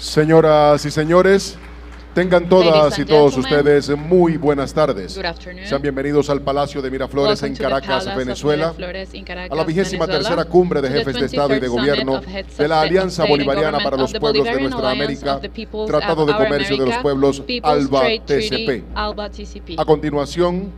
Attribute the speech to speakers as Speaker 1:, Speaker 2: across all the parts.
Speaker 1: Señoras y señores, tengan todas y todos ustedes muy buenas tardes. Sean bienvenidos al Palacio de Miraflores en Caracas, Venezuela, a la 23ª Cumbre de Jefes de Estado y de Gobierno de la Alianza Bolivariana para los Pueblos de Nuestra América, Tratado de Comercio de los Pueblos, ALBA-TCP. A continuación,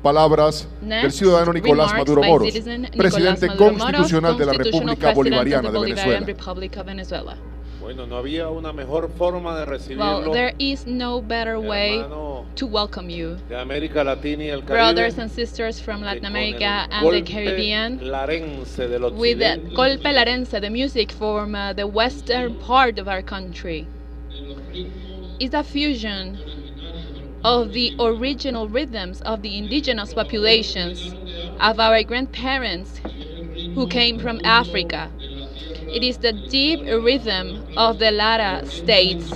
Speaker 1: palabras del ciudadano Nicolás Maduro Moros, presidente constitucional de la República Bolivariana de Venezuela.
Speaker 2: Bueno, no había una mejor forma de recibirlo.
Speaker 3: Well, there is no better way to welcome you,
Speaker 2: de América Latina y el Caribe,
Speaker 3: brothers and sisters from Latin America and the Caribbean, with the golpe larense, the music from the western part of our country. It's a fusion of the original rhythms of the indigenous populations, of our grandparents who came from Africa. It is the deep rhythm of the Lara states.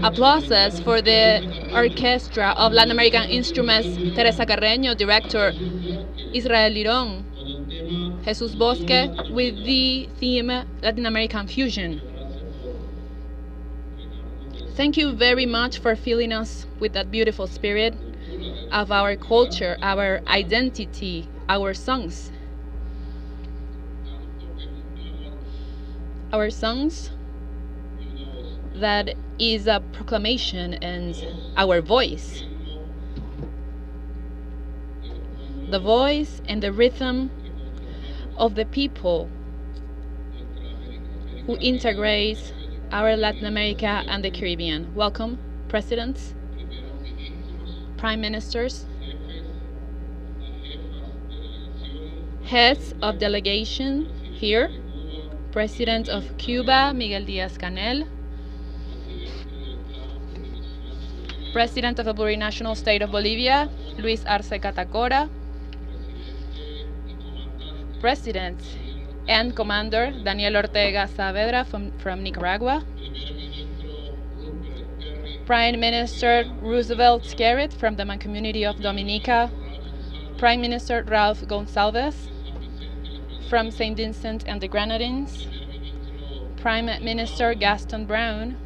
Speaker 3: Applauses for the orchestra of Latin American instruments, Teresa Carreño, director, Israel Lirón, Jesus Bosque, with the theme Latin American fusion. Thank you very much for filling us with that beautiful spirit of our culture, our identity, our songs. Our songs, that is a proclamation, and our voice. The voice and the rhythm of the people who integrate our Latin America and the Caribbean. Welcome, presidents, prime ministers, heads of delegation here, President of Cuba, Miguel Diaz-Canel, President of the Plurinational State of Bolivia, Luis Arce Catacora, President and Commander Daniel Ortega Saavedra from Nicaragua, Prime Minister Roosevelt Skerrit from the Mancomunity of Dominica, Prime Minister Ralph Gonsalves from St. Vincent and the Grenadines, Prime Minister Gaston Brown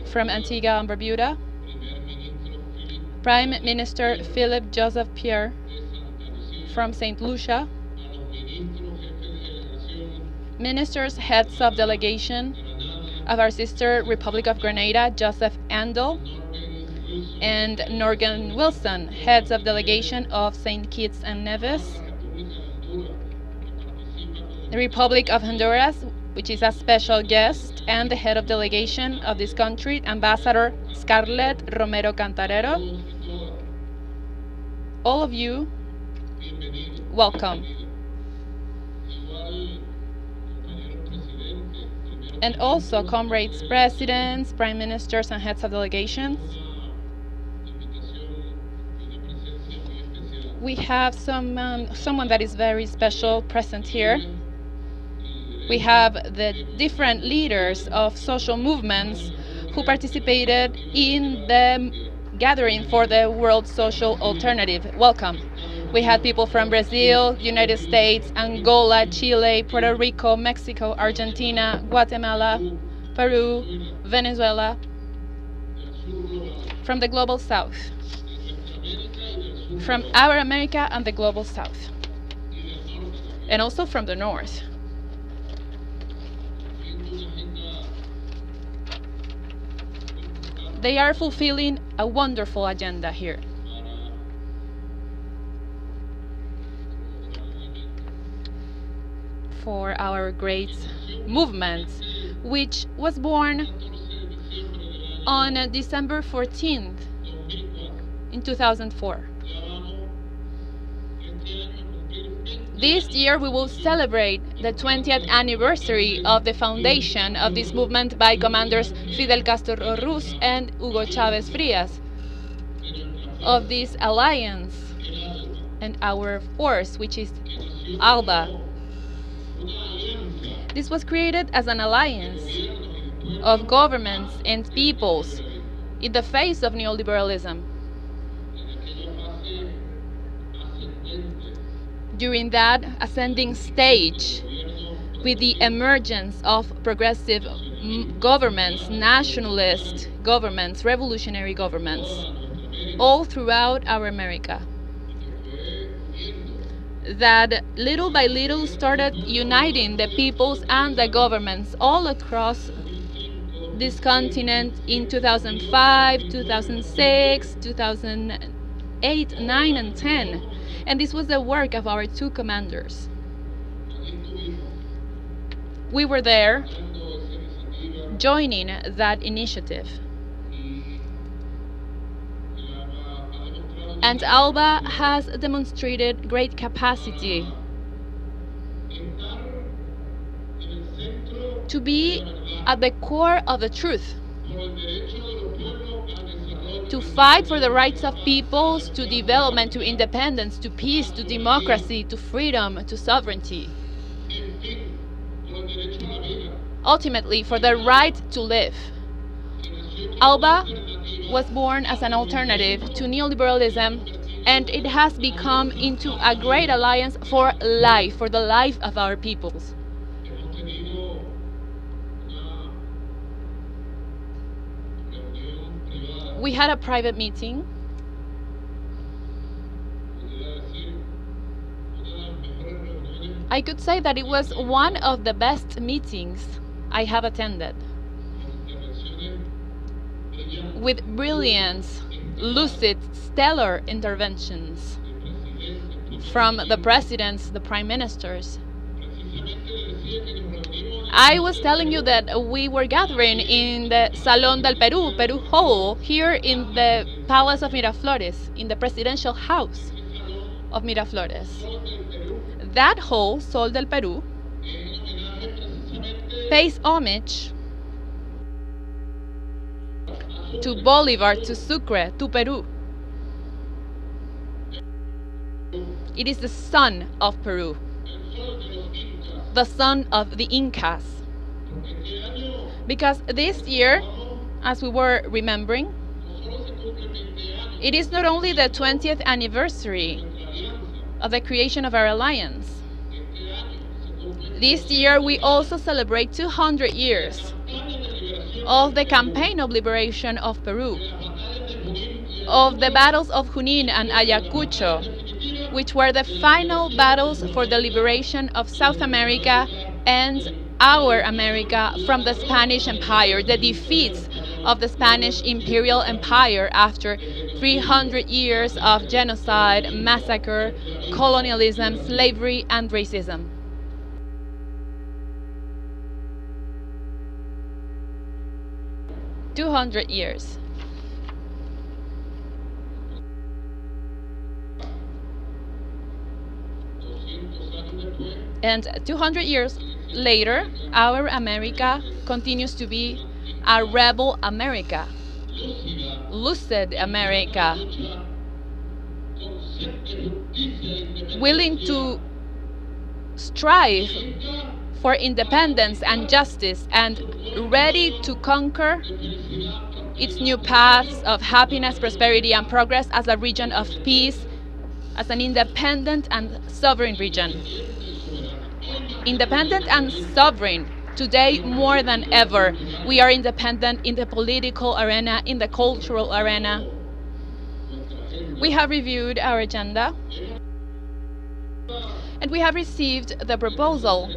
Speaker 3: from Antigua and Barbuda, Prime Minister Philip Joseph Pierre from St. Lucia, Ministers, heads of delegation of our sister Republic of Grenada, Joseph Andel, and Norgan Wilson, heads of delegation of St. Kitts and Nevis, the Republic of Honduras, which is a special guest, and the head of delegation of this country, Ambassador Scarlett Romero Cantarero. All of you, welcome. And also comrades, presidents, prime ministers, and heads of delegations. We have someone that is very special present here. We have the different leaders of social movements who participated in the gathering for the World Social Alternative. Welcome. We had people from Brazil, United States, Angola, Chile, Puerto Rico, Mexico, Argentina, Guatemala, Peru, Venezuela, from the Global South, from our America and the Global South, and also from the North. They are fulfilling a wonderful agenda here. For our great movement, which was born on December 14th in 2004. This year we will celebrate the 20th anniversary of the foundation of this movement by commanders Fidel Castro Ruz and Hugo Chavez Frias, of this alliance and our force, which is ALBA. This was created as an alliance of governments and peoples in the face of neoliberalism. During that ascending stage, with the emergence of progressive governments, nationalist governments, revolutionary governments, all throughout our America, that little by little started uniting the peoples and the governments all across this continent in 2005, 2006, 2008, 9, and 10. And this was the work of our two commanders. We were there joining that initiative. And ALBA has demonstrated great capacity to be at the core of the truth, to fight for the rights of peoples, to development, to independence, to peace, to democracy, to freedom, to sovereignty. Ultimately, for the right to live. ALBA was born as an alternative to neoliberalism, and it has become into a great alliance for life, for the life of our peoples. We had a private meeting. I could say that it was one of the best meetings I have attended, with brilliant, lucid, stellar interventions from the presidents, the prime ministers. I was telling you that we were gathering in the Salón del Perú, Peru Hall, here in the Palace of Miraflores, in the presidential house of Miraflores. That hall, Sol del Perú, pays homage to Bolivar, to Sucre, to Peru. It is the son of Peru, the son of the Incas. Because this year, as we were remembering, it is not only the 20th anniversary of the creation of our alliance. This year we also celebrate 200 years of the campaign of liberation of Peru, of the battles of Junín and Ayacucho, which were the final battles for the liberation of South America and our America from the Spanish Empire, the defeats of the Spanish Imperial Empire after 300 years of genocide, massacre, colonialism, slavery, and racism. "200 years. And 200 years later, our America continues to be a rebel America, lucid America, willing to strive for independence and justice, and ready to conquer its new paths of happiness, prosperity, and progress as a region of peace, as an independent and sovereign region. Independent and sovereign. Today, more than ever, we are independent in the political arena, in the cultural arena. We have reviewed our agenda, and we have received the proposal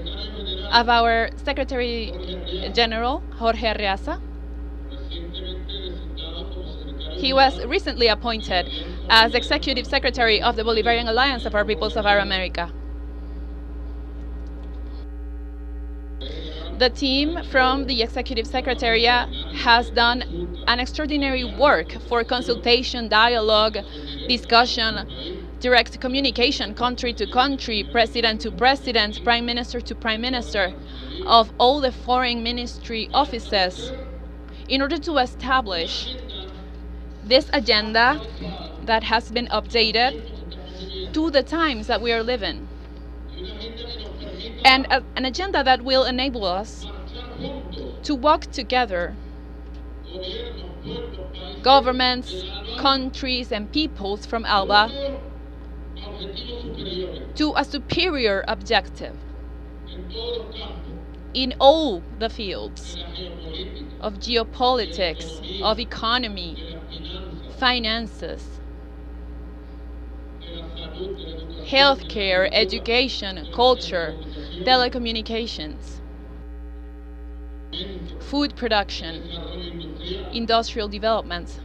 Speaker 3: of our Secretary General, Jorge Arce. He was recently appointed as Executive Secretary of the Bolivarian Alliance of our Peoples of our America. The team from the Executive Secretariat has done an extraordinary work for consultation, dialogue, discussion, direct communication, country to country, president to president, prime minister to prime minister, of all the foreign ministry offices, in order to establish this agenda that has been updated to the times that we are living. And an agenda that will enable us to work together, governments, countries, and peoples from ALBA, to a superior objective in all the fields of geopolitics, of economy, finances, healthcare, education, culture, telecommunications, food production, industrial development,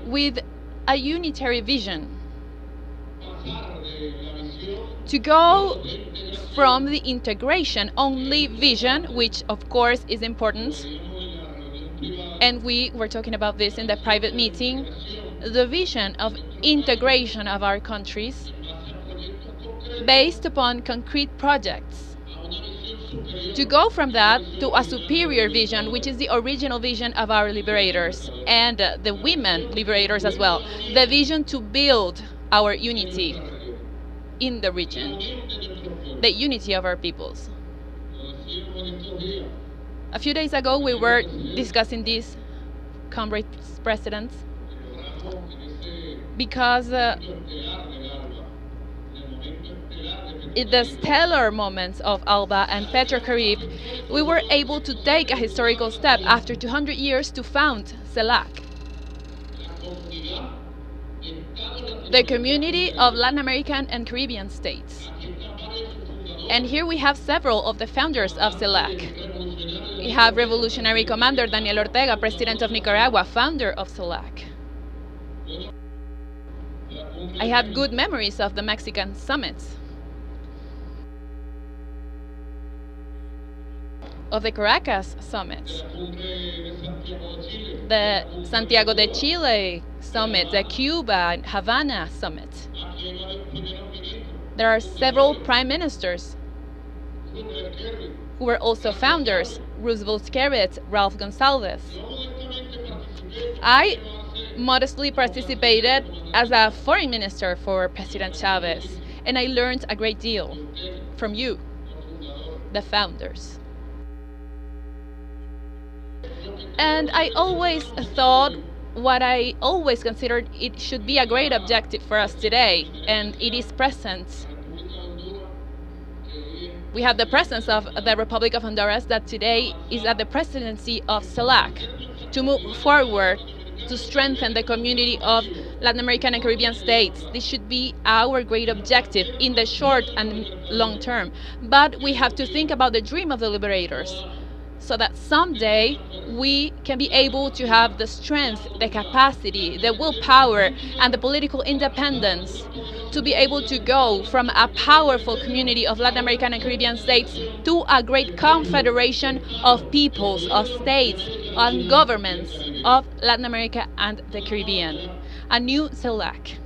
Speaker 3: with a unitary vision to go from the integration only vision, which of course is important, and we were talking about this in the private meeting, the vision of integration of our countries based upon concrete projects, to go from that to a superior vision, which is the original vision of our liberators and the women liberators as well, the vision to build our unity in the region, the unity of our peoples. A few days ago we were discussing this, comrades presidents, because in the stellar moments of ALBA and Petrocaribe, we were able to take a historical step after 200 years to found CELAC, the community of Latin American and Caribbean states. And here we have several of the founders of CELAC. We have Revolutionary Commander Daniel Ortega, President of Nicaragua, founder of CELAC. I have good memories of the Mexican summits, of the Caracas summits, the Santiago de Chile summit, the Cuba and Havana summit. There are several prime ministers who were also founders, Roosevelt Skerrit, Ralph Gonsalves. I modestly participated as a foreign minister for President Chavez, and I learned a great deal from you, the founders. And I always thought what I always considered it should be a great objective for us today, and it is present. We have the presence of the Republic of Honduras that today is at the presidency of CELAC, to move forward to strengthen the community of Latin American and Caribbean states. This should be our great objective in the short and long term. But we have to think about the dream of the liberators, so that someday we can be able to have the strength, the capacity, the willpower, and the political independence to be able to go from a powerful community of Latin American and Caribbean states to a great confederation of peoples, of states, and governments of Latin America and the Caribbean. A new CELAC,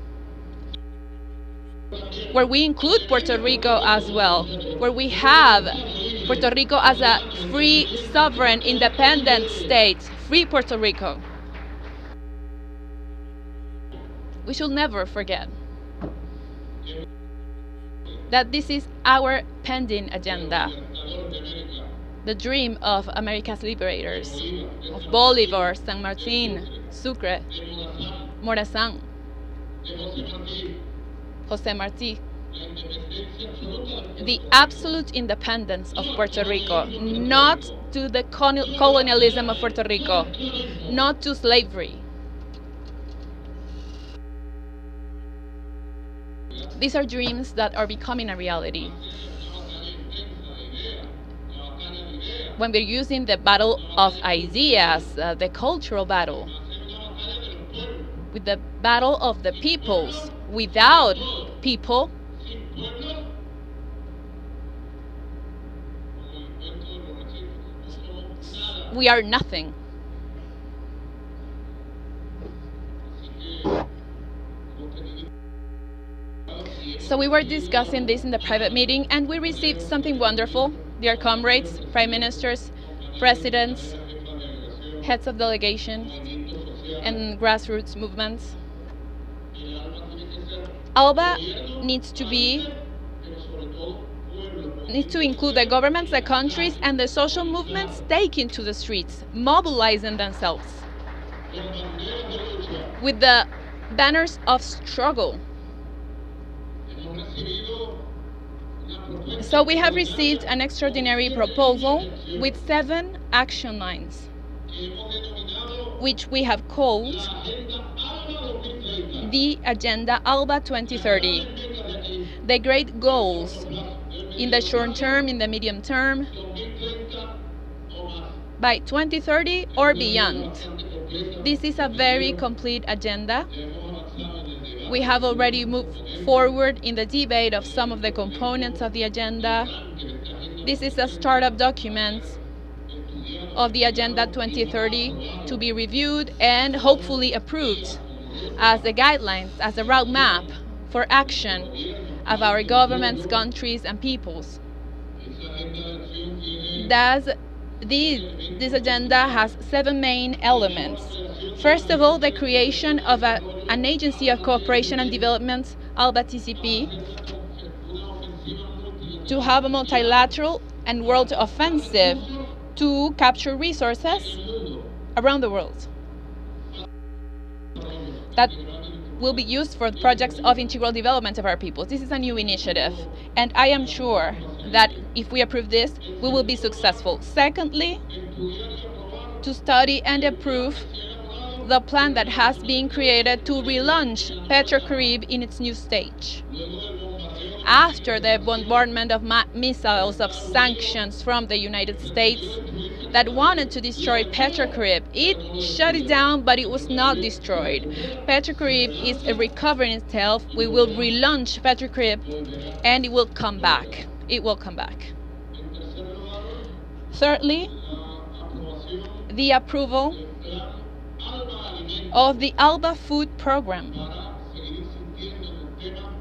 Speaker 3: where we include Puerto Rico as well, where we have Puerto Rico as a free, sovereign, independent state, free Puerto Rico. We should never forget that this is our pending agenda, the dream of America's liberators, of Bolivar, San Martin, Sucre, Morazán, Jose Marti, the absolute independence of Puerto Rico, not to the colonialism of Puerto Rico, not to slavery. These are dreams that are becoming a reality. When we're using the battle of ideas, the cultural battle, with the battle of the peoples, without people, we are nothing. So we were discussing this in the private meeting, and we received something wonderful. Dear comrades, prime ministers, presidents, heads of delegation, and grassroots movements. ALBA needs to include the governments, the countries, and the social movements taking to the streets, mobilizing themselves with the banners of struggle. So we have received an extraordinary proposal with 7 action lines, which we have called the Agenda ALBA 2030. The great goals in the short term, in the medium term, by 2030 or beyond. This is a very complete agenda. We have already moved forward in the debate of some of the components of the agenda. This is a startup document of the Agenda 2030 to be reviewed and hopefully approved as the guidelines, as a roadmap for action of our governments, countries, and peoples. This agenda has 7 main elements. First of all, the creation of an agency of cooperation and development, ALBA-TCP, to have a multilateral and world offensive to capture resources around the world that will be used for projects of integral development of our peoples. This is a new initiative, and I am sure that if we approve this, we will be successful. Secondly, to study and approve the plan that has been created to relaunch Petrocaribe in its new stage. After the bombardment of missiles, of sanctions from the United States that wanted to destroy Petrocaribe, it shut it down, but it was not destroyed. Petrocaribe is recovering itself. We will relaunch Petrocaribe, and it will come back. It will come back. Thirdly, the approval of the ALBA food program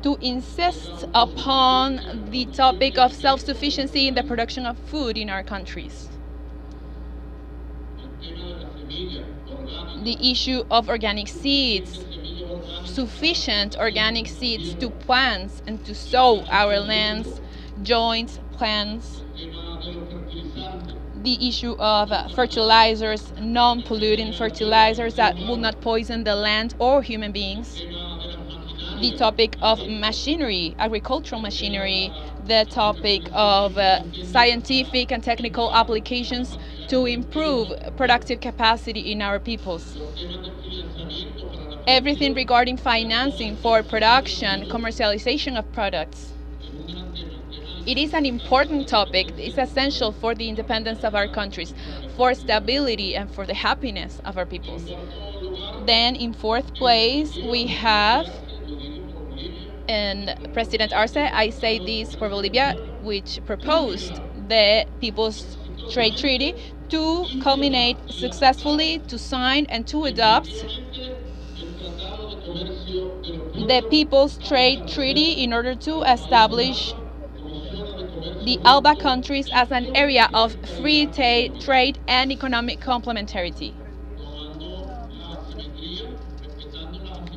Speaker 3: to insist upon the topic of self-sufficiency in the production of food in our countries. The issue of organic seeds, sufficient organic seeds to plant and to sow our lands, joint plants. The issue of fertilizers, non-polluting fertilizers that will not poison the land or human beings. The topic of machinery, agricultural machinery, the topic of scientific and technical applications to improve productive capacity in our peoples. Everything regarding financing for production, commercialization of products. It is an important topic. It's essential for the independence of our countries, for stability and for the happiness of our peoples. Then in 4th place, we have President Arce, I say this for Bolivia, which proposed the People's Trade Treaty to culminate successfully, to sign and to adopt the People's Trade Treaty in order to establish the ALBA countries as an area of free trade and economic complementarity.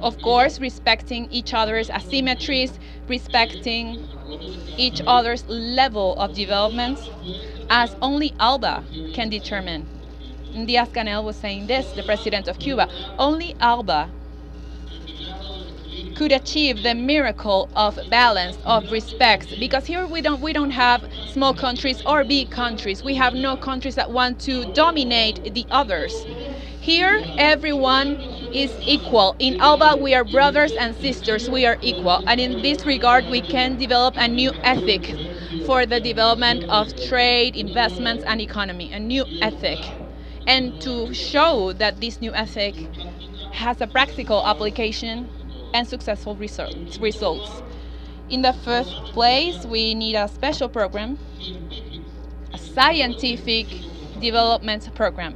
Speaker 3: Of course, respecting each other's asymmetries, respecting each other's level of development, as only ALBA can determine. Diaz-Canel was saying this, the president of Cuba. Only ALBA could achieve the miracle of balance, of respect, because here we don't have small countries or big countries. We have no countries that want to dominate the others. Here, everyone is equal. In ALBA, we are brothers and sisters. We are equal. And in this regard, we can develop a new ethic for the development of trade, investments, and economy, a new ethic. And to show that this new ethic has a practical application and successful results. In the first place, we need a special program, a scientific development program,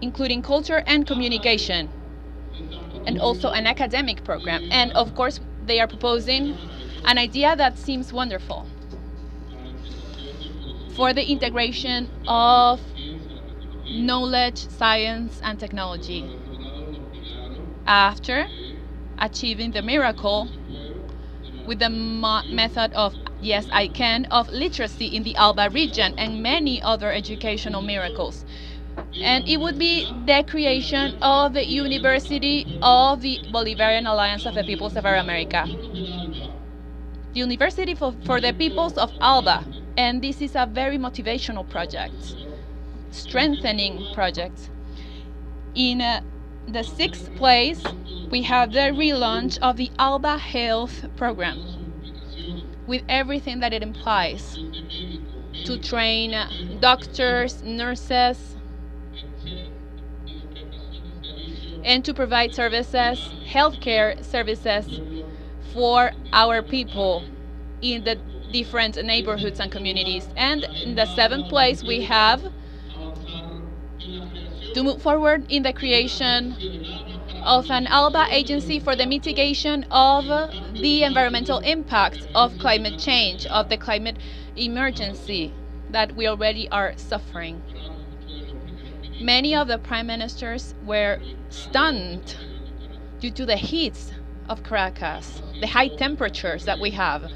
Speaker 3: including culture and communication, and also an academic program. And of course, they are proposing an idea that seems wonderful for the integration of knowledge, science, and technology. After achieving the miracle with the method of Yes, I Can, of literacy in the ALBA region, and many other educational miracles. And it would be the creation of the University of the Bolivarian Alliance of the Peoples of Our America. the University for the Peoples of ALBA. And this is a very motivational project, strengthening project. In the 6th place, we have the relaunch of the ALBA Health Program, with everything that it implies, to train doctors, nurses, and to provide services, healthcare services for our people in the different neighborhoods and communities. And in the 7th place, we have to move forward in the creation of an ALBA agency for the mitigation of the environmental impact of climate change, of the climate emergency that we already are suffering. Many of the prime ministers were stunned due to the heat of Caracas, the high temperatures that we have.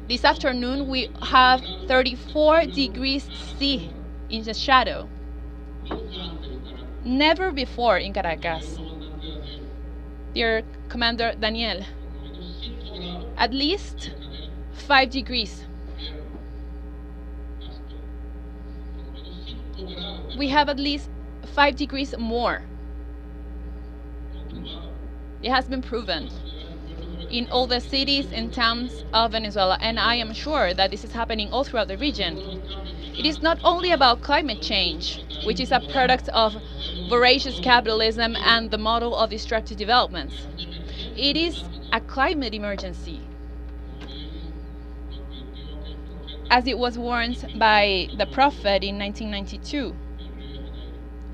Speaker 3: This afternoon we have 34 degrees C in the shadow. Never before in Caracas. Dear Commander Daniel, at least 5 degrees. We have at least 5 degrees more. It has been proven in all the cities and towns of Venezuela, and I am sure that this is happening all throughout the region. It is not only about climate change, which is a product of voracious capitalism and the model of destructive developments. It is a climate emergency, as it was warned by the prophet in 1992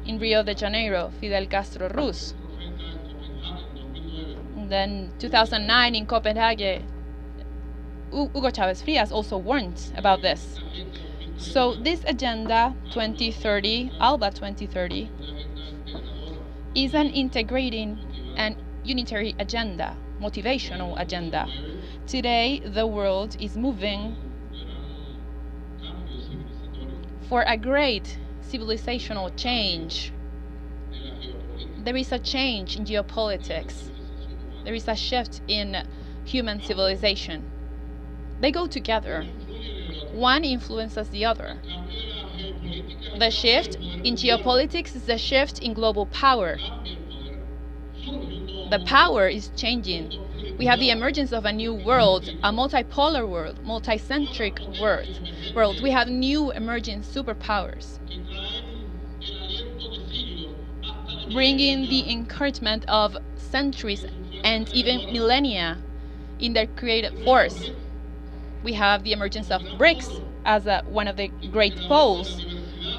Speaker 3: in Rio de Janeiro, Fidel Castro Ruz. Then 2009 in Copenhagen, Hugo Chavez Frias also warned about this. So this agenda 2030, ALBA 2030, is an integrating and unitary agenda, motivational agenda. Today the world is moving for a great civilizational change. There is a change in geopolitics. There is a shift in human civilization. They go together. One influences the other. The shift in geopolitics is the shift in global power. The power is changing. We have the emergence of a new world, a multipolar world, multicentric world. We have new emerging superpowers, bringing the encouragement of centuries and even millennia in their creative force. We have the emergence of BRICS as one of the great poles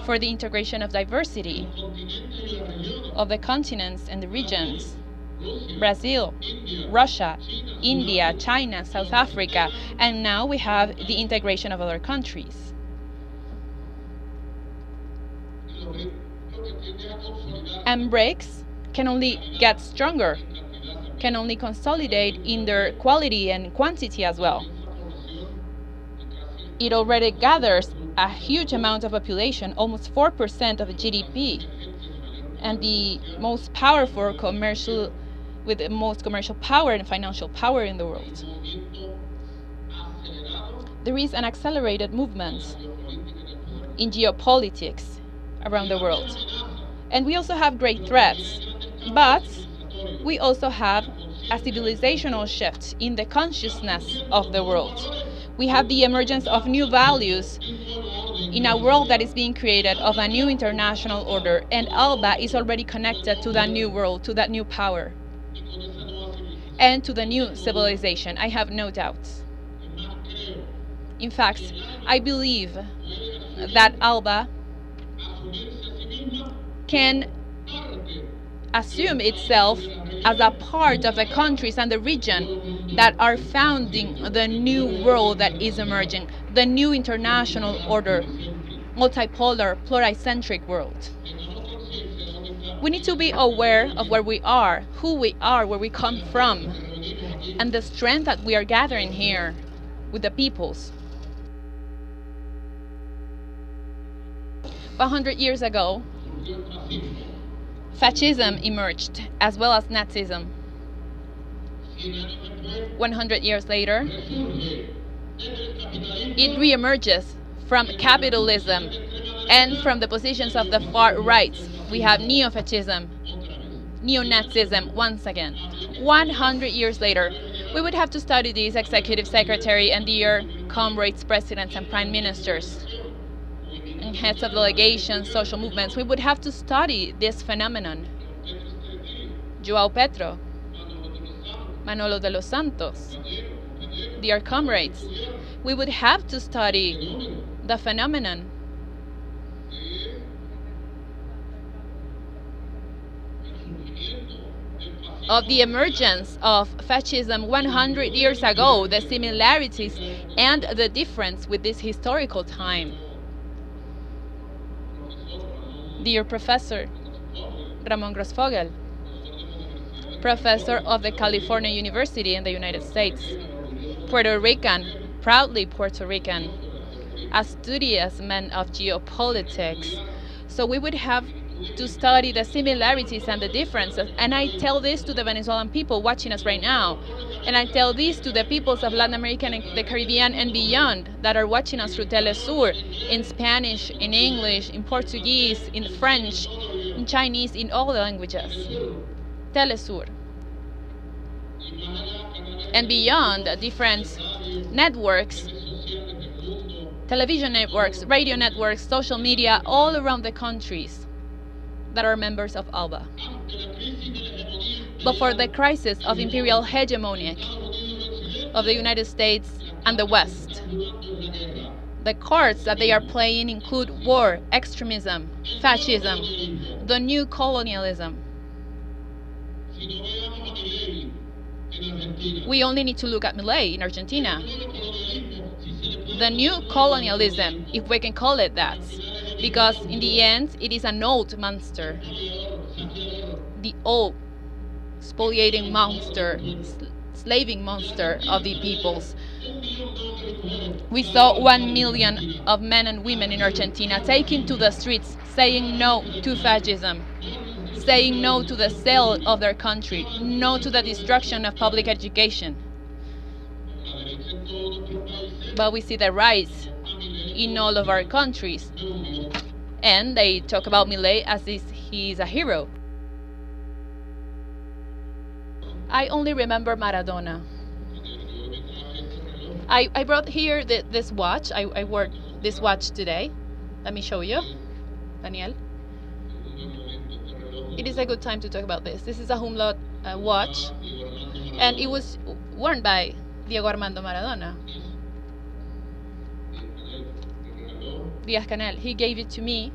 Speaker 3: for the integration of diversity of the continents and the regions. Brazil, Russia, India, China, South Africa, and now we have the integration of other countries. And BRICS can only get stronger, can only consolidate in their quality and quantity as well. It already gathers a huge amount of population, almost 4% of GDP, and the most powerful commercial, with the most commercial power and financial power in the world. There is an accelerated movement in geopolitics around the world. And we also have great threats, but we also have a civilizational shift in the consciousness of the world. We have the emergence of new values in a world that is being created of a new international order, and ALBA is already connected to that new world, to that new power, and to the new civilization. I have no doubts. In fact, I believe that ALBA can assume itself as a part of the countries and the region that are founding the new world that is emerging, the new international order, multipolar, pluricentric world. We need to be aware of where we are, who we are, where we come from, and the strength that we are gathering here with the peoples. 100 years ago, fascism emerged, as well as Nazism. 100 years later, it reemerges from capitalism and from the positions of the far right. We have neo-fascism, neo-Nazism once again. 100 years later, we would have to study these executive secretary and dear comrades, presidents and prime ministers and heads of delegations, social movements. We would have to study this phenomenon. João Petro, Manolo de los Santos, dear comrades. We would have to study the phenomenon of the emergence of fascism 100 years ago, the similarities and the difference with this historical time. Dear Professor Ramon Grossfogel, professor of the California University in the United States, Puerto Rican, proudly Puerto Rican, a studious man of geopolitics. So we would have to study the similarities and the differences. And I tell this to the Venezuelan people watching us right now. And I tell this to the peoples of Latin America and the Caribbean and beyond that are watching us through Telesur, in Spanish, in English, in Portuguese, in French, in Chinese, in all the languages. Telesur. And beyond, different networks, television networks, radio networks, social media, all around the countries that are members of ALBA. But for the crisis of imperial hegemony of the United States and the West, the cards that they are playing include war, extremism, fascism, the new colonialism. We only need to look at Milei in Argentina. The new colonialism, if we can call it that, because in the end it is an old monster, the old spoliating monster, slaving monster of the peoples. We saw 1 million of men and women in Argentina taking to the streets, saying no to fascism, saying no to the sale of their country, no to the destruction of public education. But we see the rise in all of our countries, and they talk about Milei as if he is a hero. I only remember Maradona. I brought here this watch. I wore this watch today. Let me show you, Daniel. It is a good time to talk about this. This is a Humlot watch, and it was worn by Diego Armando Maradona. Diaz-Canel, he gave it to me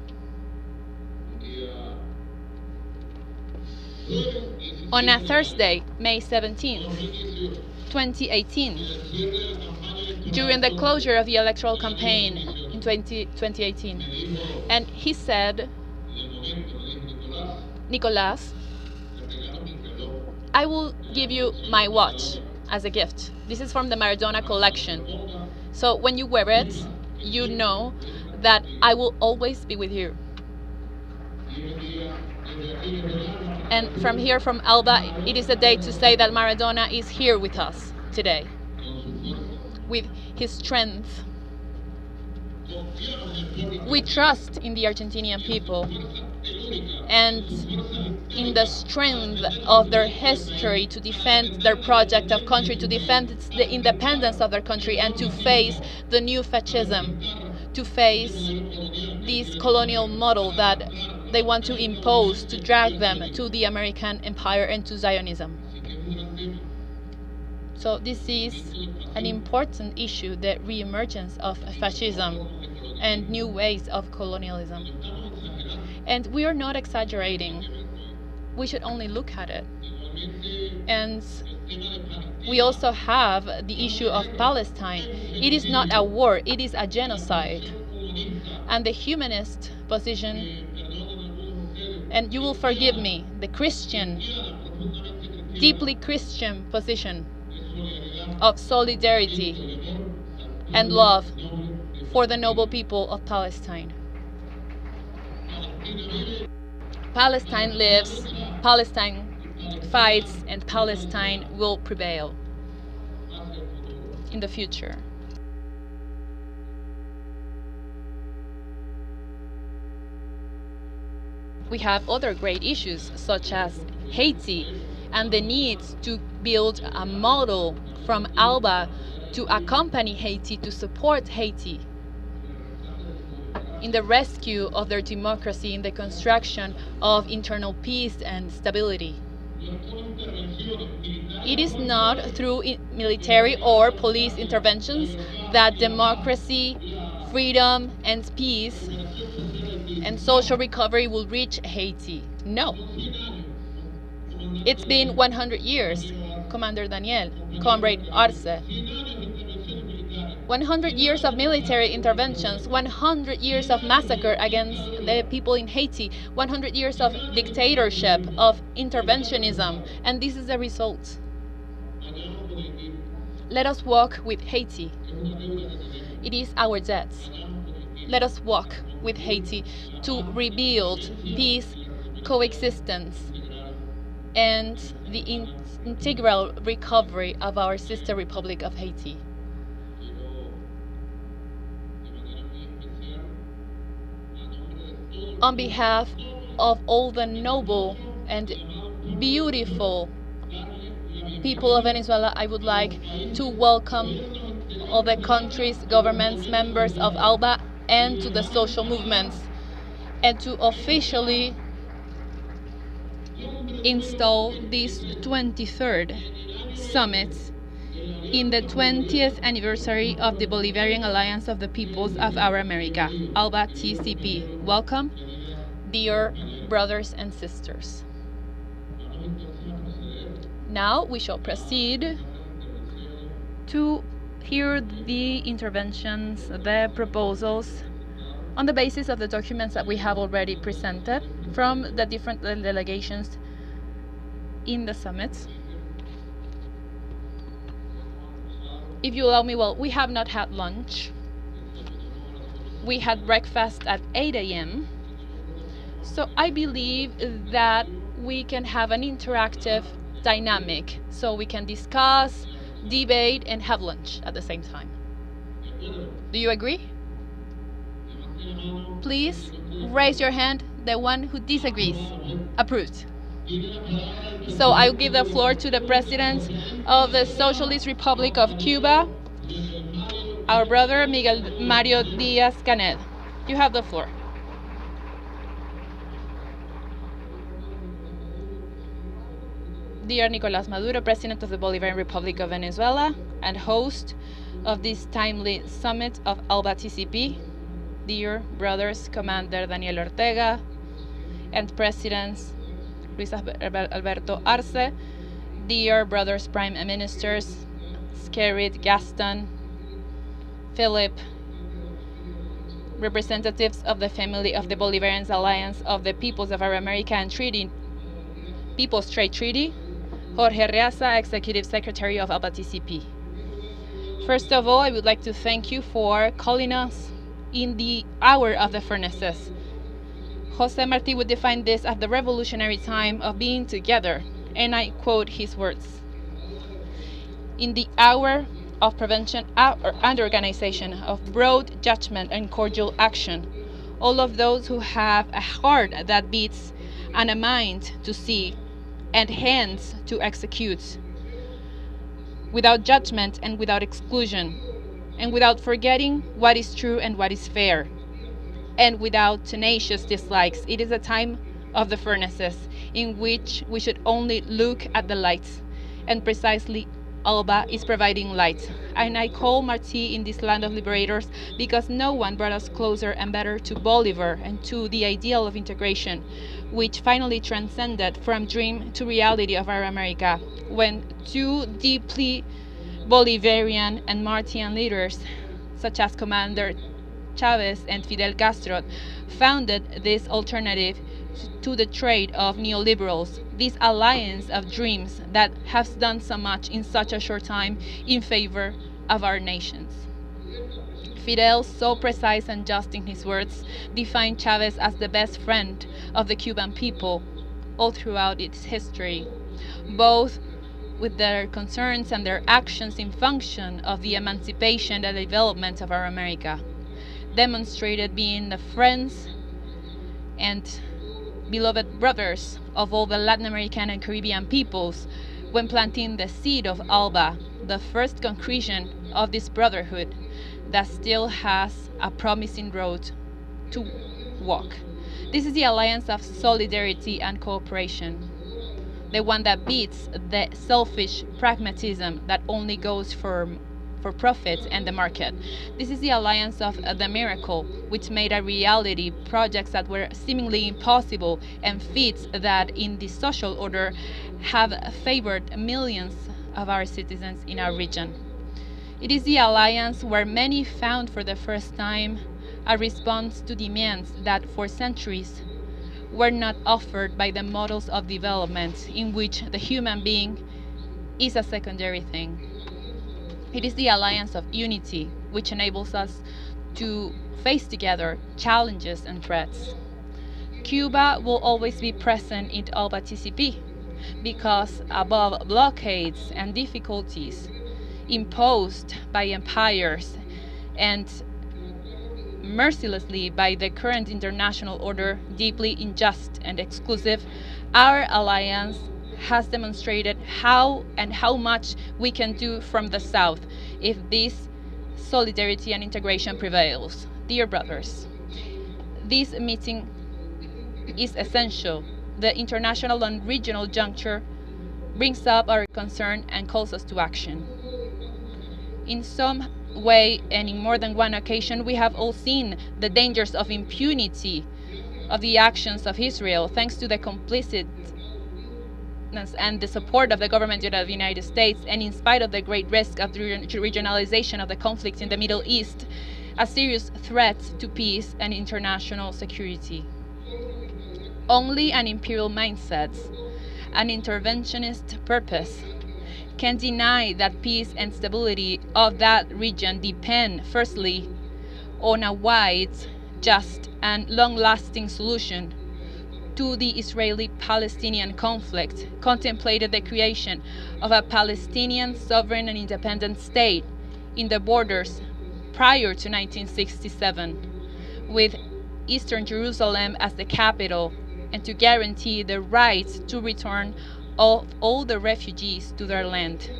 Speaker 3: on a Thursday, May 17th, 2018, during the closure of the electoral campaign in 2018. And he said, Nicolas, I will give you my watch as a gift. This is from the Maradona collection. So when you wear it, you know that I will always be with you. And from here, from ALBA, it is a day to say that Maradona is here with us today, with his strength. We trust in the Argentinian people and in the strength of their history to defend their project of country, to defend the independence of their country, and to face the new fascism, to face this colonial model that they want to impose, to drag them to the American empire and to Zionism. So this is an important issue, the reemergence of fascism and new ways of colonialism. And we are not exaggerating. We should only look at it. And we also have the issue of Palestine. It is not a war, it is a genocide. And the humanist position, and you will forgive me, the Christian, deeply Christian position of solidarity and love for the noble people of Palestine. Palestine lives, Palestine fights and Palestine will prevail in the future. We have other great issues such as Haiti and the need to build a model from ALBA to accompany Haiti, to support Haiti in the rescue of their democracy, in the construction of internal peace and stability. It is not through military or police interventions that democracy, freedom, and peace and social recovery will reach Haiti. No. It's been 100 years, Commander Daniel, Comrade Arce. 100 years of military interventions, 100 years of massacre against the people in Haiti, 100 years of dictatorship, of interventionism, and this is the result. Let us walk with Haiti. It is our debt. Let us walk with Haiti to rebuild peace, coexistence, and the integral recovery of our sister Republic of Haiti. On behalf of all the noble and beautiful people of Venezuela, I would like to welcome all the countries, governments, members of ALBA, and to the social movements, and to officially install this 23rd summit in the 20th anniversary of the Bolivarian Alliance of the Peoples of Our America, ALBA-TCP. Welcome, dear brothers and sisters. Now we shall proceed to hear the interventions, the proposals, on the basis of the documents that we have already presented from the different delegations in the summit. If you allow me, well, we have not had lunch. We had breakfast at 8 a.m. So I believe that we can have an interactive dynamic, so we can discuss, debate, and have lunch at the same time. Do you agree? Please raise your hand, the one who disagrees. Approved. So I will give the floor to the President of the Socialist Republic of Cuba, our brother Miguel Mario Diaz-Canel. You have the floor. Dear Nicolás Maduro, President of the Bolivarian Republic of Venezuela and host of this timely summit of ALBA-TCP, dear brothers Commander Daniel Ortega and Presidents Luis Alberto Arce, dear brothers Prime Ministers Skerrit, Gaston, Philip, representatives of the family of the Bolivarian Alliance of the Peoples of Our America and People's Trade Treaty, Jorge Reaza, Executive Secretary of ALBA-TCP. First of all, I would like to thank you for calling us in the hour of the furnaces. Jose Marti would define this as the revolutionary time of being together, and I quote his words. In the hour of prevention and organization, of broad judgment and cordial action, all of those who have a heart that beats and a mind to see and hands to execute, without judgment and without exclusion, and without forgetting what is true and what is fair, and without tenacious dislikes. It is a time of the furnaces in which we should only look at the lights, and precisely ALBA is providing light. And I call Martí in this land of liberators because no one brought us closer and better to Bolivar and to the ideal of integration, which finally transcended from dream to reality of our America, when two deeply Bolivarian and Martian leaders, such as Commander Chavez and Fidel Castro, founded this alternative to the trade of neoliberals, this alliance of dreams that has done so much in such a short time in favor of our nations. Fidel, so precise and just in his words, defined Chavez as the best friend of the Cuban people all throughout its history. both with their concerns and their actions in function of the emancipation and development of our America, demonstrated being the friends and beloved brothers of all the Latin American and Caribbean peoples when planting the seed of ALBA, the first concretion of this brotherhood that still has a promising road to walk. This is the alliance of solidarity and cooperation, the one that beats the selfish pragmatism that only goes for profit and the market. This is the alliance of the miracle, which made a reality projects that were seemingly impossible and feats that in the social order have favored millions of our citizens in our region. It is the alliance where many found for the first time a response to demands that for centuries were not offered by the models of development in which the human being is a secondary thing. It is the alliance of unity, which enables us to face together challenges and threats. Cuba will always be present in ALBA-TCP because above blockades and difficulties imposed by empires and mercilessly by the current international order, deeply unjust and exclusive, our alliance has demonstrated how much we can do from the South if this solidarity and integration prevails. Dear brothers, this meeting is essential. The international and regional juncture brings up our concern and calls us to action. In some way and in more than one occasion, we have all seen the dangers of impunity of the actions of Israel, thanks to the complicit and the support of the government of the United States, and in spite of the great risk of the regionalization of the conflict in the Middle East, a serious threat to peace and international security. Only an imperial mindset, an interventionist purpose, can deny that peace and stability of that region depend, firstly, on a wide, just, and long-lasting solution to the Israeli-Palestinian conflict, contemplated the creation of a Palestinian sovereign and independent state in the borders prior to 1967, with Eastern Jerusalem as the capital, and to guarantee the right to return of all the refugees to their land.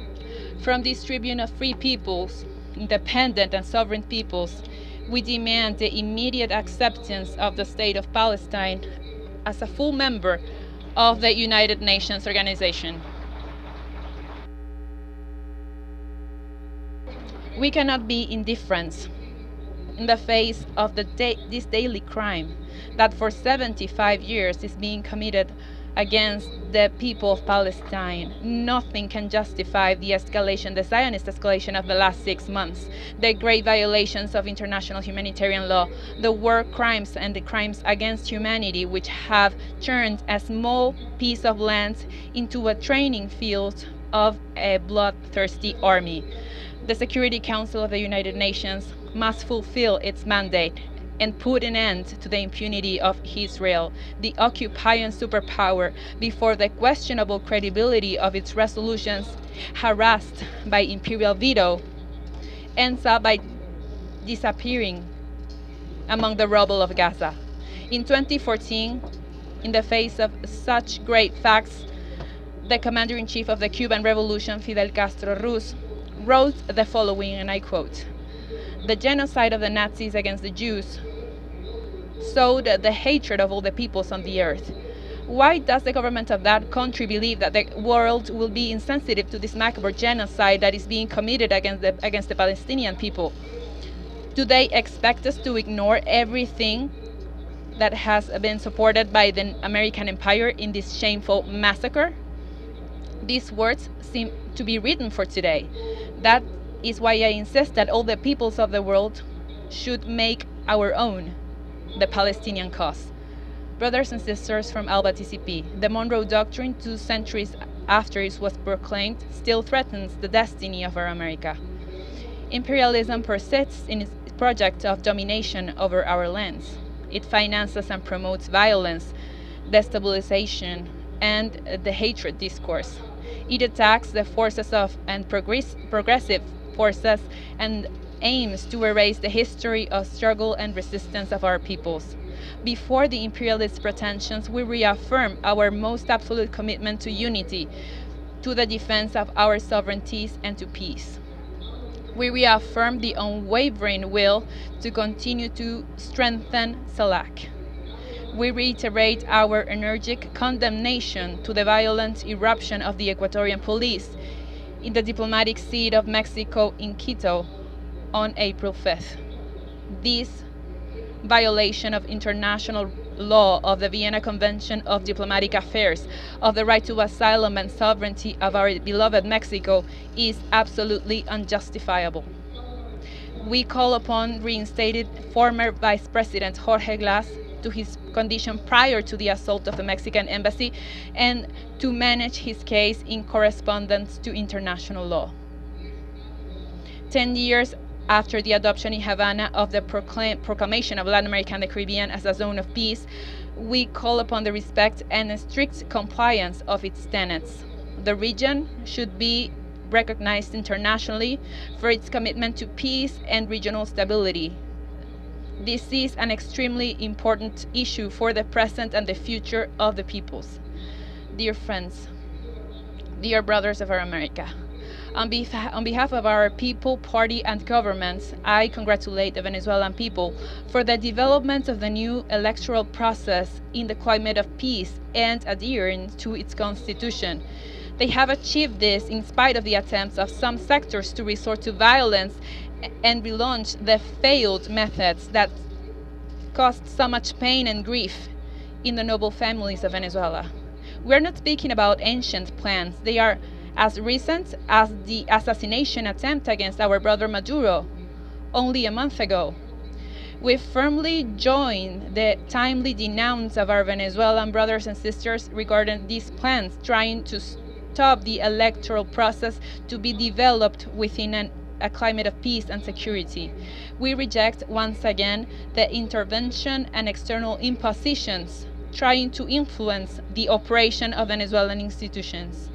Speaker 3: From this tribune of free peoples, independent and sovereign peoples, we demand the immediate acceptance of the State of Palestine as a full member of the United Nations organization. We cannot be indifferent in the face of this daily crime that for 75 years is being committed against the people of Palestine. Nothing can justify the escalation, the Zionist escalation of the last 6 months, the great violations of international humanitarian law, the war crimes and the crimes against humanity, which have turned a small piece of land into a training field of a bloodthirsty army. The Security Council of the United Nations must fulfill its mandate and put an end to the impunity of Israel, the occupying superpower, before the questionable credibility of its resolutions, harassed by imperial veto, ends up by disappearing among the rubble of Gaza. In 2014, in the face of such great facts, the commander-in-chief of the Cuban Revolution, Fidel Castro Ruz, wrote the following, and I quote, "The genocide of the Nazis against the Jews sowed the hatred of all the peoples on the earth. Why does the government of that country believe that the world will be insensitive to this macabre genocide that is being committed against the Palestinian people? Do they expect us to ignore everything that has been supported by the American empire in this shameful massacre?" These words seem to be written for today. That is why I insist that all the peoples of the world should make our own the Palestinian cause. Brothers and sisters from ALBA-TCP, the Monroe Doctrine, 2 centuries after it was proclaimed, still threatens the destiny of our America. Imperialism persists in its project of domination over our lands. It finances and promotes violence, destabilization, and the hatred discourse. It attacks the forces of and progressive forces and aims to erase the history of struggle and resistance of our peoples. Before the imperialist pretensions, we reaffirm our most absolute commitment to unity, to the defense of our sovereignties, and to peace. We reaffirm the unwavering will to continue to strengthen CELAC. We reiterate our energetic condemnation to the violent eruption of the Ecuadorian police in the diplomatic seat of Mexico in Quito on April 5th. This violation of international law, of the Vienna Convention of Diplomatic Affairs, of the right to asylum and sovereignty of our beloved Mexico is absolutely unjustifiable. We call upon reinstated former Vice President Jorge Glass to his condition prior to the assault of the Mexican embassy and to manage his case in correspondence to international law. 10 years after the adoption in Havana of the proclamation of Latin America and the Caribbean as a zone of peace, we call upon the respect and strict compliance of its tenets. The region should be recognized internationally for its commitment to peace and regional stability. This is an extremely important issue for the present and the future of the peoples. Dear friends, dear brothers of our America, on behalf of our people, party, and governments, I congratulate the Venezuelan people for the development of the new electoral process in the climate of peace and adhering to its constitution. They have achieved this in spite of the attempts of some sectors to resort to violence and relaunch the failed methods that caused so much pain and grief in the noble families of Venezuela. We are not speaking about ancient plans. They are as recent as the assassination attempt against our brother Maduro only a month ago. We firmly join the timely denounce of our Venezuelan brothers and sisters regarding these plans, trying to stop the electoral process to be developed within a climate of peace and security. We reject once again the intervention and external impositions trying to influence the operation of Venezuelan institutions.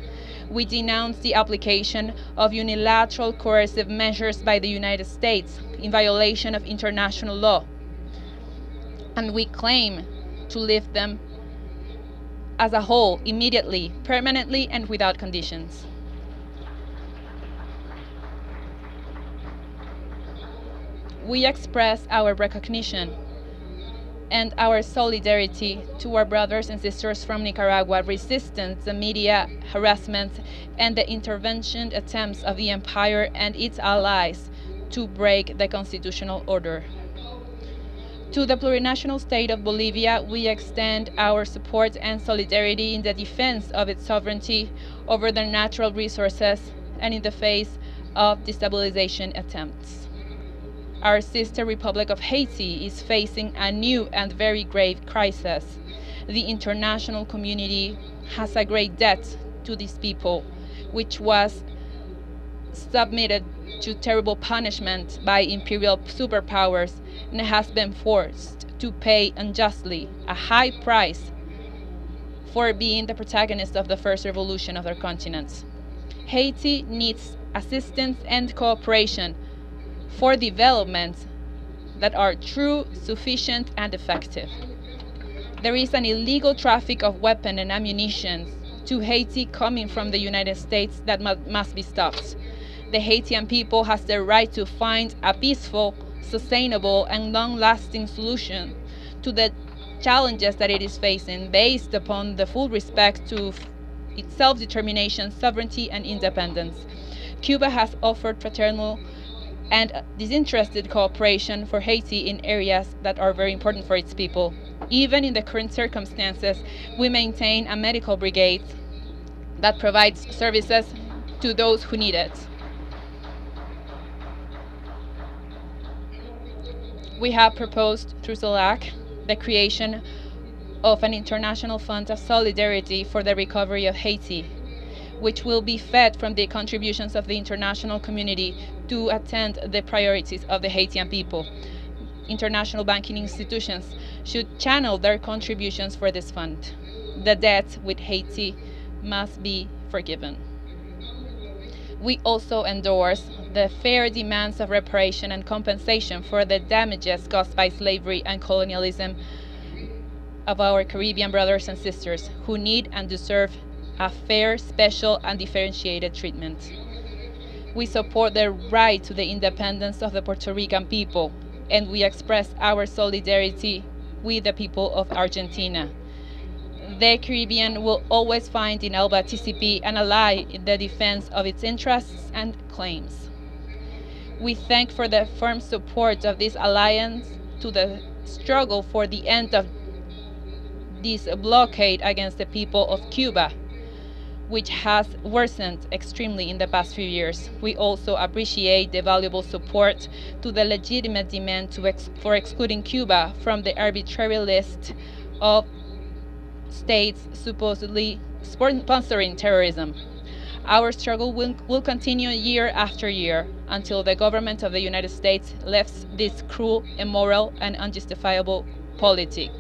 Speaker 3: We denounce the application of unilateral coercive measures by the United States in violation of international law, and we claim to lift them as a whole, immediately, permanently, and without conditions. We express our recognition and our solidarity to our brothers and sisters from Nicaragua resisting the media harassment and the intervention attempts of the empire and its allies to break the constitutional order. To the plurinational state of Bolivia, we extend our support and solidarity in the defense of its sovereignty over their natural resources and in the face of destabilization attempts. Our sister Republic of Haiti is facing a new and very grave crisis. The international community has a great debt to these people, which was submitted to terrible punishment by imperial superpowers and has been forced to pay unjustly a high price for being the protagonist of the first revolution of their continents. Haiti needs assistance and cooperation for developments that are true, sufficient, and effective. There is an illegal traffic of weapons and ammunition to Haiti coming from the United States that must be stopped. The Haitian people has the right to find a peaceful, sustainable, and long-lasting solution to the challenges that it is facing based upon the full respect to its self-determination, sovereignty, and independence. Cuba has offered fraternal and disinterested cooperation for Haiti in areas that are very important for its people. Even in the current circumstances, we maintain a medical brigade that provides services to those who need it. We have proposed through CELAC the creation of an international fund of solidarity for the recovery of Haiti, which will be fed from the contributions of the international community to attend the priorities of the Haitian people. International banking institutions should channel their contributions for this fund. The debt with Haiti must be forgiven. We also endorse the fair demands of reparation and compensation for the damages caused by slavery and colonialism of our Caribbean brothers and sisters who need and deserve a fair, special, and differentiated treatment. We support the right to the independence of the Puerto Rican people, and we express our solidarity with the people of Argentina. The Caribbean will always find in ALBA-TCP an ally in the defense of its interests and claims. We thank for the firm support of this alliance to the struggle for the end of this blockade against the people of Cuba, which has worsened extremely in the past few years. We also appreciate the valuable support to the legitimate demand for excluding Cuba from the arbitrary list of states supposedly sponsoring terrorism. Our struggle will continue year after year until the government of the United States lifts this cruel, immoral, and unjustifiable policy.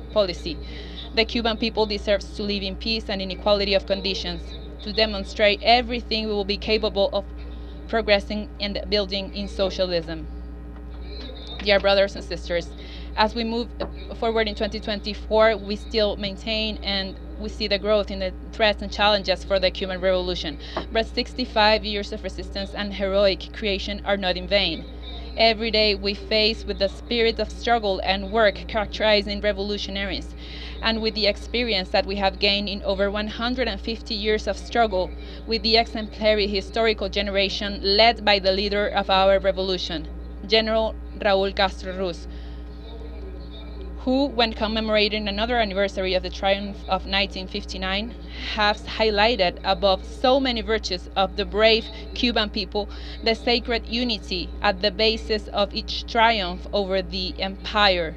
Speaker 3: The Cuban people deserves to live in peace and in equality of conditions, to demonstrate everything we will be capable of progressing and building in socialism. Dear brothers and sisters, as we move forward in 2024, we still maintain and we see the growth in the threats and challenges for the Cuban Revolution. But 65 years of resistance and heroic creation are not in vain. Every day we face with the spirit of struggle and work characterizing revolutionaries, and with the experience that we have gained in over 150 years of struggle with the exemplary historical generation led by the leader of our revolution, General Raúl Castro Ruz, who, when commemorating another anniversary of the triumph of 1959, has highlighted above so many virtues of the brave Cuban people the sacred unity at the basis of each triumph over the empire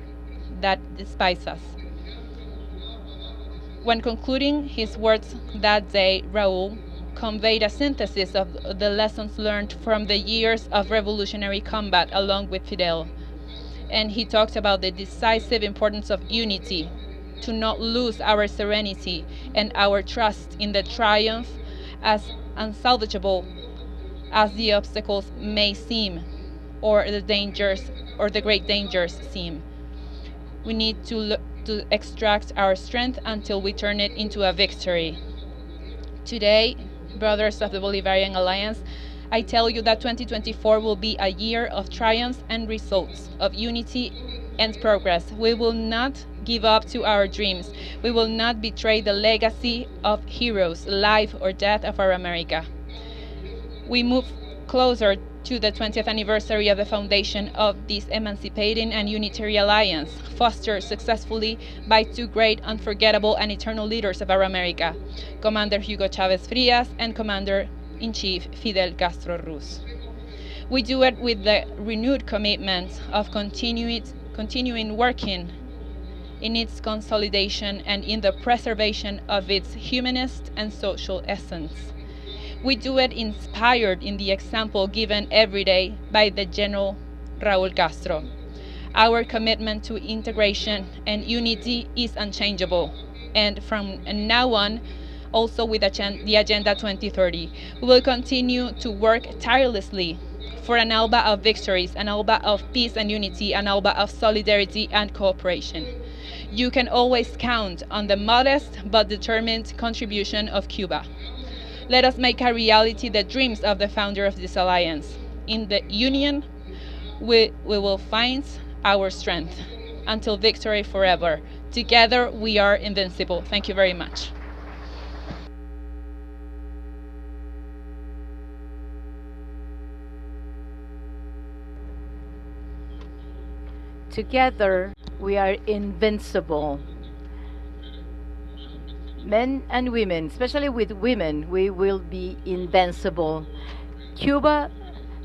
Speaker 3: that despises us. When concluding his words that day, Raúl conveyed a synthesis of the lessons learned from the years of revolutionary combat along with Fidel. And he talked about the decisive importance of unity, to not lose our serenity and our trust in the triumph, as unsalvageable as the obstacles may seem, or the great dangers seem. We need to extract our strength until we turn it into a victory. Today, brothers of the Bolivarian Alliance, I tell you that 2024 will be a year of triumphs and results, of unity and progress. We will not give up to our dreams. We will not betray the legacy of heroes, life or death of our America. We move closer to the 20th anniversary of the foundation of this emancipating and unitary alliance, fostered successfully by two great, unforgettable, and eternal leaders of our America, Commander Hugo Chavez Frias and Commander-in-Chief Fidel Castro Ruz. We do it with the renewed commitment of continuing working in its consolidation and in the preservation of its humanist and social essence. We do it inspired in the example given every day by the General Raúl Castro. Our commitment to integration and unity is unchangeable, and from now on, also with the Agenda 2030, we will continue to work tirelessly for an ALBA of victories, an ALBA of peace and unity, an ALBA of solidarity and cooperation. You can always count on the modest but determined contribution of Cuba. Let us make a reality the dreams of the founder of this alliance. In the union, we will find our strength. Until victory forever. Together, we are invincible. Thank you very much.
Speaker 4: Together, we are invincible. Men and women, especially with women, we will be invincible. Cuba,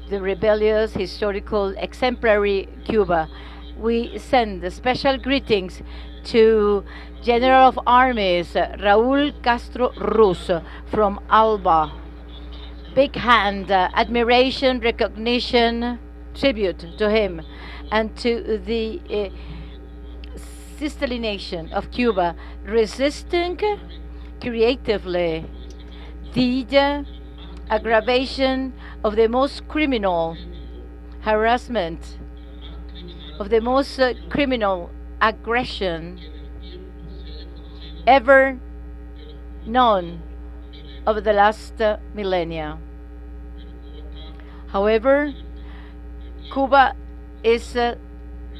Speaker 4: the rebellious, historical, exemplary Cuba, we send special greetings to General of Armies Raúl Castro Ruz from ALBA. Big hand, admiration, recognition, tribute to him, and to the sisterly nation of Cuba, resisting creatively the aggravation of the most criminal harassment, of the most criminal aggression ever known over the last millennia. However, Cuba is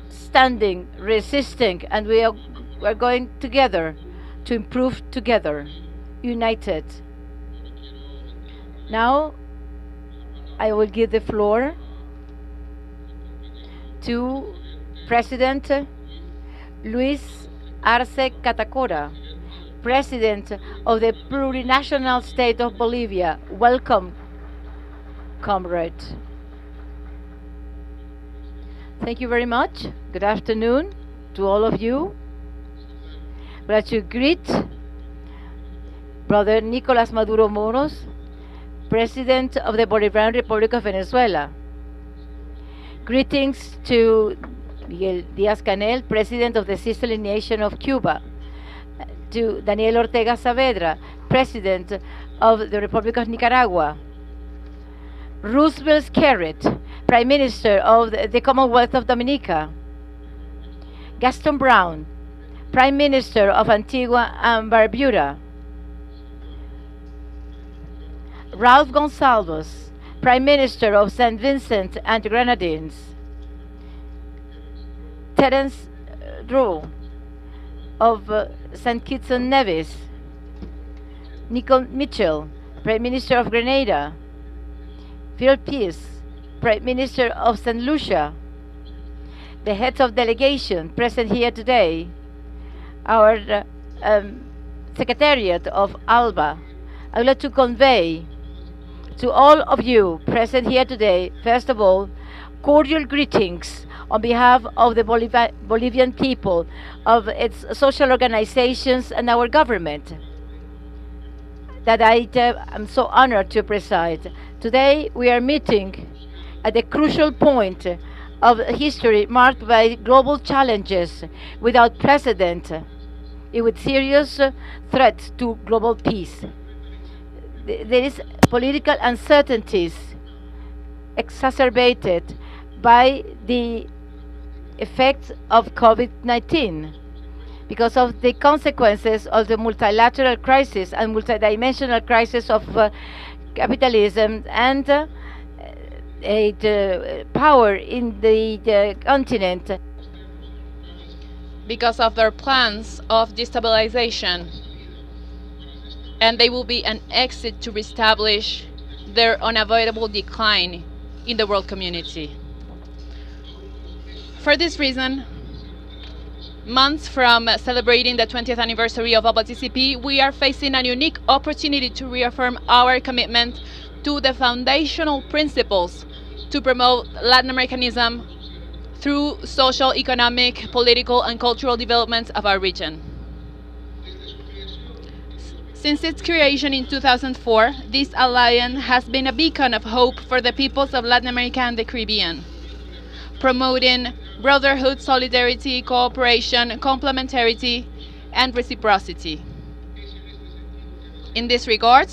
Speaker 4: standing, resisting, and we are going together to improve together, united. Now, I will give the floor to President Luis Arce Catacora, President of the plurinational state of Bolivia. Welcome, comrade. Thank you very much. Good afternoon to all of you. I'd like to greet Brother Nicolás Maduro Moros, President of the Bolivarian Republic of Venezuela. Greetings to Miguel Diaz-Canel, President of the Sister Nation of Cuba. To Daniel Ortega Saavedra, President of the Republic of Nicaragua. Roosevelt Carrot, Prime Minister of the Commonwealth of Dominica. Gaston Brown, Prime Minister of Antigua and Barbuda. Ralph Gonsalves, Prime Minister of St. Vincent and Grenadines. Terence Drew of St. Kitts and Nevis. Nicole Mitchell, Prime Minister of Grenada. Phil Pearce, Prime Minister of St. Lucia. The heads of delegation present here today. Our Secretariat of ALBA. I would like to convey to all of you present here today, first of all, cordial greetings on behalf of the Bolivian people, of its social organizations and our government, that I am so honored to preside. Today we are meeting at the crucial point of history marked by global challenges without precedent, with serious threats to global peace. There is political uncertainties exacerbated by the effects of COVID-19 because of the consequences of the multilateral crisis and multidimensional crisis of capitalism and power in the continent.
Speaker 3: Because of their plans of destabilization, and they will be an exit to reestablish their unavoidable decline in the world community. For this reason, months from celebrating the 20th anniversary of ALBA-TCP, we are facing a unique opportunity to reaffirm our commitment to the foundational principles to promote Latin Americanism through social, economic, political, and cultural developments of our region. Since its creation in 2004, this alliance has been a beacon of hope for the peoples of Latin America and the Caribbean, promoting brotherhood, solidarity, cooperation, complementarity, and reciprocity. In this regard,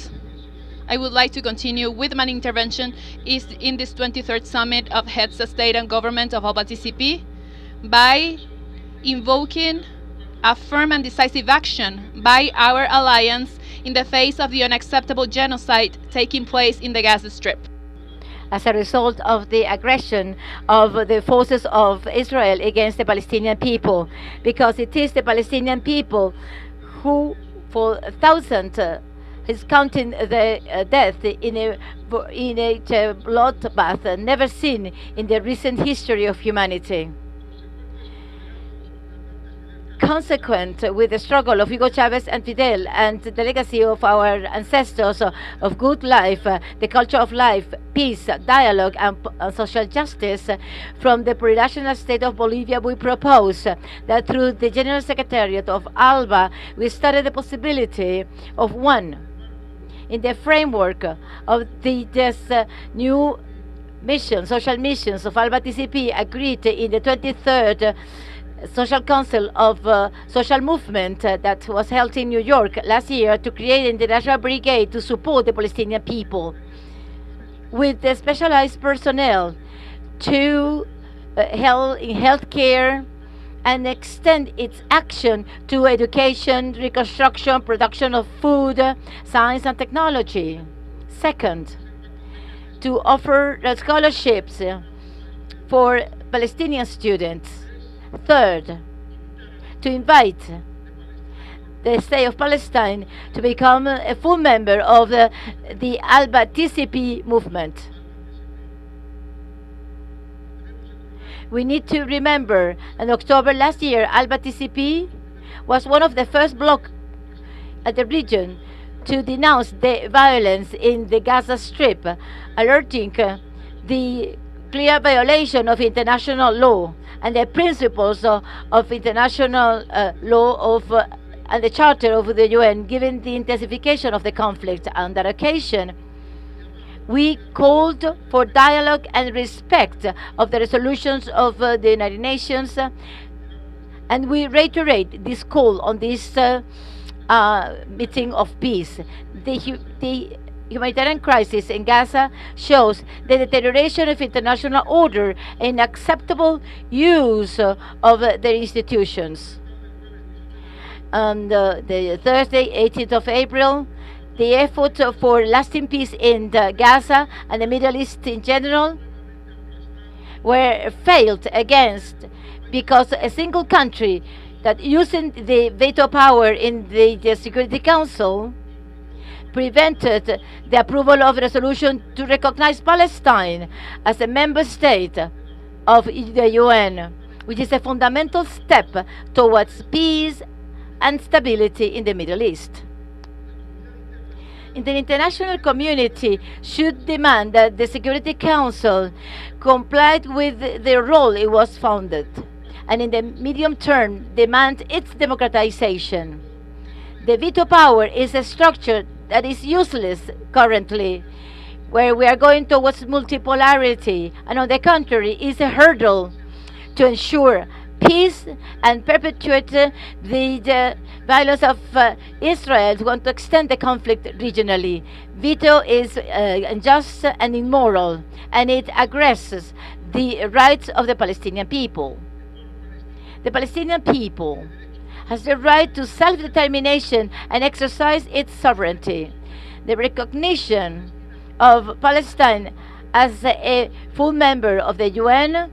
Speaker 3: I would like to continue with my intervention in this 23rd Summit of Heads of State and Government of ALBA-TCP by invoking a firm and decisive action by our alliance in the face of the unacceptable genocide taking place in the Gaza Strip.
Speaker 4: As a result of the aggression of the forces of Israel against the Palestinian people, because it is the Palestinian people who, for thousands, is counting the death in a bloodbath never seen in the recent history of humanity. Consequent with the struggle of Hugo Chavez and Fidel and the legacy of our ancestors of good life, the culture of life, peace, dialogue, and social justice, from the plurinational state of Bolivia, we propose that through the General Secretariat of ALBA, we study the possibility of one, in the framework of this new mission, social missions of ALBA-TCP agreed in the 23rd Social Council of Social Movement that was held in New York last year to create an international brigade to support the Palestinian people with the specialized personnel to healthcare and extend its action to education, reconstruction, production of food, science and technology. Second, to offer scholarships for Palestinian students. Third, to invite the State of Palestine to become a full member of the ALBA-TCP movement. We need to remember, in October last year, ALBA-TCP was one of the first blocs at the region to denounce the violence in the Gaza Strip, alerting the clear violation of international law and the principles of international law and the Charter of the UN, given the intensification of the conflict. On that occasion, we called for dialogue and respect of the resolutions of the United Nations, and we reiterate this call on this meeting of peace. The humanitarian crisis in Gaza shows the deterioration of international order and acceptable use of their institutions. On the Thursday, 18th of April, the effort for lasting peace in Gaza and the Middle East in general were failed against because a single country that using the veto power in the Security Council prevented the approval of a resolution to recognize Palestine as a member state of the UN, which is a fundamental step towards peace and stability in the Middle East. The international community should demand that the Security Council complied with the role it was founded, and in the medium term demand its democratization. The veto power is a structure that is useless currently, where we are going towards multipolarity, and on the contrary is a hurdle to ensure peace and perpetuate the violence of Israel, who want to extend the conflict regionally. Veto is unjust and immoral, and it aggresses the rights of the Palestinian people. The Palestinian people has the right to self-determination and exercise its sovereignty. The recognition of Palestine as a full member of the UN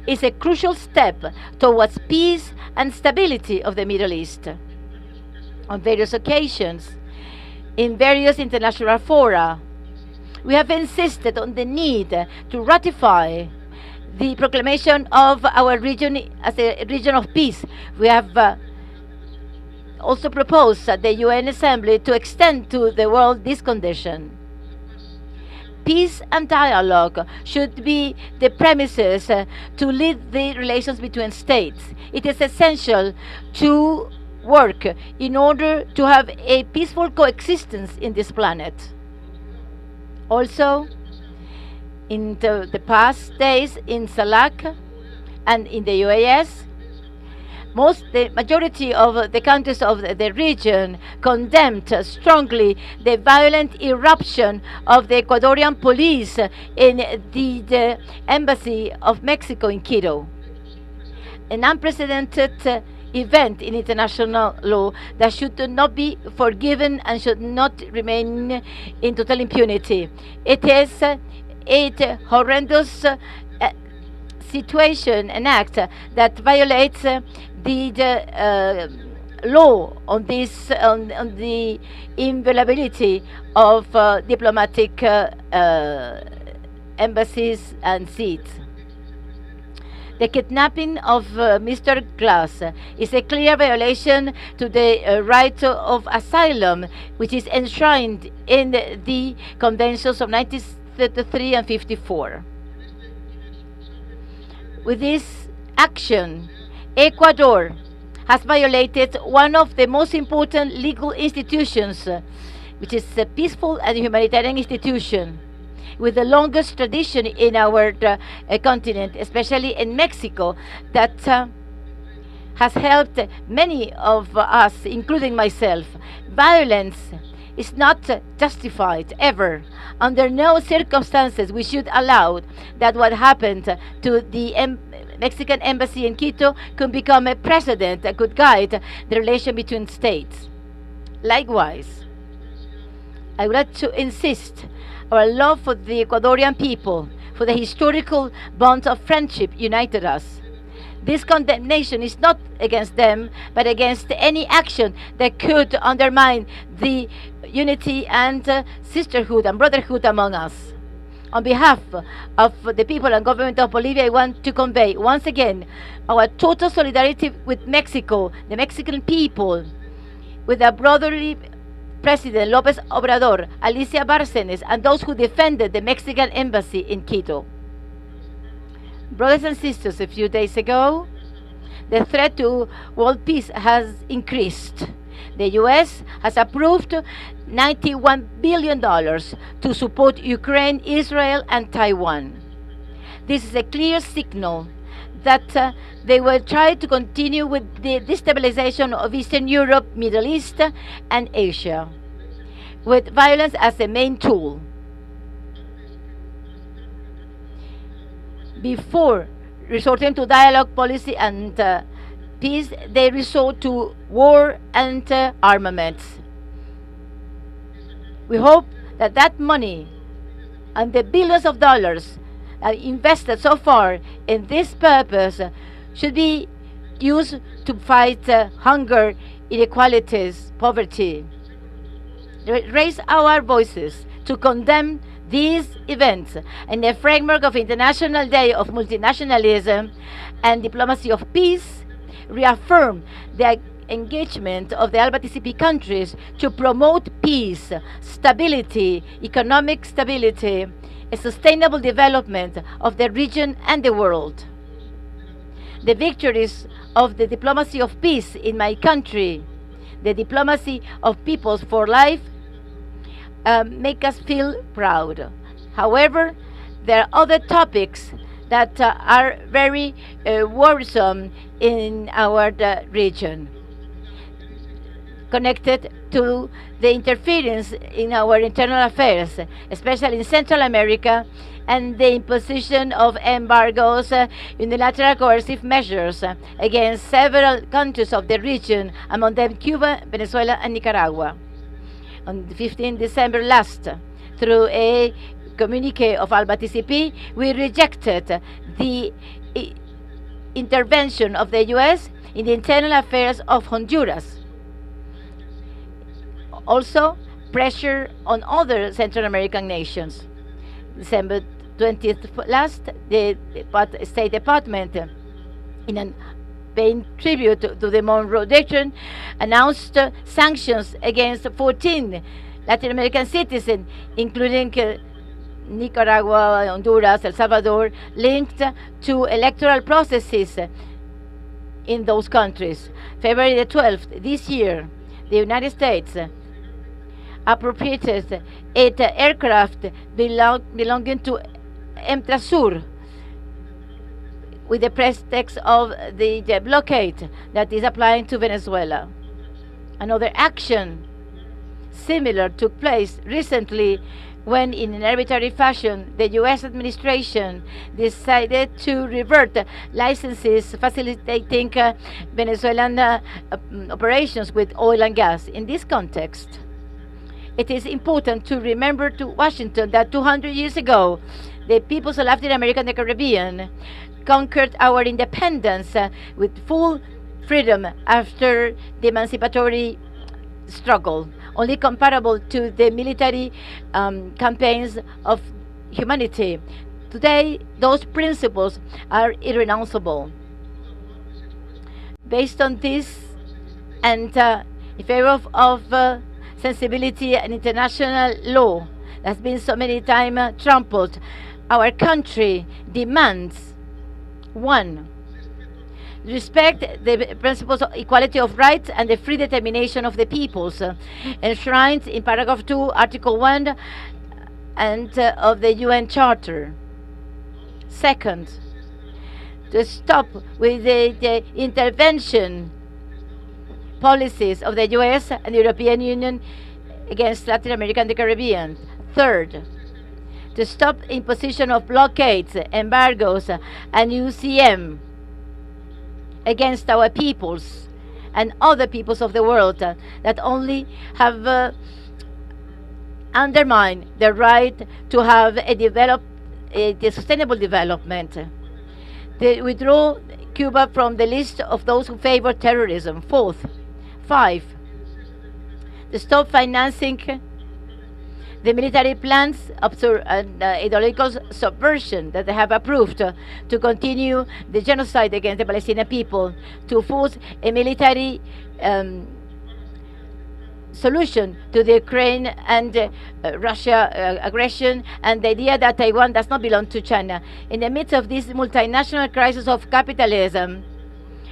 Speaker 4: is a crucial step towards peace and stability of the Middle East. On various occasions, in various international fora, we have insisted on the need to ratify the proclamation of our region as a region of peace. We have also proposed at the UN Assembly to extend to the world this condition. Peace and dialogue should be the premises to lead the relations between states. It is essential to work in order to have a peaceful coexistence in this planet. Also, in the past days in SALAC and in the UAS, the majority of the countries of the region condemned strongly the violent eruption of the Ecuadorian police in the embassy of Mexico in Quito. An unprecedented event in international law that should not be forgiven and should not remain in total impunity. It is a horrendous situation, an act that violates the law on the inviolability of diplomatic embassies and seats. The kidnapping of Mr. Glass is a clear violation to the right of asylum, which is enshrined in the conventions of 1933 and 54. With this action, Ecuador has violated one of the most important legal institutions, which is a peaceful and humanitarian institution with the longest tradition in our continent, especially in Mexico, that has helped many of us, including myself. Violence is not justified ever. Under no circumstances we should allow that what happened to the Mexican embassy in Quito could become a precedent that could guide the relation between states. Likewise, I would like to insist our love for the Ecuadorian people, for the historical bonds of friendship united us. This condemnation is not against them, but against any action that could undermine the unity and sisterhood and brotherhood among us. On behalf of the people and government of Bolivia, I want to convey once again our total solidarity with Mexico, the Mexican people, with the brotherly President López Obrador, Alicia Bárcenas, and those who defended the Mexican embassy in Quito. Brothers and sisters, a few days ago, the threat to world peace has increased. The U.S. has approved $91 billion to support Ukraine, Israel, and Taiwan. This is a clear signal that they will try to continue with the destabilization of Eastern Europe, Middle East, and Asia, with violence as the main tool. Before resorting to dialogue, policy, and peace, they resort to war and armaments. We hope that that money and the billions of dollars invested so far in this purpose should be used to fight hunger, inequalities, poverty. Raise our voices to condemn these events in the framework of International Day of Multinationalism and Diplomacy of Peace. Reaffirm the engagement of the ALBA-TCP countries to promote peace, stability, economic stability, a sustainable development of the region and the world. The victories of the diplomacy of peace in my country, the diplomacy of peoples for life, make us feel proud. However, there are other topics that are very worrisome in our region, connected to the interference in our internal affairs, especially in Central America, and the imposition of embargoes, unilateral coercive measures against several countries of the region, among them Cuba, Venezuela, and Nicaragua. On the 15th December last, through a communique of ALBA-TCP, we rejected the intervention of the U.S. in the internal affairs of Honduras. Also, pressure on other Central American nations. December 20th last, the State Department, in an paying tribute to the Monroe Doctrine, announced sanctions against 14 Latin American citizens, including Nicaragua, Honduras, El Salvador, linked to electoral processes in those countries. February the 12th this year, the United States appropriated an aircraft belonging to Emtrasur with the pretext of the blockade that is applying to Venezuela. Another action similar took place recently when, in an arbitrary fashion, the U.S. administration decided to revert licenses facilitating Venezuelan operations with oil and gas. In this context, it is important to remember to Washington that 200 years ago, the peoples of Latin America and the Caribbean conquered our independence with full freedom after the emancipatory struggle, only comparable to the military campaigns of humanity. Today, those principles are irrenounceable. Based on this, and in favor of sensibility and international law that has been so many times trampled, our country demands: 1. Respect the principles of equality of rights and the free determination of the peoples, enshrined in paragraph 2, article 1 and of the UN Charter. Second, to stop with the intervention policies of the US and the European Union against Latin America and the Caribbean. Third, to stop imposition of blockades, embargoes, and UCM against our peoples and other peoples of the world that only have undermined the right to have a sustainable development. They withdraw Cuba from the list of those who favor terrorism. Fourth, 5, to stop financing the military plans and ideological subversion that they have approved to continue the genocide against the Palestinian people, to force a military solution to the Ukraine and Russia aggression, and the idea that Taiwan does not belong to China. In the midst of this multinational crisis of capitalism,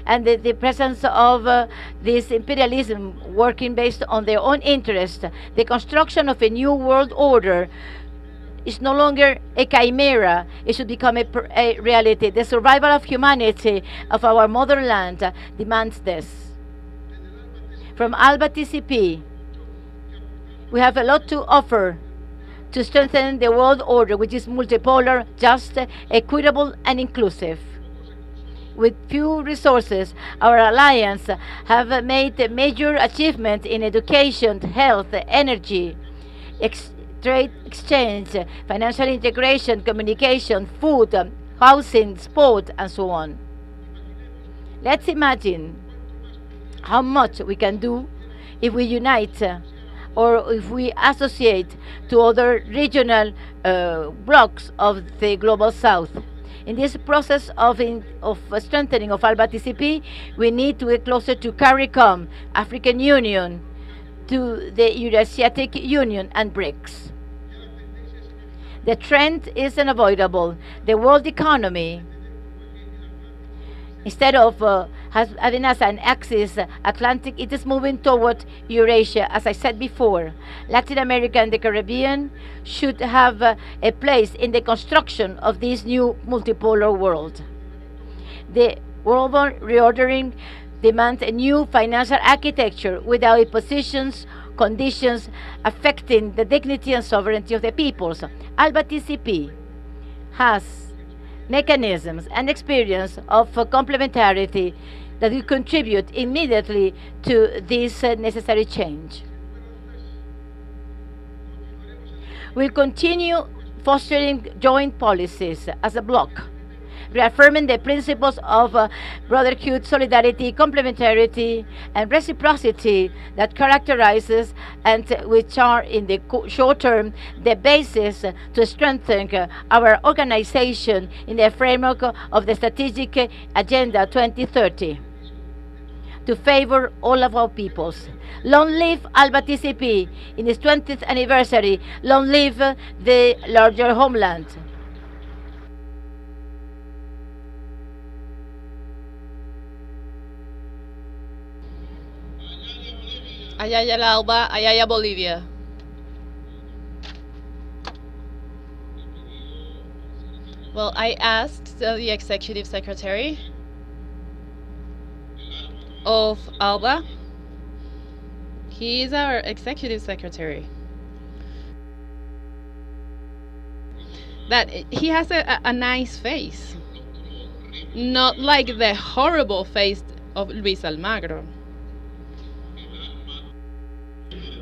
Speaker 4: and the presence of this imperialism working based on their own interest, the construction of a new world order is no longer a chimera. It should become a reality. The survival of humanity, of our motherland, demands this. From ALBA-TCP, we have a lot to offer to strengthen the world order, which is multipolar, just, equitable, and inclusive. With few resources, our alliance have made major achievements in education, health, energy, trade exchange, financial integration, communication, food, housing, sport, and so on. Let's imagine how much we can do if we unite or if we associate to other regional blocks of the Global South. In this process of strengthening of ALBA-TCP, we need to get closer to CARICOM, African Union, to the Eurasiatic Union, and BRICS. The trend is unavoidable. The world economy, instead of having as an axis Atlantic, it is moving toward Eurasia. As I said before, Latin America and the Caribbean should have a place in the construction of this new multipolar world. The global reordering demands a new financial architecture without positions, conditions affecting the dignity and sovereignty of the peoples. ALBA-TCP has mechanisms and experience of complementarity that will contribute immediately to this necessary change. We'll continue fostering joint policies as a bloc, reaffirming the principles of brotherhood, solidarity, complementarity, and reciprocity that characterizes and which are in the short term the basis to strengthen our organization in the framework of the Strategic Agenda 2030 to favor all of our peoples. Long live ALBA-TCP in its 20th anniversary. Long live the larger homeland.
Speaker 3: Ayaya la ALBA, Ayaya Bolivia. Well, I asked the executive secretary of ALBA. He is our executive secretary. That he has a nice face, not like the horrible face of Luis Almagro.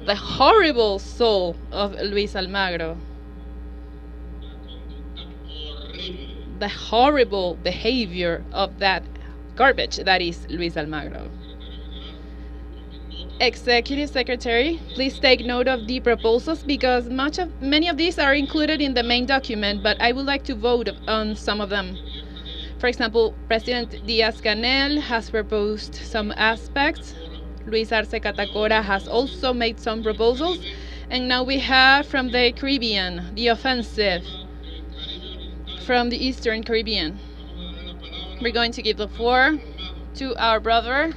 Speaker 3: The horrible soul of Luis Almagro. The horrible behavior of that garbage that is Luis Almagro. Executive Secretary, please take note of the proposals because many of these are included in the main document, but I would like to vote on some of them. For example, President Diaz-Canel has proposed some aspects. Luis Arce Catacora has also made some proposals. And now we have from the Caribbean, the offensive from the Eastern Caribbean. We're going to give the floor to our brother,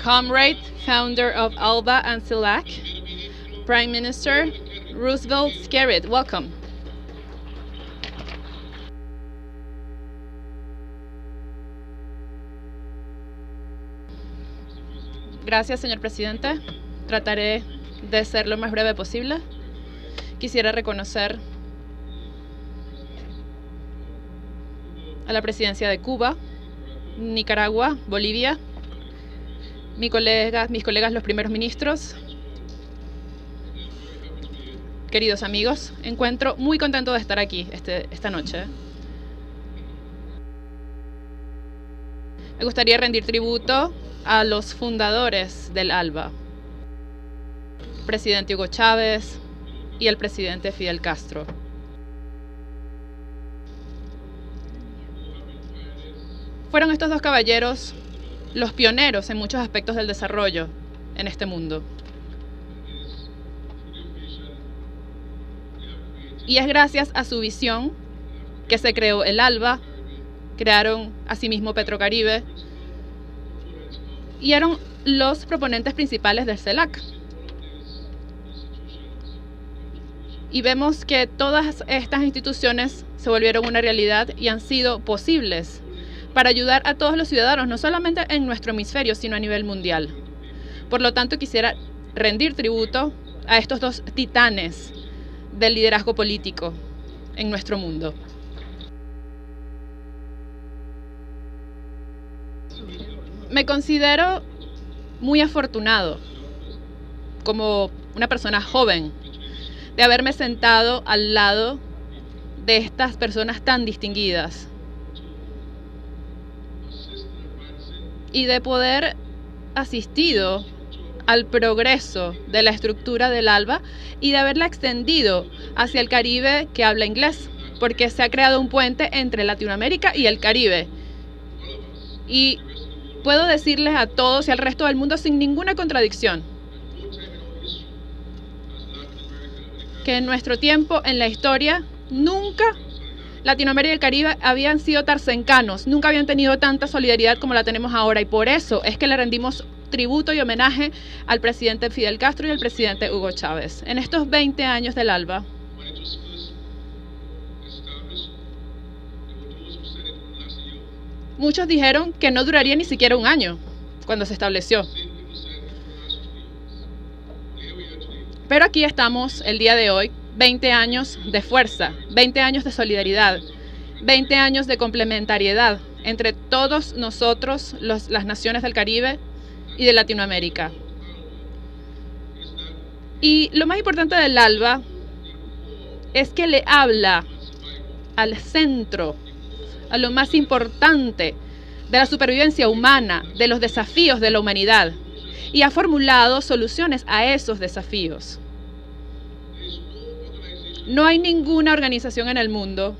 Speaker 3: comrade, founder of ALBA and CELAC, Prime Minister Roosevelt Skerrit. Welcome. Gracias, señor presidente. Trataré de ser lo más breve posible. Quisiera reconocer a la presidencia de Cuba, Nicaragua, Bolivia, mis colegas los primeros ministros, queridos amigos. Encuentro muy contento de estar aquí esta noche. Me gustaría rendir tributo a los fundadores del ALBA, el presidente Hugo Chávez y el presidente Fidel Castro. Fueron estos dos caballeros los pioneros en muchos aspectos del desarrollo en este mundo. Y es gracias a su visión que se creó el ALBA, crearon asimismo Petrocaribe y eran los proponentes principales del CELAC. Y vemos que todas estas instituciones se volvieron una realidad y han sido posibles para ayudar a todos los ciudadanos, no solamente en nuestro hemisferio, sino a nivel mundial. Por lo tanto, quisiera rendir tributo a estos dos titanes del liderazgo político en nuestro mundo. Me considero muy afortunado, como una persona joven, de haberme sentado al lado de estas personas tan distinguidas y de poder asistido al progreso de la estructura del ALBA y de haberla extendido hacia el Caribe que habla inglés, porque se ha creado un puente entre Latinoamérica y el Caribe. Y puedo decirles a todos y al resto del mundo sin ninguna contradicción que en nuestro tiempo, en la historia, nunca Latinoamérica y el Caribe habían sido tan cercanos, nunca habían tenido tanta solidaridad como la tenemos ahora, y por eso es que le rendimos tributo y homenaje al presidente Fidel Castro y al presidente Hugo Chávez. En estos 20 años del ALBA, muchos dijeron que no duraría ni siquiera un año cuando se estableció. Pero aquí estamos el día de hoy, 20 años de fuerza, 20 años de solidaridad, 20 años de complementariedad entre todos nosotros, las naciones del Caribe y de Latinoamérica. Y lo más importante del ALBA es que le habla al centro, a lo más importante de la supervivencia humana, de los desafíos de la humanidad, y ha formulado soluciones a esos desafíos. No hay ninguna organización en el mundo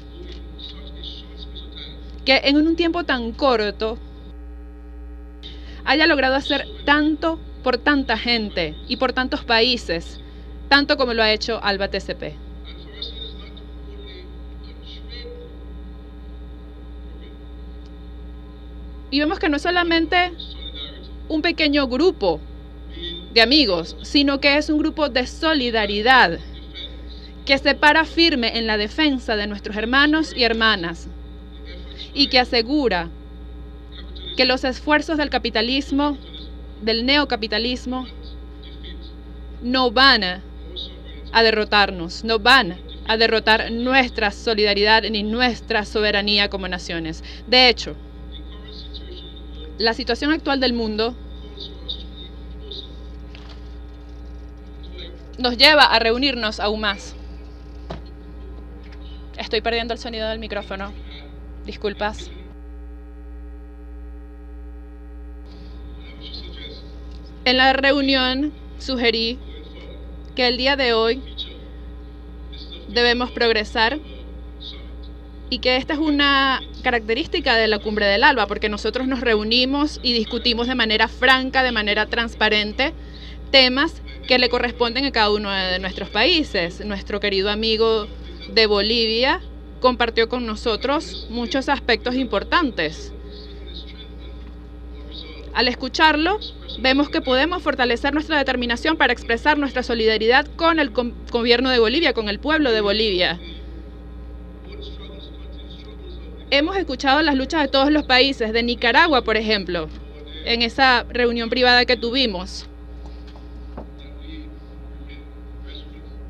Speaker 3: que en un tiempo tan corto haya logrado hacer tanto por tanta gente y por tantos países, tanto como lo ha hecho ALBA-TCP. Y vemos que no es solamente un pequeño grupo de amigos, sino que es un grupo de solidaridad que se para firme en la defensa de nuestros hermanos y hermanas y que asegura que los esfuerzos del capitalismo, del neocapitalismo, no van a derrotarnos, no van a derrotar nuestra solidaridad ni nuestra soberanía como naciones. De hecho, la situación actual del mundo nos lleva a reunirnos aún más. Estoy perdiendo el sonido del micrófono. Disculpas. En la reunión sugerí que el día de hoy debemos progresar y que esta es una característica de la cumbre del ALBA, porque nosotros nos reunimos y discutimos de manera franca, de manera transparente, temas que le corresponden a cada uno de nuestros países. Nuestro querido amigo de Bolivia compartió con nosotros muchos aspectos importantes. Al escucharlo, vemos que podemos fortalecer nuestra determinación para expresar nuestra solidaridad con el gobierno de Bolivia, con el pueblo de Bolivia. Hemos escuchado las luchas de todos los países, de Nicaragua, por ejemplo, en esa reunión privada que tuvimos.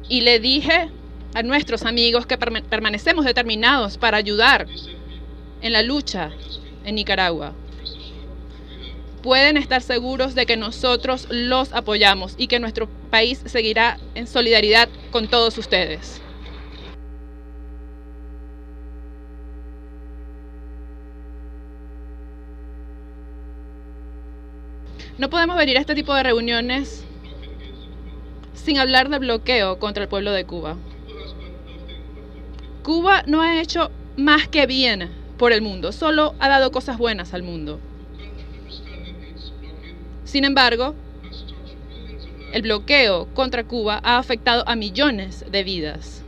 Speaker 3: Y le dije a nuestros amigos que permanecemos determinados para ayudar en la lucha en Nicaragua. Pueden estar seguros de que nosotros los apoyamos y que nuestro país seguirá en solidaridad con todos ustedes. No podemos venir a este tipo de reuniones sin hablar del bloqueo contra el pueblo de Cuba. Cuba no ha hecho más que bien por el mundo, solo ha dado cosas buenas al mundo. Sin embargo, el bloqueo contra Cuba ha afectado a millones de vidas.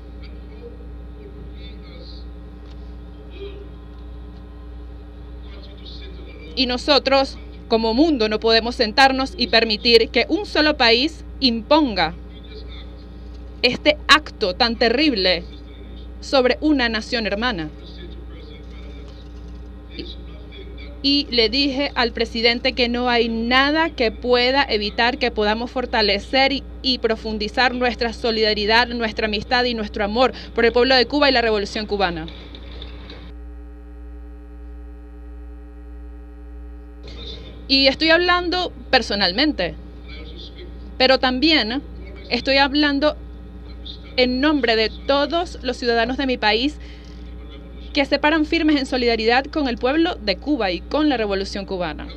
Speaker 3: Y nosotros, como mundo, no podemos sentarnos y permitir que un solo país imponga este acto tan terrible sobre una nación hermana. Y le dije al presidente que no hay nada que pueda evitar que podamos fortalecer y profundizar nuestra solidaridad, nuestra amistad y nuestro amor por el pueblo de Cuba y la revolución cubana. Y estoy hablando personalmente, pero también estoy hablando en nombre de todos los ciudadanos de mi país que se paran firmes en solidaridad con el pueblo de Cuba y con la revolución cubana.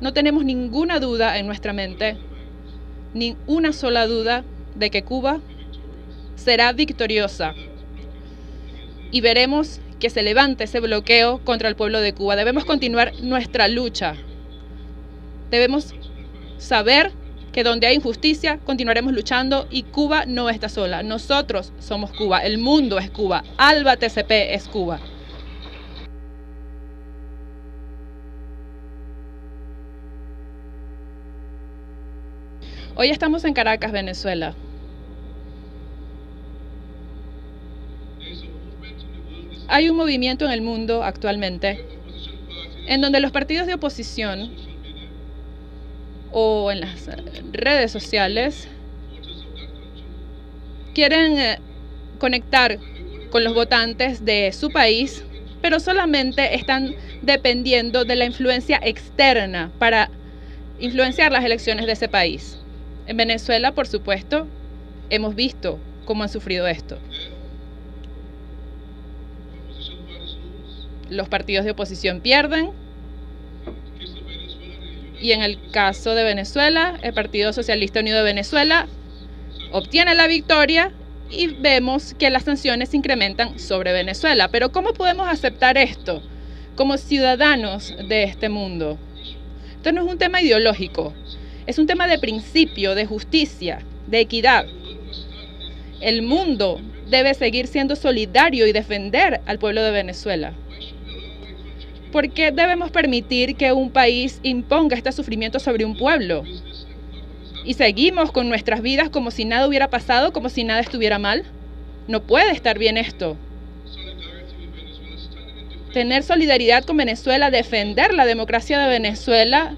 Speaker 3: No tenemos ninguna duda en nuestra mente, ni una sola duda de que Cuba será victoriosa y veremos que se levante ese bloqueo contra el pueblo de Cuba. Debemos continuar nuestra lucha. Debemos saber que donde hay injusticia continuaremos luchando y Cuba no está sola. Nosotros somos Cuba, el mundo es Cuba, ALBA-TCP es Cuba. Hoy estamos en Caracas, Venezuela. Hay un movimiento en el mundo actualmente en donde los partidos de oposición o en las redes sociales quieren conectar con los votantes de su país, pero solamente están dependiendo de la influencia externa para influenciar las elecciones de ese país. En Venezuela, por supuesto, hemos visto cómo han sufrido esto. Los partidos de oposición pierden. Y en el caso de Venezuela, el Partido Socialista Unido de Venezuela obtiene la victoria y vemos que las sanciones se incrementan sobre Venezuela. Pero ¿cómo podemos aceptar esto como ciudadanos de este mundo? Esto no es un tema ideológico, es un tema de principio, de justicia, de equidad. El mundo debe seguir siendo solidario y defender al pueblo de Venezuela. ¿Por qué debemos permitir que un país imponga este sufrimiento sobre un pueblo? Y seguimos con nuestras vidas como si nada hubiera pasado, como si nada estuviera mal. No puede estar bien esto. Tener solidaridad con Venezuela, defender la democracia de Venezuela,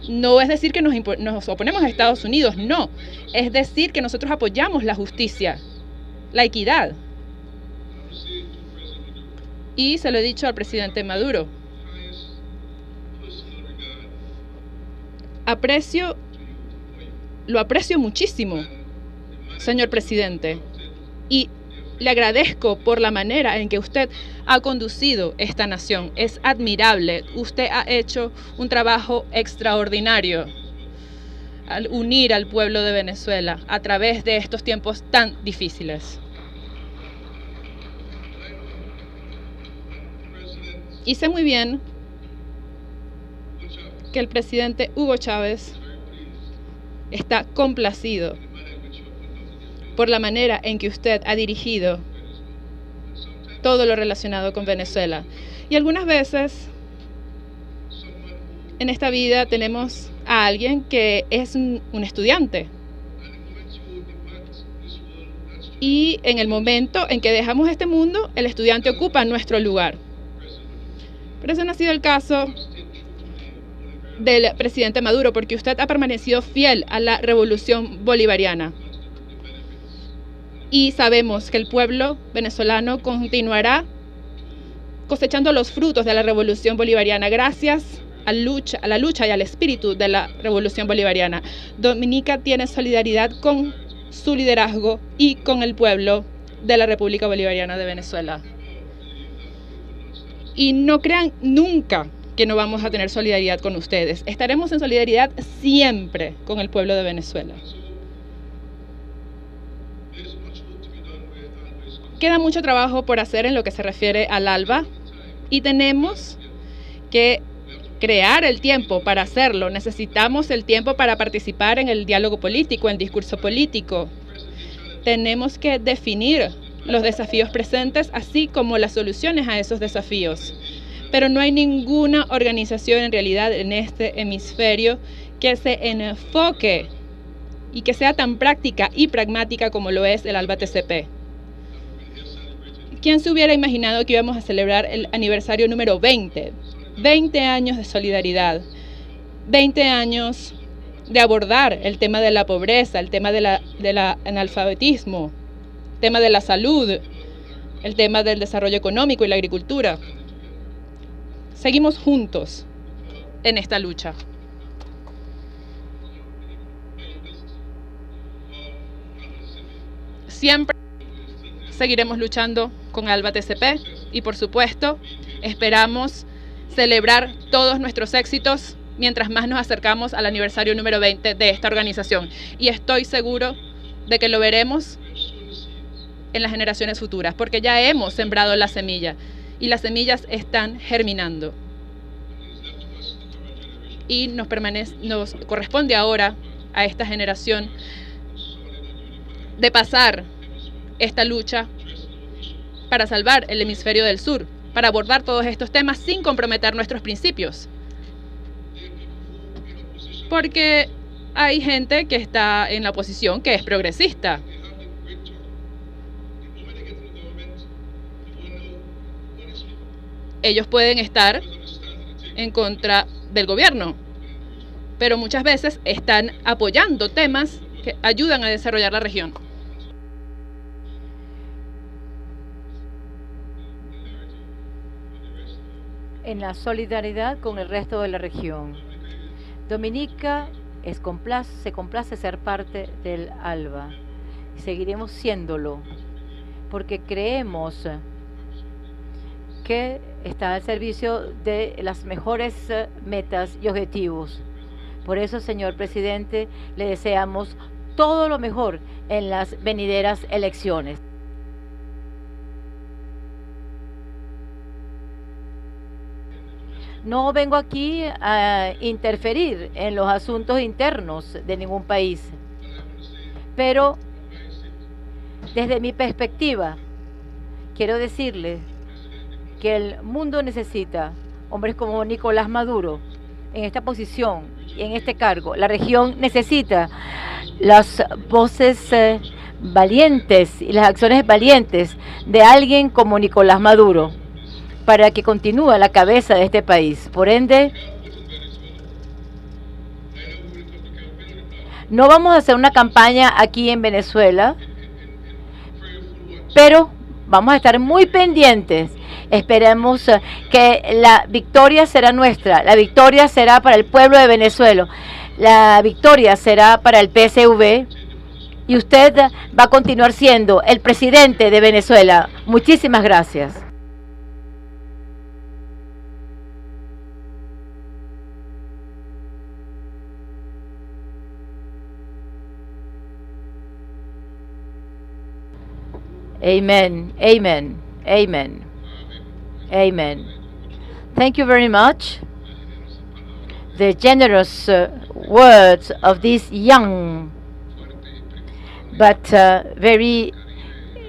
Speaker 3: no es decir que nos oponemos a Estados Unidos, no. Es decir que nosotros apoyamos la justicia, la equidad. Y se lo he dicho al presidente Maduro. Lo aprecio muchísimo, señor presidente, y le agradezco por la manera en que usted ha conducido esta nación. Es admirable. Usted ha hecho un trabajo extraordinario al unir al pueblo de Venezuela a través de estos tiempos tan difíciles. Y sé muy bien que el presidente Hugo Chávez está complacido por la manera en que usted ha dirigido todo lo relacionado con Venezuela. Y algunas veces en esta vida tenemos a alguien que es un estudiante. Y en el momento en que dejamos este mundo, el estudiante ocupa nuestro lugar. Pero ese no ha sido el caso del presidente Maduro, porque usted ha permanecido fiel a la revolución bolivariana. Y sabemos que el pueblo venezolano continuará cosechando los frutos de la revolución bolivariana gracias a la lucha y al espíritu de la revolución bolivariana. Dominica tiene solidaridad con su liderazgo y con el pueblo de la República Bolivariana de Venezuela. Y no crean nunca que no vamos a tener solidaridad con ustedes. Estaremos en solidaridad siempre con el pueblo de Venezuela. Queda mucho trabajo por hacer en lo que se refiere al ALBA y tenemos que crear el tiempo para hacerlo. Necesitamos el tiempo para participar en el diálogo político, en el discurso político. Tenemos que definir los desafíos presentes, así como las soluciones a esos desafíos. Pero no hay ninguna organización en realidad en este hemisferio que se enfoque y que sea tan práctica y pragmática como lo es el ALBA-TCP. ¿Quién se hubiera imaginado que íbamos a celebrar el aniversario número 20? 20 años de solidaridad, 20 años de abordar el tema de la pobreza, el tema del analfabetismo, el tema de la salud, el tema del desarrollo económico y la agricultura. Seguimos juntos en esta lucha. Siempre seguiremos luchando con ALBA-TCP y, por supuesto, esperamos celebrar todos nuestros éxitos mientras más nos acercamos al aniversario número 20 de esta organización. Y estoy seguro de que lo veremos en las generaciones futuras, porque ya hemos sembrado la semilla y las semillas están germinando. Y nos corresponde ahora a esta generación de pasar esta lucha para salvar el hemisferio del sur, para abordar todos estos temas sin comprometer nuestros principios. Porque hay gente que está en la oposición que es progresista. Ellos pueden estar en contra del gobierno, pero muchas veces están apoyando temas que ayudan a desarrollar la región.
Speaker 4: En la solidaridad con el resto de la región, Dominica se complace ser parte del ALBA. Seguiremos siéndolo, porque creemos que está al servicio de las mejores metas y objetivos. Por eso, señor presidente, le deseamos todo lo mejor en las venideras elecciones. No vengo aquí a interferir en los asuntos internos de ningún país, pero desde mi perspectiva, quiero decirle que el mundo necesita hombres como Nicolás Maduro en esta posición y en este cargo. La región necesita las voces valientes y las acciones valientes de alguien como Nicolás Maduro para que continúe a la cabeza de este país. Por ende, no vamos a hacer una campaña aquí en Venezuela, pero vamos a estar muy pendientes. Esperemos que la victoria será nuestra, la victoria será para el pueblo de Venezuela, la victoria será para el PSV y usted va a continuar siendo el presidente de Venezuela. Muchísimas gracias. Amen, amen, amen, amen. Thank you very much. The generous words of this young but very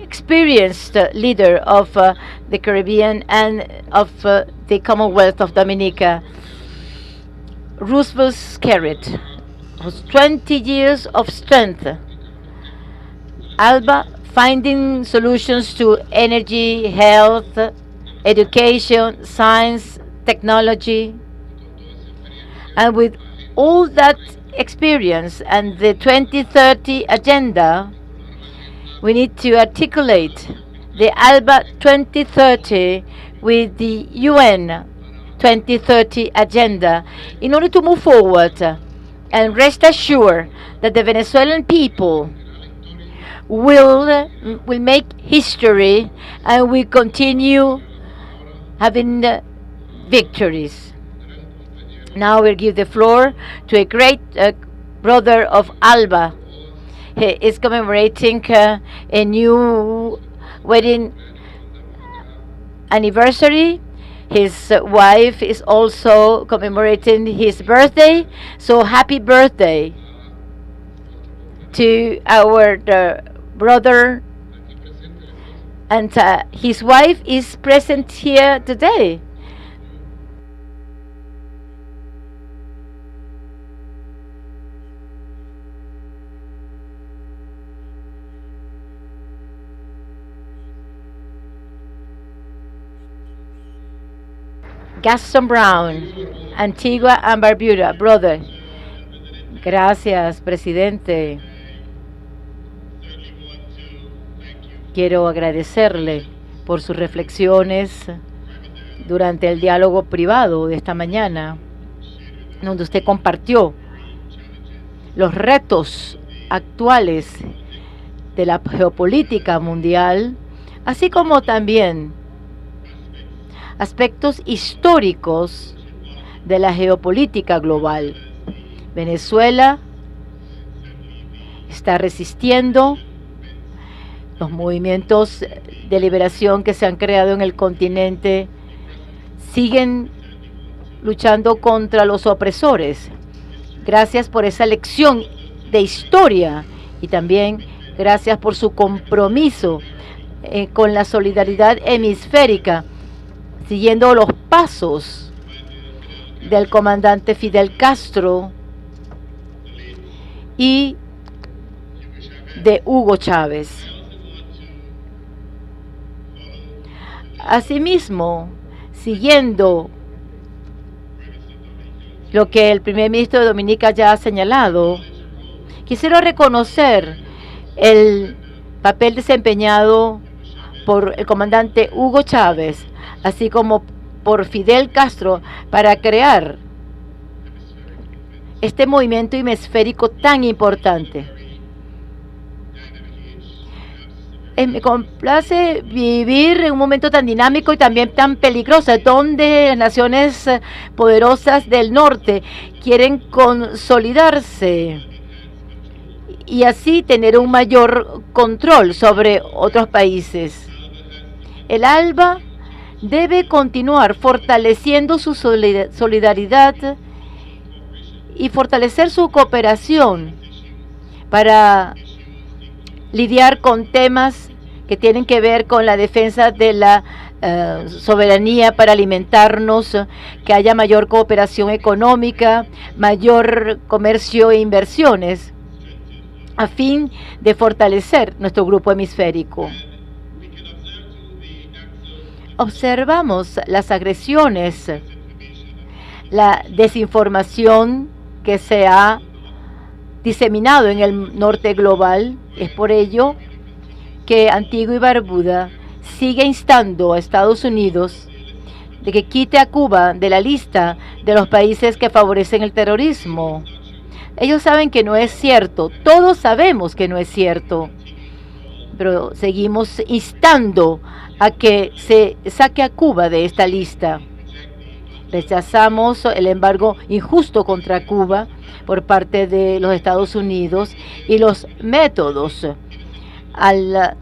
Speaker 4: experienced leader of the Caribbean and of the Commonwealth of Dominica, Roosevelt Skerritt, whose 20 years of strength, ALBA, finding solutions to energy, health, education, science, technology. And with all that experience and the 2030 agenda, we need to articulate the ALBA 2030 with the UN 2030 agenda in order to move forward. And rest assured that the Venezuelan people will make history and will continue having victories. Now we'll give the floor to a great brother of ALBA. He is commemorating a new wedding anniversary. His wife is also commemorating his birthday. So happy birthday to our brother. And his wife is present here today. Gaston Brown, Antigua and Barbuda, brother. Gracias, presidente. Quiero agradecerle por sus reflexiones durante el diálogo privado de esta mañana, donde usted compartió los retos actuales de la geopolítica mundial, así como también aspectos históricos de la geopolítica global. Venezuela está resistiendo. Los movimientos de liberación que se han creado en el continente siguen luchando contra los opresores. Gracias por esa lección de historia y también gracias por su compromiso con la solidaridad hemisférica, siguiendo los pasos del comandante Fidel Castro y de Hugo Chávez. Asimismo, siguiendo lo que el primer ministro de Dominica ya ha señalado, quisiera reconocer el papel desempeñado por el comandante Hugo Chávez, así como por Fidel Castro, para crear este movimiento hemisférico tan importante. Me complace vivir en un momento tan dinámico y también tan peligroso, donde las naciones poderosas del norte quieren consolidarse y así tener un mayor control sobre otros países. El ALBA debe continuar fortaleciendo su solidaridad y fortalecer su cooperación para lidiar con temas que tienen que ver con la defensa de la soberanía para alimentarnos, que haya mayor cooperación económica, mayor comercio e inversiones, a fin de fortalecer nuestro grupo hemisférico. Observamos las agresiones, la desinformación que se ha diseminado en el norte global. Es por ello que Antigua y Barbuda sigue instando a Estados Unidos de que quite a Cuba de la lista de los países que favorecen el terrorismo. Ellos saben que no es cierto, todos sabemos que no es cierto, pero seguimos instando a que se saque a Cuba de esta lista. Rechazamos el embargo injusto contra Cuba por parte de los Estados Unidos y los métodos al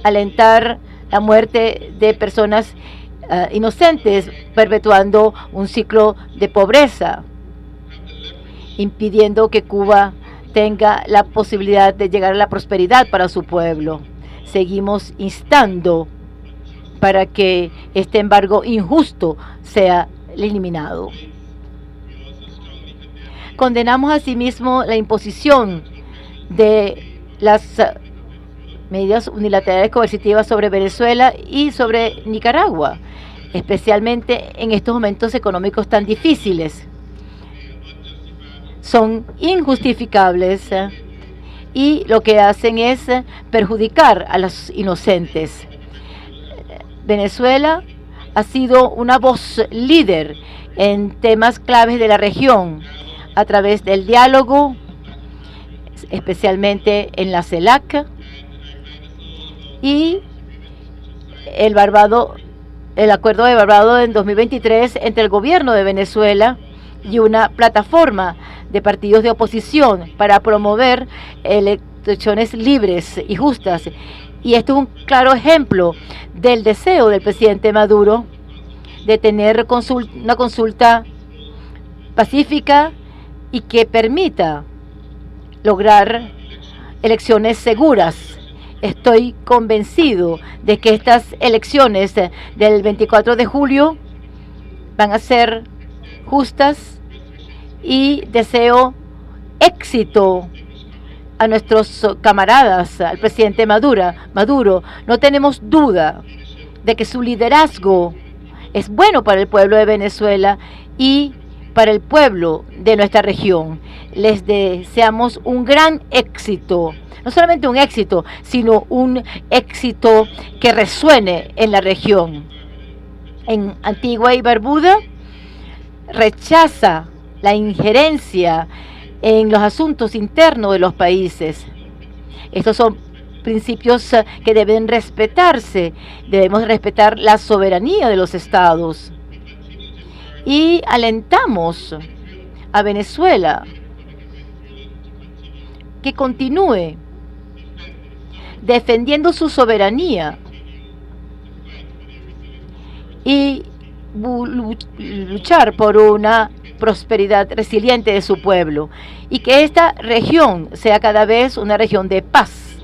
Speaker 4: alentar la muerte de personas inocentes, perpetuando un ciclo de pobreza, impidiendo que Cuba tenga la posibilidad de llegar a la prosperidad para su pueblo. Seguimos instando para que este embargo injusto sea eliminado. Condenamos asimismo la imposición de las medidas unilaterales coercitivas sobre Venezuela y sobre Nicaragua, especialmente en estos momentos económicos tan difíciles. son injustificables y lo que hacen es perjudicar a los inocentes. Venezuela ha sido una voz líder en temas claves de la región a través del diálogo, especialmente en la CELAC, y el acuerdo de Barbados en 2023 entre el gobierno de Venezuela y una plataforma de partidos de oposición para promover elecciones libres y justas. Y esto es un claro ejemplo del deseo del presidente Maduro de tener una consulta pacífica y que permita lograr elecciones seguras. Estoy convencido de que estas elecciones del 24 de julio van a ser justas y deseo éxito a nuestros camaradas, al presidente Maduro. No tenemos duda de que su liderazgo es bueno para el pueblo de Venezuela y para el pueblo de nuestra región. Les deseamos un gran éxito, no solamente un éxito, sino un éxito que resuene en la región. En Antigua y Barbuda rechaza la injerencia en los asuntos internos de los países. Estos son principios que deben respetarse. Debemos respetar la soberanía de los estados. Y alentamos a Venezuela que continúe defendiendo su soberanía y luchar por una prosperidad resiliente de su pueblo y que esta región sea cada vez una región de paz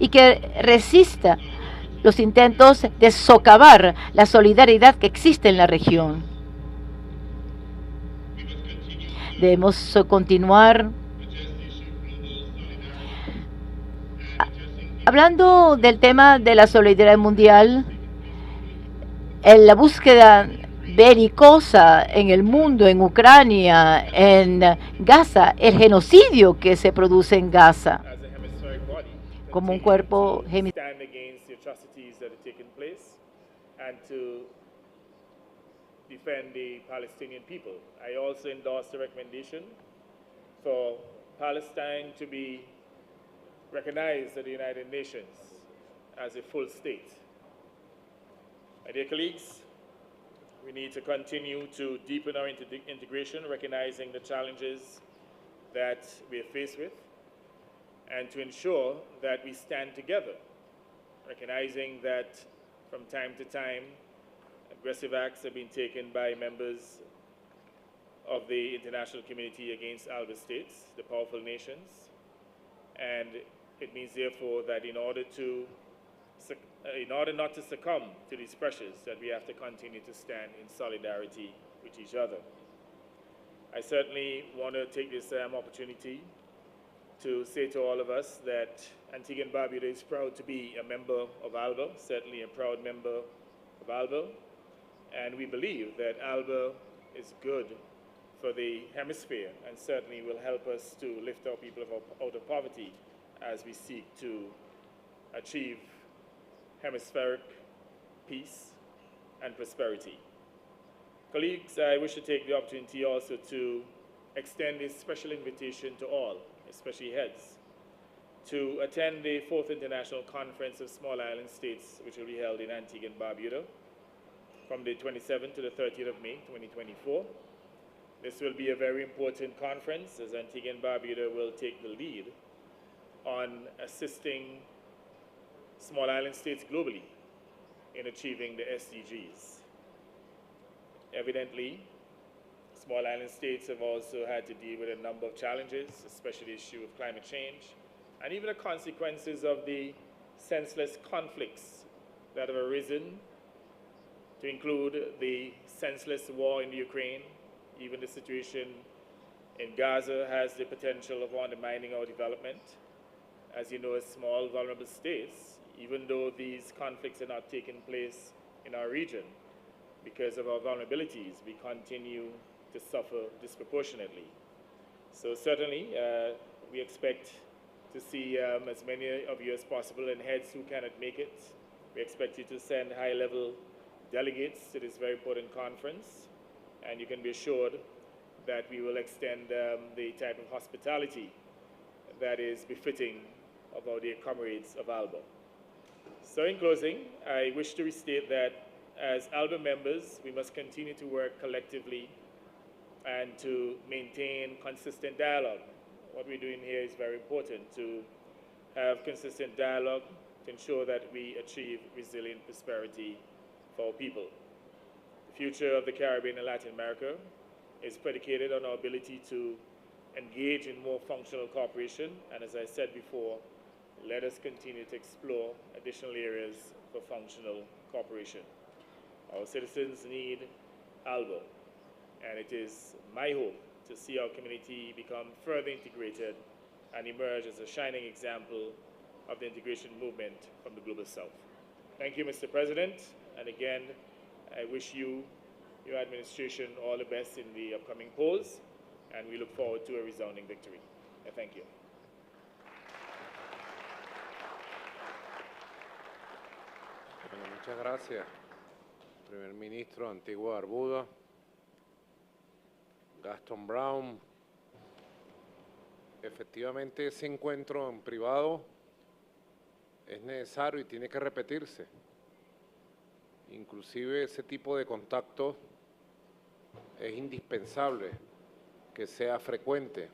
Speaker 4: y que resista los intentos de socavar la solidaridad que existe en la región. Debemos continuar hablando del tema de la solidaridad mundial, en la búsqueda belicosa en el mundo, en Ucrania, en Gaza, el genocidio que se produce en Gaza, como un cuerpo
Speaker 2: defend the Palestinian people. I also endorse the recommendation for Palestine to be recognized at the United Nations as a full state. My dear colleagues, we need to continue to deepen our integration, recognizing the challenges that we are faced with, and to ensure that we stand together, recognizing that from time to time, aggressive acts have been taken by members of the international community against ALBA states, the powerful nations, and it means therefore that in order not to succumb to these pressures, that we have to continue to stand in solidarity with each other. I certainly want to take this opportunity to say to all of us that Antigua and Barbuda is proud to be a member of ALBA, certainly a proud member of ALBA, and we believe that ALBA is good for the hemisphere and certainly will help us to lift our people out of poverty as we seek to achieve hemispheric peace and prosperity. Colleagues, I wish to take the opportunity also to extend a special invitation to all, especially heads, to attend the 4th International Conference of Small Island States, which will be held in Antigua and Barbuda from the 27th to the 30th of May, 2024. This will be a very important conference as Antigua and Barbuda will take the lead on assisting small island states globally in achieving the SDGs. Evidently, small island states have also had to deal with a number of challenges, especially the issue of climate change, and even the consequences of the senseless conflicts that have arisen, to include the senseless war in the Ukraine. Even the situation in Gaza has the potential of undermining our development. As you know, as small, vulnerable states, even though these conflicts are not taking place in our region, because of our vulnerabilities, we continue to suffer disproportionately. So certainly, we expect to see as many of you as possible, and heads who cannot make it. We expect you to send high-level delegates to this very important conference, and you can be assured that we will extend the type of hospitality that is befitting of our dear comrades of ALBA. So in closing, I wish to restate that as ALBA members, we must continue to work collectively and to maintain consistent dialogue. What we're doing here is very important, to have consistent dialogue to ensure that we achieve resilient prosperity for our people. The future of the Caribbean and Latin America is predicated on our ability to engage in more functional cooperation, and as I said before, let us continue to explore additional areas for functional cooperation. Our citizens need ALBA, and it is my hope to see our community become further integrated and emerge as a shining example of the integration movement from the Global South. Thank you, Mr. President, and again, I wish you, your administration, all the best in the upcoming polls, and we look forward to a resounding victory. Thank you.
Speaker 5: Bueno, muchas gracias, Primer Ministro Antigua Barbuda, Gaston Brown. Efectivamente, ese encuentro en privado es necesario y tiene que repetirse. Inclusive ese tipo de contacto es indispensable que sea frecuente,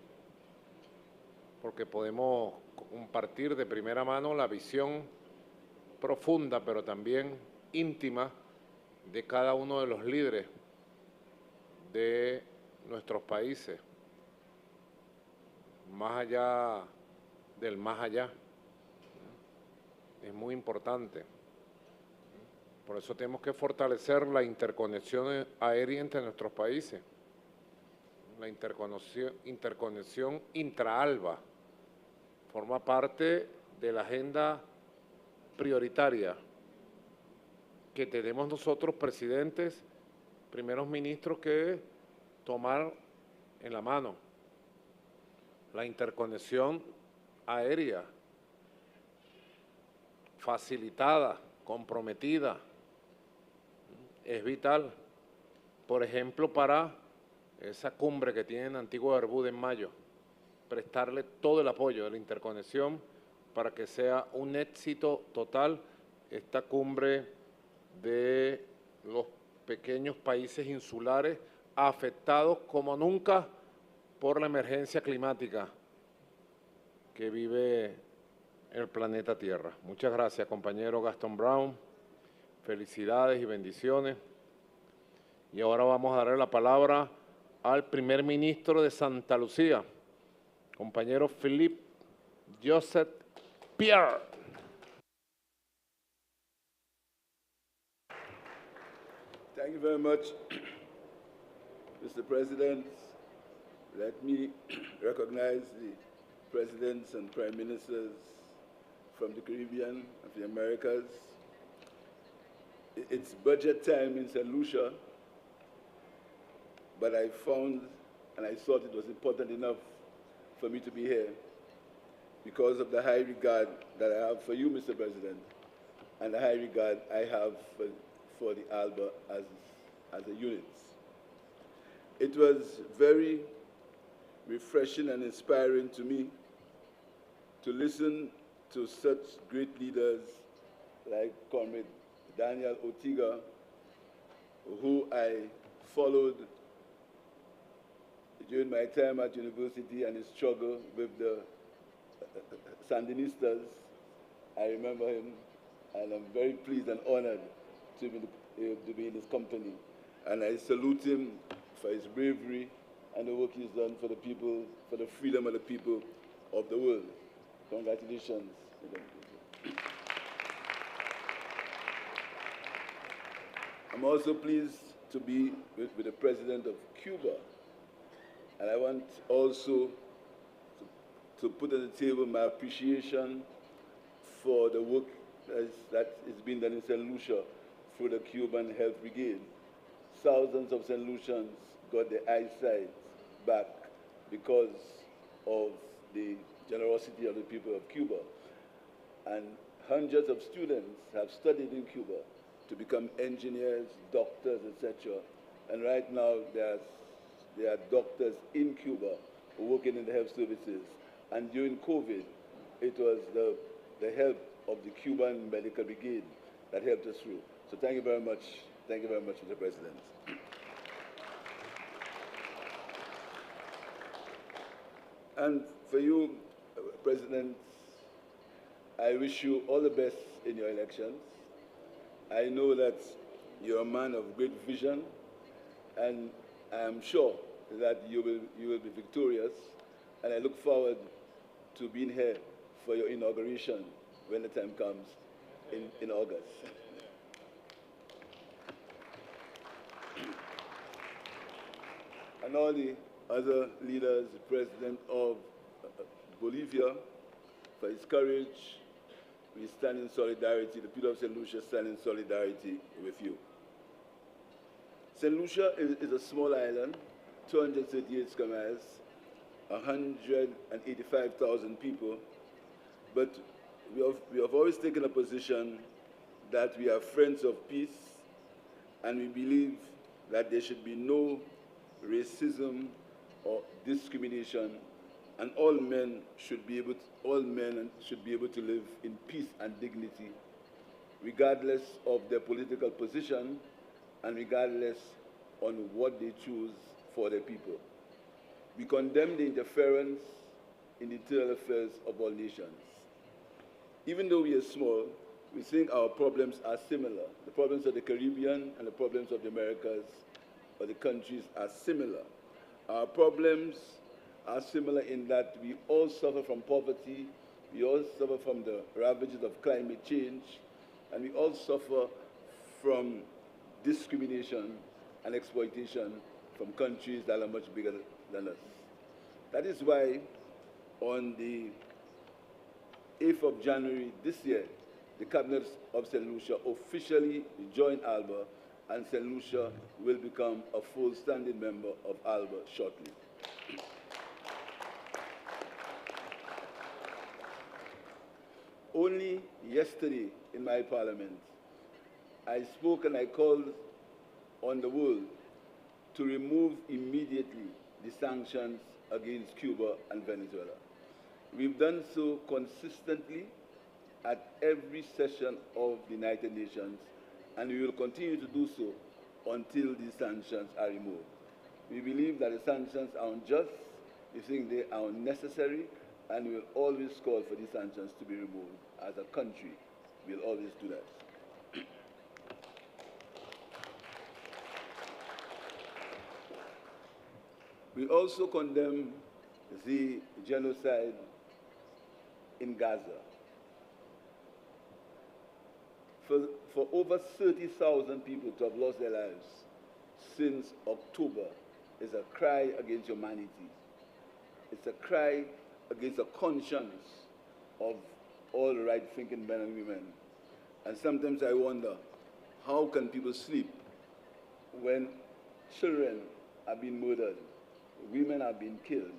Speaker 5: porque podemos compartir de primera mano la visión profunda, pero también íntima, de cada uno de los líderes de nuestros países, más allá del más allá. Es muy importante. Por eso tenemos que fortalecer la interconexión aérea entre nuestros países, la interconexión intra-ALBA. Forma parte de la agenda prioritaria que tenemos nosotros, presidentes, primeros ministros, que tomar en la mano. La interconexión aérea, facilitada, comprometida, es vital. Por ejemplo, para esa cumbre que tiene en Antigua Barbuda en mayo, prestarle todo el apoyo de la interconexión para que sea un éxito total esta cumbre de los pequeños países insulares afectados como nunca por la emergencia climática que vive el planeta Tierra. Muchas gracias, compañero Gaston Brown. Felicidades y bendiciones. Y ahora vamos a darle la palabra al primer ministro de Santa Lucía, compañero Philippe Joseph Pierre.
Speaker 6: Thank you very much, Mr. President. Let me recognize the presidents and prime ministers from the Caribbean and the Americas. It's budget time in St. Lucia, but I found and I thought it was important enough for me to be here because of the high regard that I have for you, Mr. President, and the high regard I have for the ALBA as a unit. It was very refreshing and inspiring to me to listen to such great leaders like Comrade Daniel Ortega, who I followed during my time at university and his struggle with the Sandinistas. I remember him, and I'm very pleased and honored to be in his company. And I salute him for his bravery and the work he's done for the people, for the freedom of the people of the world. Congratulations. I'm also pleased to be with the President of Cuba. And I want also to put on the table my appreciation for the work that is being done in St. Lucia through the Cuban Health Brigade. Thousands of St. Lucians got their eyesight back because of the generosity of the people of Cuba. And hundreds of students have studied in Cuba to become engineers, doctors, etc. And right now there are doctors in Cuba working in the health services. And during COVID, it was the help of the Cuban Medical Brigade that helped us through. So thank you very much. Thank you very much, Mr. President. And for you, President, I wish you all the best in your elections. I know that you're a man of great vision, and I am sure that you will be victorious. And I look forward to being here for your inauguration when the time comes in August. And all the other leaders, the President of Bolivia, for his courage, we stand in solidarity. The people of St. Lucia stand in solidarity with you. St. Lucia is a small island, 238 square miles, 185,000 people, but we have always taken a position that we are friends of peace, and we believe that there should be no racism or discrimination, and all men should be able to live in peace and dignity, regardless of their political position and regardless on what they choose for their people. We condemn the interference in the internal affairs of all nations. Even though we are small, we think our problems are similar. The problems of the Caribbean and the problems of the Americas or the countries are similar. Our problems are similar in that we all suffer from poverty, we all suffer from the ravages of climate change, and we all suffer from discrimination and exploitation from countries that are much bigger than us. That is why on the 8th of January this year, the Cabinet of St. Lucia officially joined ALBA, and St. Lucia will become a full standing member of ALBA shortly. Only yesterday in my parliament, I spoke and I called on the world to remove immediately the sanctions against Cuba and Venezuela. We've done so consistently at every session of the United Nations, and we will continue to do so until these sanctions are removed. We believe that the sanctions are unjust, we think they are unnecessary, and we will always call for these sanctions to be removed. As a country, we'll always do that. We also condemn the genocide in Gaza. For over 30,000 people to have lost their lives since October is a cry against humanity. It's a cry against the conscience of all right-thinking men and women. And sometimes I wonder, how can people sleep when children are being murdered, women are being killed?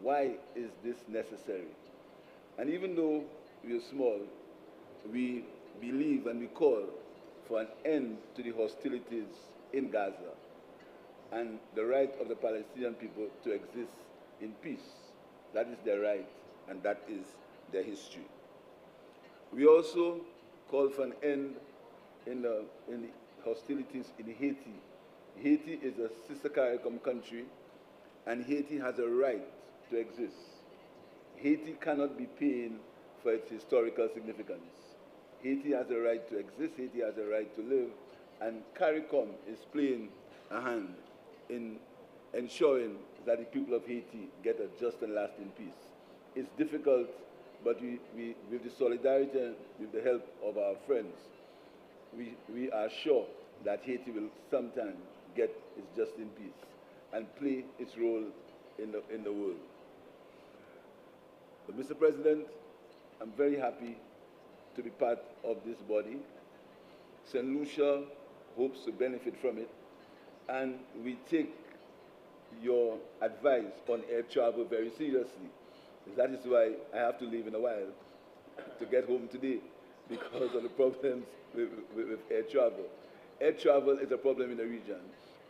Speaker 6: Why is this necessary? And even though we are small, we believe and we call for an end to the hostilities in Gaza and the right of the Palestinian people to exist in peace. That is their right, and that is their history. We also call for an end in the hostilities in Haiti. Haiti is a sister CARICOM country, and Haiti has a right to exist. Haiti cannot be paying for its historical significance. Haiti has a right to exist, Haiti has a right to live, and CARICOM is playing a hand in ensuring that the people of Haiti get a just and lasting peace. It's difficult, but with the solidarity and with the help of our friends, we are sure that Haiti will sometime get its just in peace and play its role in the world. But Mr. President, I'm very happy to be part of this body. St. Lucia hopes to benefit from it, and we take your advice on air travel very seriously. That is why I have to leave in a while to get home today, because of the problems with air travel. Air travel is a problem in the region.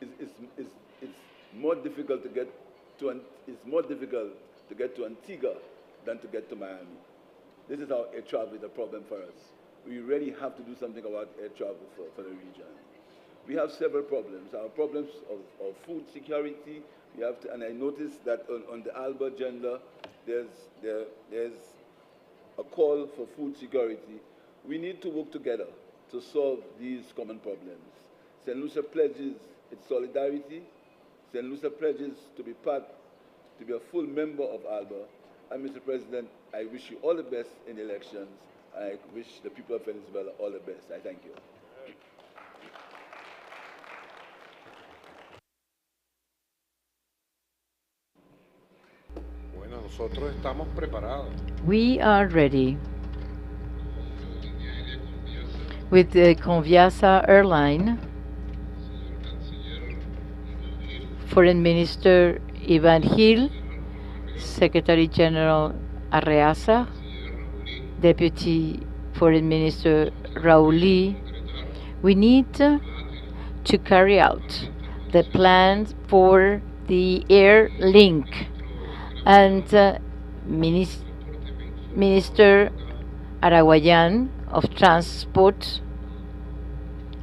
Speaker 6: It's more difficult to get to Antigua than to get to Miami. This is how air travel is a problem for us. We really have to do something about air travel for the region. We have several problems. Our problems of food security. We have to, and I noticed that on the ALBA agenda, there's a call for food security. We need to work together to solve these common problems. St. Lucia pledges its solidarity. St. Lucia pledges to be a full member of ALBA. And Mr. President, I wish you all the best in the elections. I wish the people of Venezuela all the best. I thank you.
Speaker 5: Bueno, nosotros estamos preparados.
Speaker 4: We are ready. With the Conviasa airline, Foreign Minister Ivan Gil, Secretary General Arce, Deputy Foreign Minister Raul Lee, we need to carry out the plans for the air link, and Minister Araguayan of Transport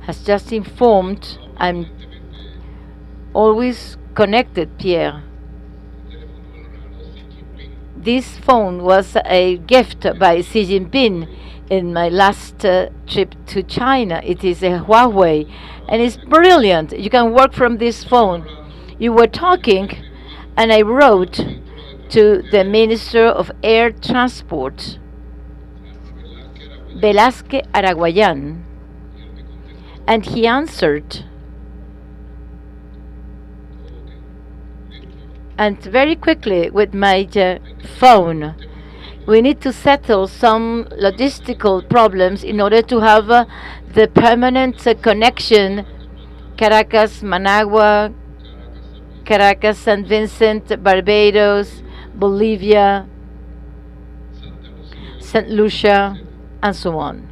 Speaker 4: has just informed. I'm always connected, Pierre. This phone was a gift by Xi Jinping in my last trip to China. It is a Huawei, and it's brilliant. You can work from this phone. You were talking, and I wrote to the Minister of Air Transport, Velázquez Araguayan, and he answered. And very quickly with my phone, we need to settle some logistical problems in order to have the permanent connection Caracas, Managua, Caracas, St. Vincent, Barbados, Bolivia, St. Lucia, and so on.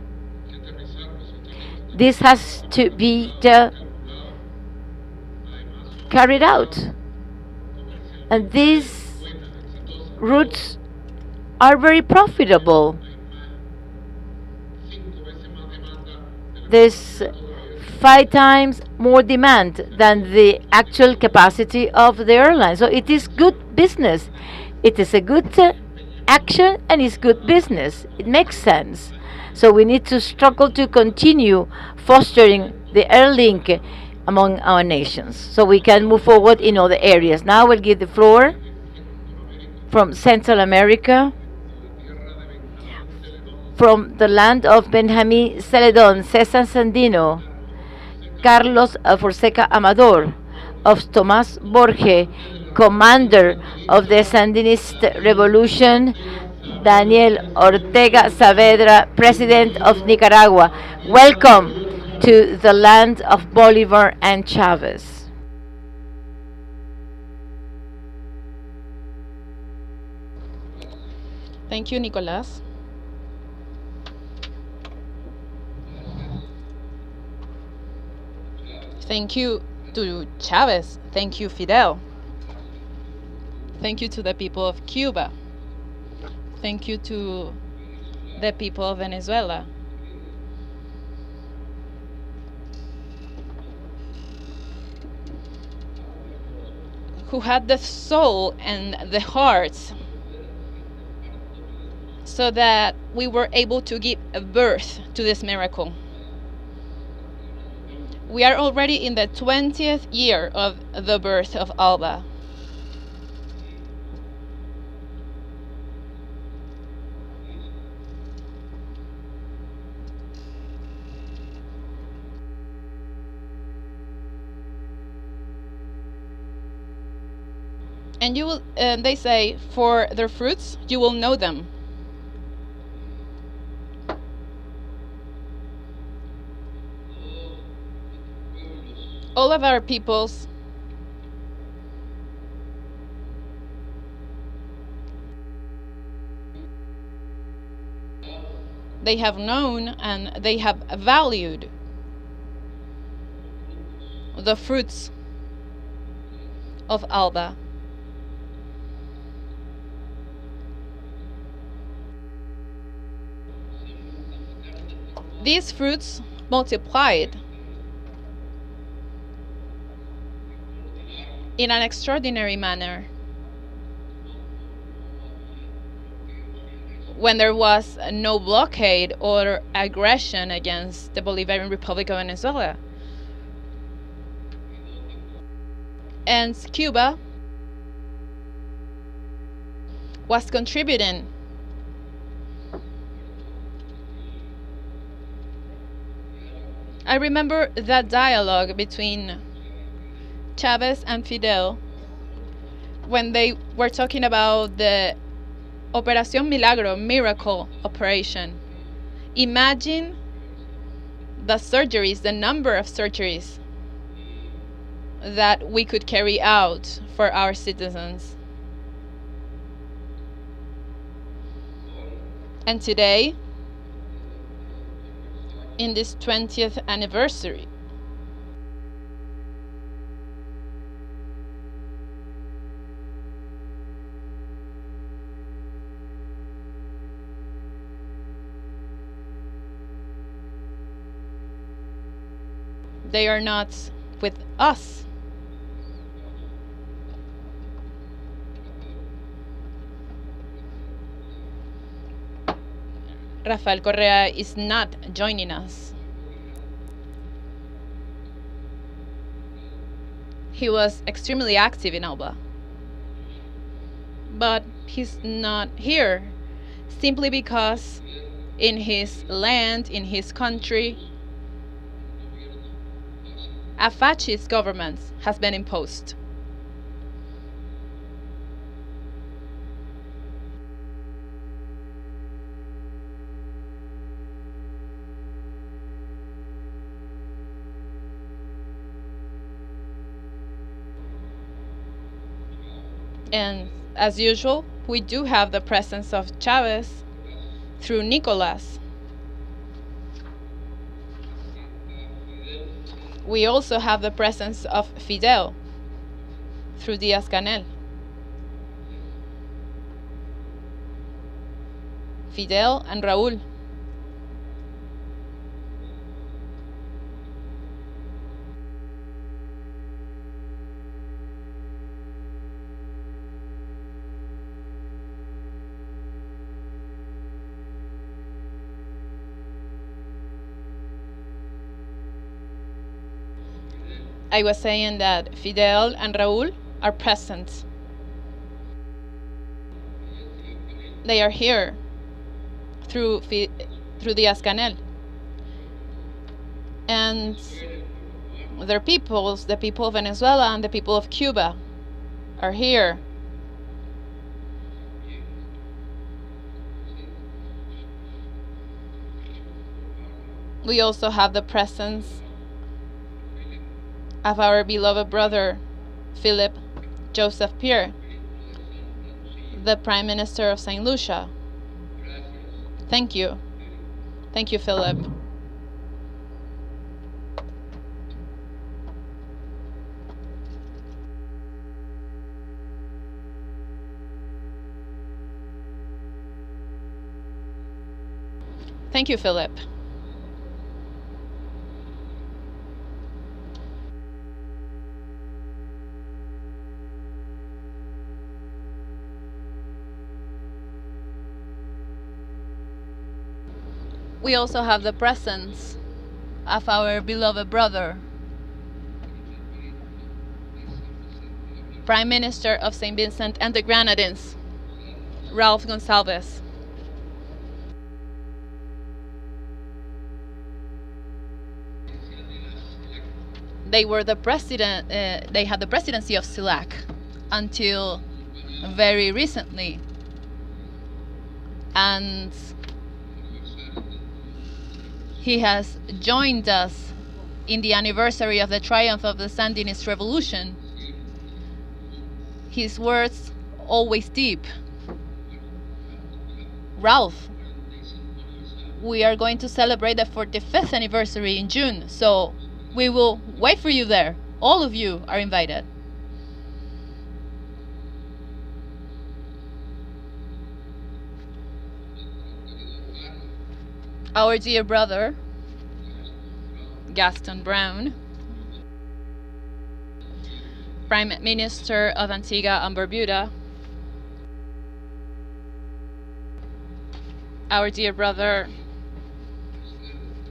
Speaker 4: This has to be carried out. And these routes are very profitable. There's 5 times more demand than the actual capacity of the airline. So it is good business. It is a good action, and it's good business. It makes sense. So we need to struggle to continue fostering the air link among our nations, so we can move forward in other areas. Now we'll give the floor from Central America, from the land of Benjamin Celedon, Cesar Sandino, Carlos Fonseca Amador, of Tomás Borge, commander of the Sandinist Revolution, Daniel Ortega Saavedra, president of Nicaragua. Welcome to the land of Bolivar and Chavez.
Speaker 3: Thank you, Nicolás. Thank you to Chavez. Thank you, Fidel. Thank you to the people of Cuba. Thank you to the people of Venezuela. Who had the soul and the hearts so that we were able to give birth to this miracle. We are already in the 20th year of the birth of ALBA. And you will, they say, for their fruits, you will know them. All of our peoples they have known and they have valued the fruits of ALBA. These fruits multiplied in an extraordinary manner when there was no blockade or aggression against the Bolivarian Republic of Venezuela. And Cuba was contributing I remember that dialogue between Chavez and Fidel when they were talking about the Operación Milagro, miracle operation. Imagine the surgeries, the number of surgeries that we could carry out for our citizens. And today, in this 20th anniversary, they are not with us. Rafael Correa is not joining us. He was extremely active in ALBA, but he's not here simply because in his land, in his country, a fascist government has been imposed. And as usual, we do have the presence of Chavez through Nicolas. We also have the presence of Fidel through Diaz-Canel. Fidel and Raúl. I was saying that Fidel and Raúl are present. They are here through Diaz-Canel. And their peoples, the people of Venezuela and the people of Cuba, are here. We also have the presence of our beloved brother, Philip Joseph Pierre, the Prime Minister of St. Lucia. Thank you. Thank you, Philip. Thank you, Philip. We also have the presence of our beloved brother, Prime Minister of St. Vincent and the Grenadines, Ralph Gonsalves. They were the president. They had the presidency of CELAC until very recently, and he has joined us in the anniversary of the triumph of the Sandinist revolution. His words always deep. Ralph, we are going to celebrate the 45th anniversary in June, so we will wait for you there. All of you are invited. Our dear brother, Gaston Brown, Prime Minister of Antigua and Barbuda, our dear brother,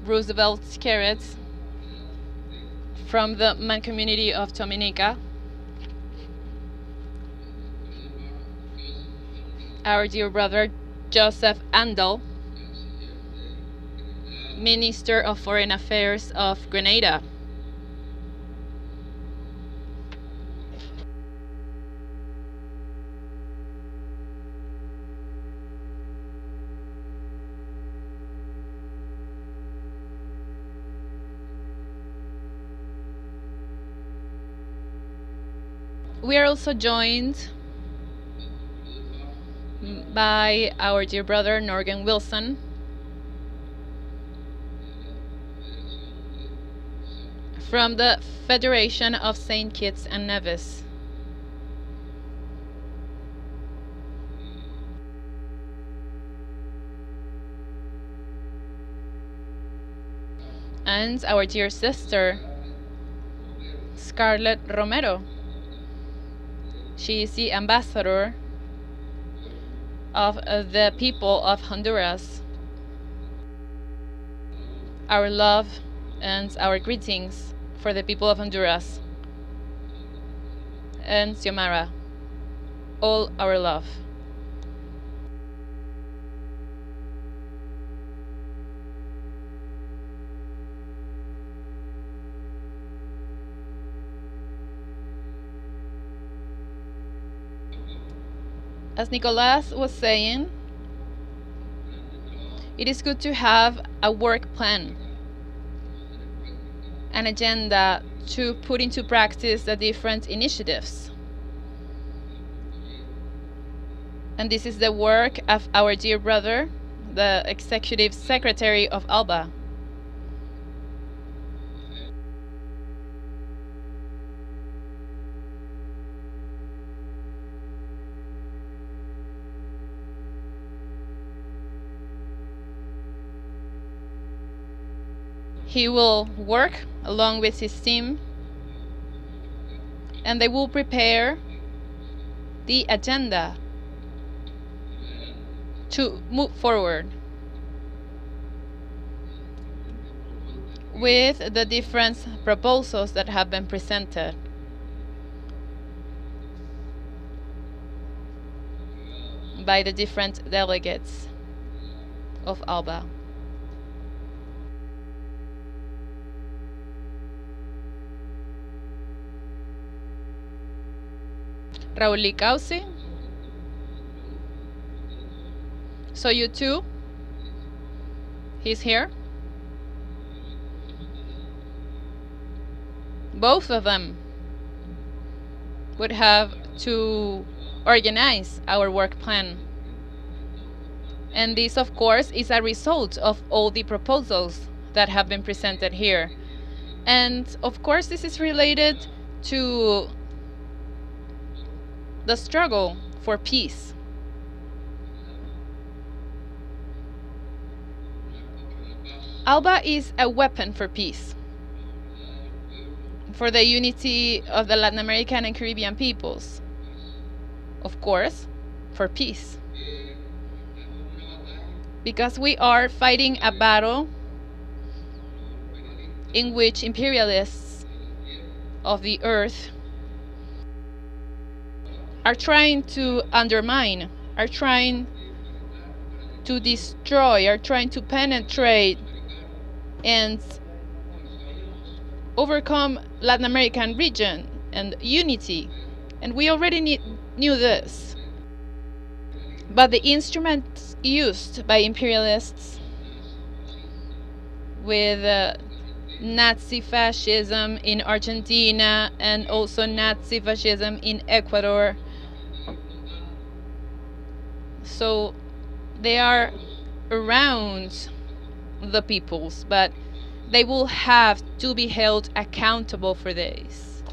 Speaker 3: Roosevelt Skerrit, from the Man community of Dominica, our dear brother, Joseph Andel, Minister of Foreign Affairs of Grenada, we are also joined by our dear brother, Norgan Wilson, from the Federation of St. Kitts and Nevis. And our dear sister, Scarlett Romero. She is the ambassador of the people of Honduras. Our love and our greetings for the people of Honduras and Xiomara, all our love. As Nicolas was saying, it is good to have a work plan, an agenda to put into practice the different initiatives. And this is the work of our dear brother, the Executive Secretary of ALBA. He will work along with his team, and they will prepare the agenda to move forward with the different proposals that have been presented. By the different delegates of ALBA. Raul Licausi. So you too, he's here. Both of them would have to organize our work plan. And this, of course, is a result of all the proposals that have been presented here. And of course, this is related to the struggle for peace. ALBA is a weapon for peace, for the unity of the Latin American and Caribbean peoples, of course, for peace. Because we are fighting a battle in which imperialists of the earth are trying to undermine, are trying to destroy, are trying to penetrate and overcome Latin American region and unity. And we already knew this. But the instruments used by imperialists with Nazi fascism in Argentina and also Nazi fascism in Ecuador. So they are around the peoples, but they will have to be held accountable for this.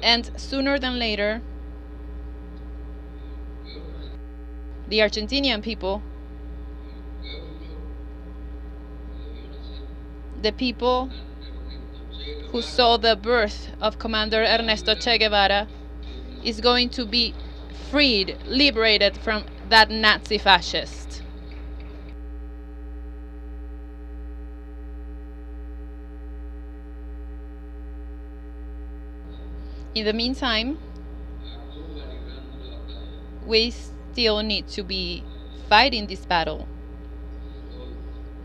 Speaker 3: And sooner than later, the Argentinian people, the people who saw the birth of Commander Ernesto Che Guevara, is going to be freed, liberated from that Nazi fascist. In the meantime, we still need to be fighting this battle.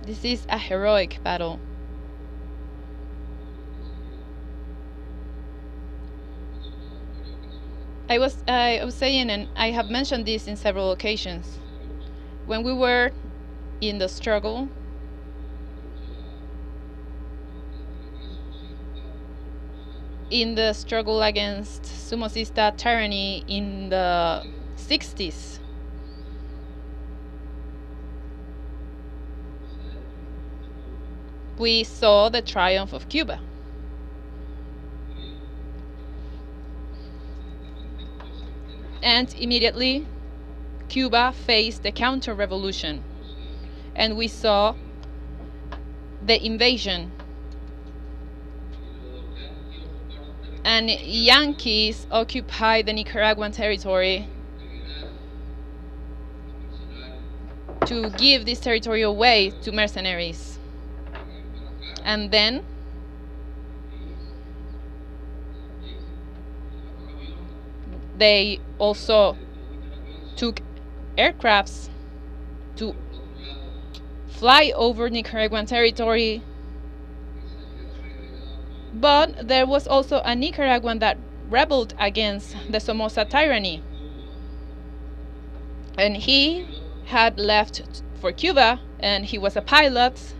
Speaker 3: This is a heroic battle. I was saying, and I have mentioned this in several occasions, when we were in the struggle, against Somocista tyranny in the 60s, we saw the triumph of Cuba. And immediately, Cuba faced a counter-revolution, and we saw the invasion. And Yankees occupied the Nicaraguan territory to give this territory away to mercenaries. And then they also took aircrafts to fly over Nicaraguan territory. But there was also a Nicaraguan that rebelled against the Somoza tyranny. And he had left for Cuba, and he was a pilot.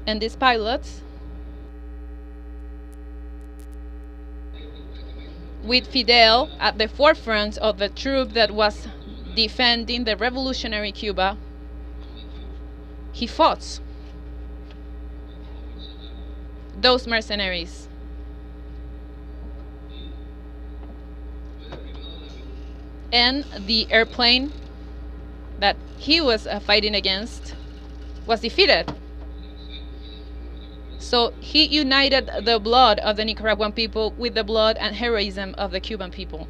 Speaker 3: And this pilot, with Fidel at the forefront of the troop that was defending the revolutionary Cuba, he fought those mercenaries. And the airplane that he was fighting against was defeated. So he united the blood of the Nicaraguan people with the blood and heroism of the Cuban people.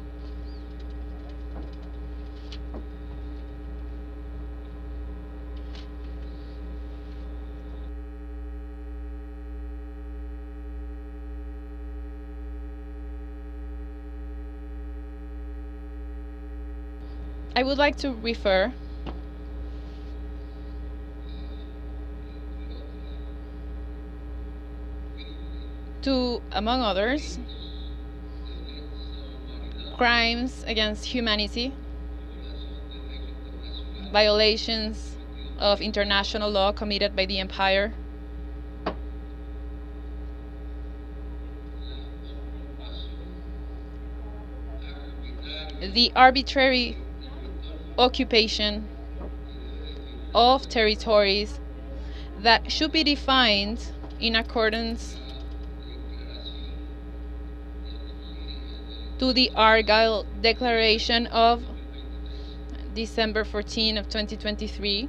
Speaker 3: I would like to refer to, among others, crimes against humanity, violations of international law committed by the empire, the arbitrary occupation of territories that should be defined in accordance to the Argyle Declaration of December 14 of 2023,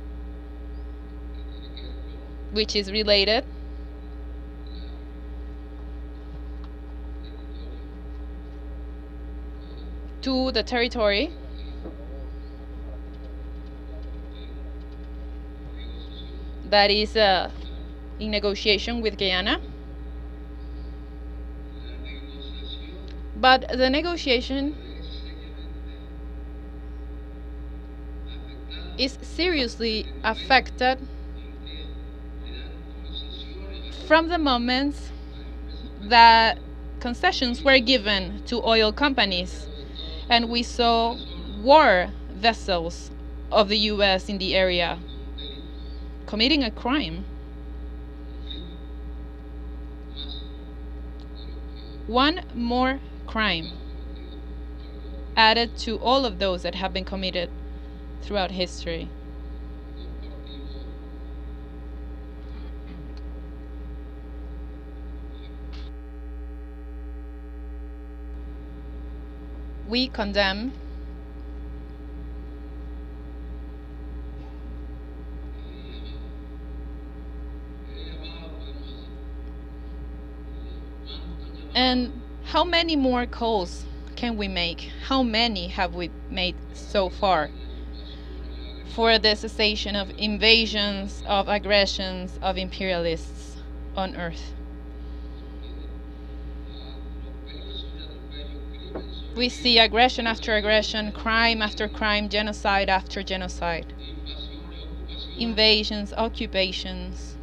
Speaker 3: which is related to the territory that is in negotiation with Guyana. But the negotiation is seriously affected from the moment that concessions were given to oil companies, and we saw war vessels of the US in the area, committing a crime. One more crime added to all of those that have been committed throughout history. We condemn and how many more calls can we make? How many have we made so far for the cessation of invasions, of aggressions, of imperialists on Earth? We see aggression after aggression, crime after crime, genocide after genocide, invasions, occupations,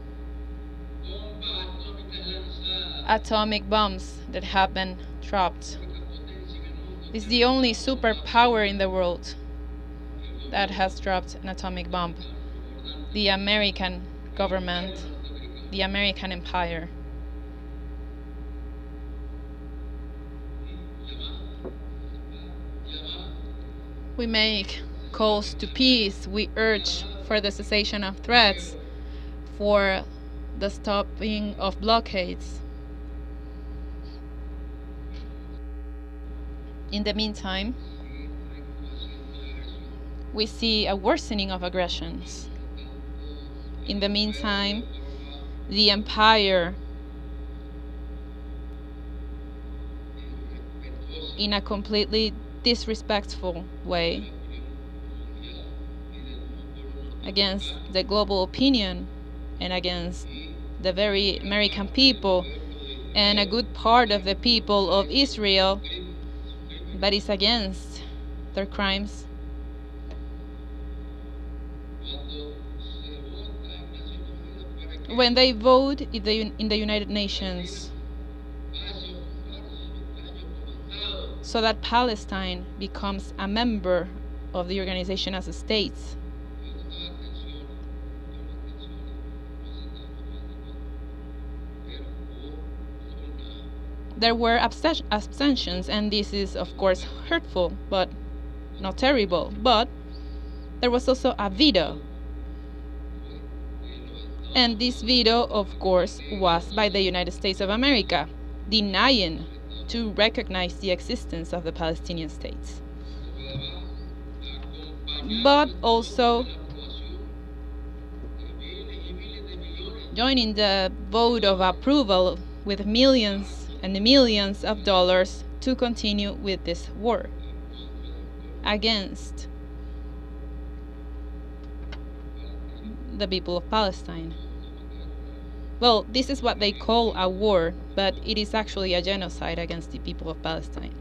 Speaker 3: atomic bombs that have been dropped. It's the only superpower in the world that has dropped an atomic bomb. The American government, the American empire. We make calls to peace. We urge for the cessation of threats, for the stopping of blockades. In the meantime, we see a worsening of aggressions. In the meantime, the empire, in a completely disrespectful way, against the global opinion and against the very American people and a good part of the people of Israel, but is against their crimes. When they vote in the United Nations so that Palestine becomes a member of the organization as a state, there were abstentions, and this is of course hurtful, but not terrible. But there was also a veto, and this veto of course was by the United States of America, denying to recognize the existence of the Palestinian states, but also joining the vote of approval with millions and millions of dollars to continue with this war against the people of Palestine. Well, this is what they call a war, but it is actually a genocide against the people of Palestine.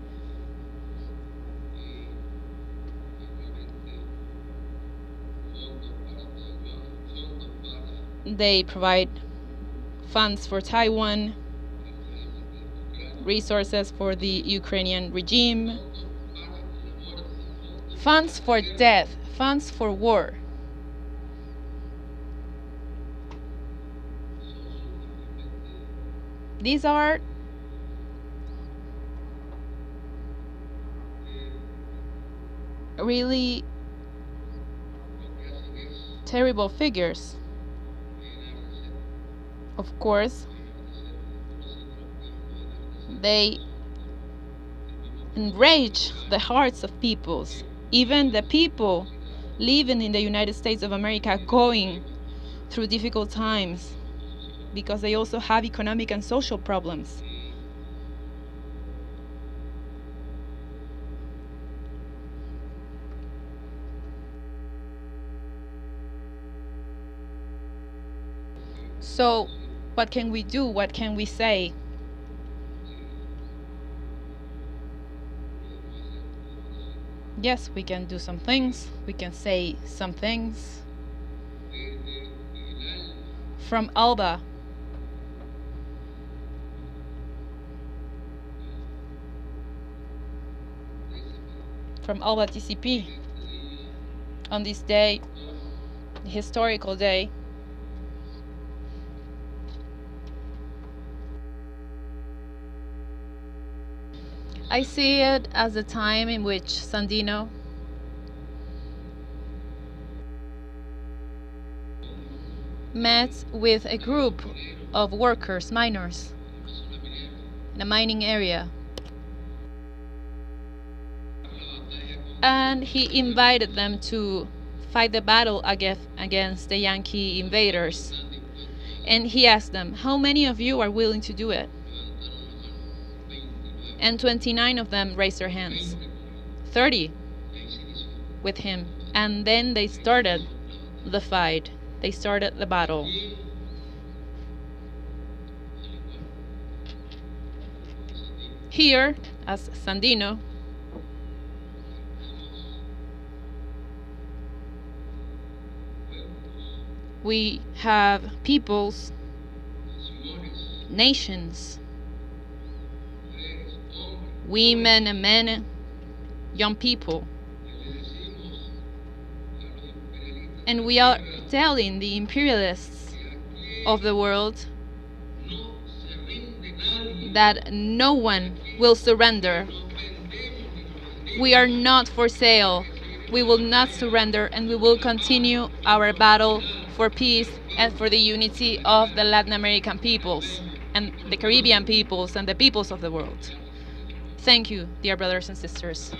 Speaker 3: They provide funds for Taiwan, resources for the Ukrainian regime, funds for death, funds for war. These are really terrible figures. Of course, they enrage the hearts of peoples, even the people living in the United States of America going through difficult times, because they also have economic and social problems. So, what can we do? What can we say? Yes, we can do some things. We can say some things. From ALBA, from ALBA-TCP, on this day, historical day. I see it as a time in which Sandino met with a group of workers, miners, in a mining area. And he invited them to fight the battle against the Yankee invaders. And he asked them, how many of you are willing to do it? And 29 of them raised their hands. 30 with him. And then they started the fight. They started the battle. Here, as Sandino, we have peoples, nations, women and men, young people. And we are telling the imperialists of the world that no one will surrender. We are not for sale. We will not surrender, and we will continue our battle for peace and for the unity of the Latin American peoples and the Caribbean peoples and the peoples of the world. Thank you, dear brothers and sisters.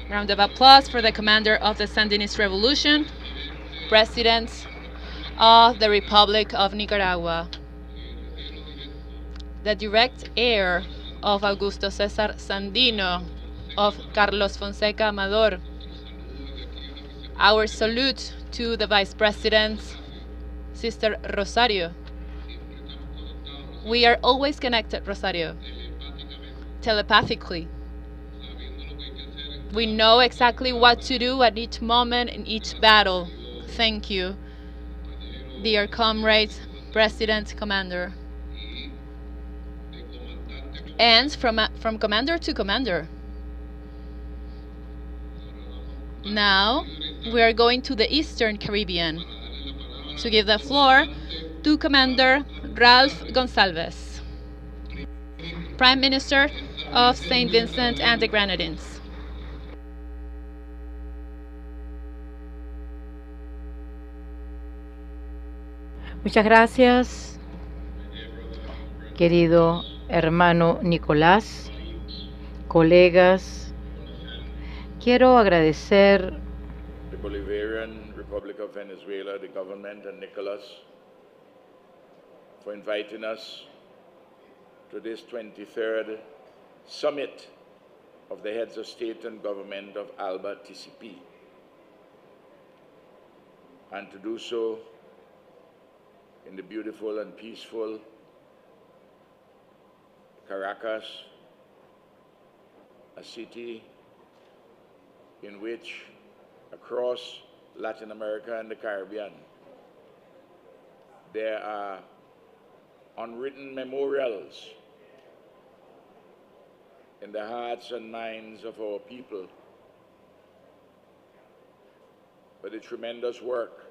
Speaker 3: Round of applause for the commander of the Sandinist Revolution, President of the Republic of Nicaragua, the direct heir of Augusto César Sandino, of Carlos Fonseca Amador. Our salute to the Vice President, Sister Rosario. We are always connected, Rosario, telepathically. We know exactly what to do at each moment in each battle. Thank you, dear comrade, President, Commander. And from commander to commander. Now, we are going to the Eastern Caribbean to give the floor to Commander Ralph Gonsalves, Prime Minister of St. Vincent and the Grenadines.
Speaker 4: Muchas gracias, querido hermano Nicolás, colegas. Quiero agradecer
Speaker 2: the Bolivarian Republic of Venezuela, the government, and Nicolas for inviting us to this 23rd Summit of the Heads of State and Government of ALBA-TCP, and to do so in the beautiful and peaceful Caracas, a city in which across Latin America and the Caribbean there are unwritten memorials in the hearts and minds of our people for the tremendous work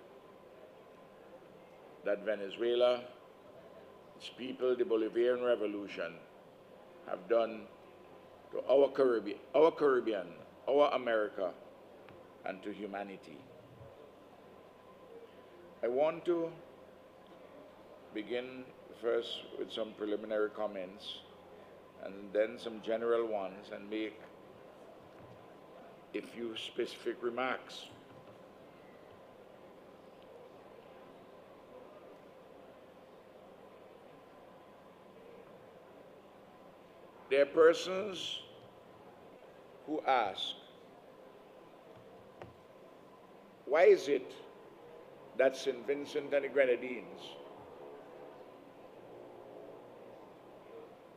Speaker 2: that Venezuela, its people, the Bolivarian Revolution, have done to our Caribbean, our America, and to humanity. I want to begin first with some preliminary comments and then some general ones, and make a few specific remarks. There are persons who ask, why is it that St. Vincent and the Grenadines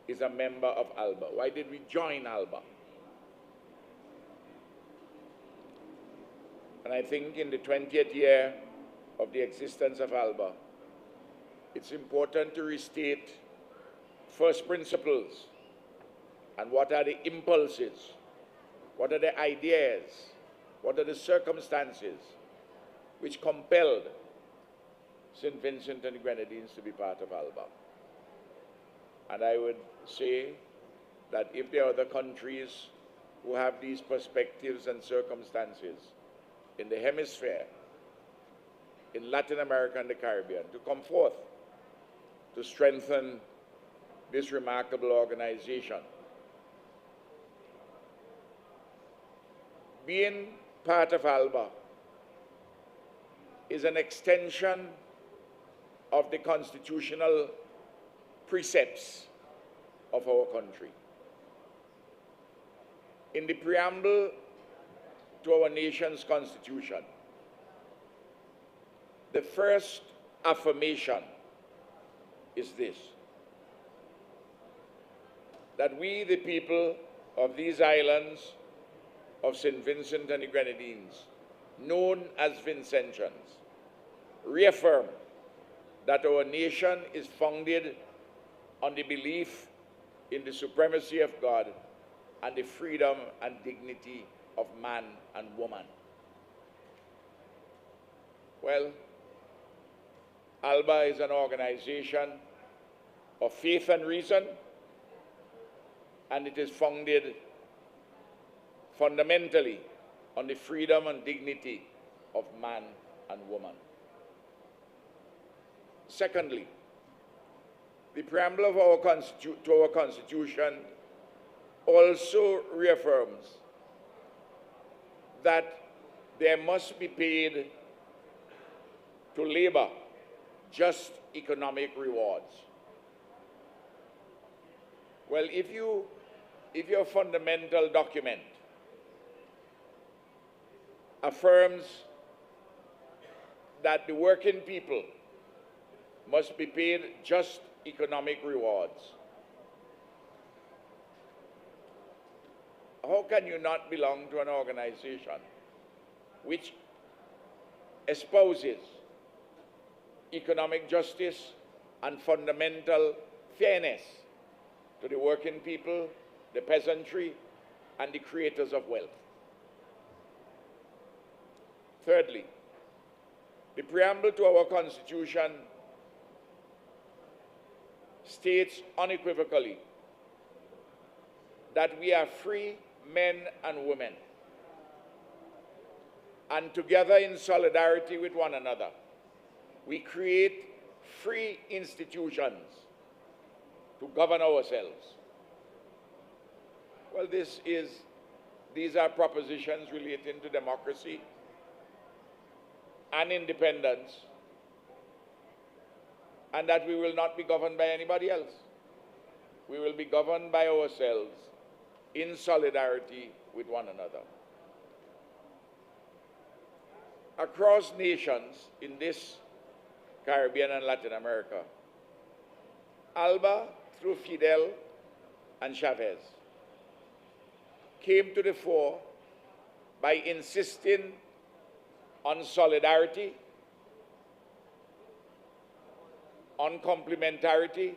Speaker 2: is a member of ALBA? Why did we join ALBA? And I think in the 20th year of the existence of ALBA, it's important to restate first principles and what are the impulses, what are the ideas
Speaker 7: what are the circumstances which compelled St. Vincent and the Grenadines to be part of ALBA. And I would say that if there are other countries who have these perspectives and circumstances in the hemisphere, in Latin America and the Caribbean, to come forth to strengthen this remarkable organization. Being part of ALBA is an extension of the constitutional precepts of our country. In the preamble to our nation's constitution, the first affirmation is this: that we, the people of these islands of St. Vincent and the Grenadines, known as Vincentians, reaffirm that our nation is founded on the belief in the supremacy of God and the freedom and dignity of man and woman. Well, ALBA is an organization of faith and reason, and it is founded fundamentally on the freedom and dignity of man and woman. Secondly, the preamble of our Constitution also reaffirms that there must be paid to labor just economic rewards. Well, if your fundamental document affirms that the working people must be paid just economic rewards, how can you not belong to an organization which espouses economic justice and fundamental fairness to the working people, the peasantry, and the creators of wealth? Thirdly, the preamble to our Constitution states unequivocally that we are free men and women, and together in solidarity with one another, we create free institutions to govern ourselves. Well, these are propositions relating to democracy and independence, and that we will not be governed by anybody else. We will be governed by ourselves in solidarity with one another. Across nations in this Caribbean and Latin America, ALBA, through Fidel and Chavez, came to the fore by insisting on solidarity, on complementarity,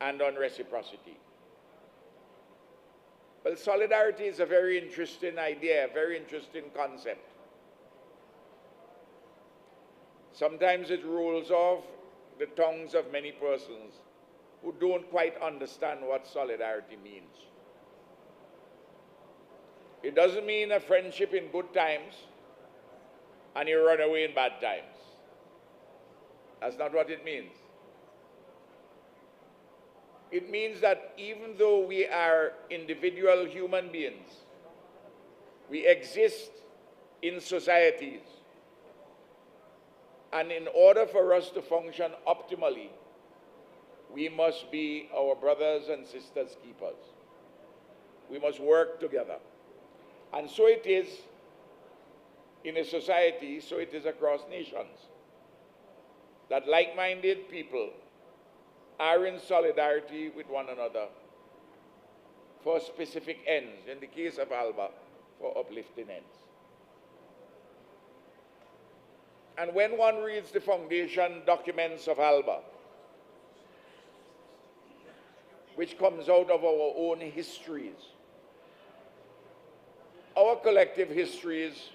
Speaker 7: and on reciprocity. Well, solidarity is a very interesting idea, a very interesting concept. Sometimes it rolls off the tongues of many persons who don't quite understand what solidarity means. It doesn't mean a friendship in good times and you run away in bad times. That's not what it means. It means that even though we are individual human beings, we exist in societies. And in order for us to function optimally, we must be our brothers and sisters' keepers. We must work together. And so it is in a society, so it is across nations, that like-minded people are in solidarity with one another for specific ends, in the case of ALBA, for uplifting ends. And when one reads the foundation documents of ALBA, which comes out of our own histories, Our collective histories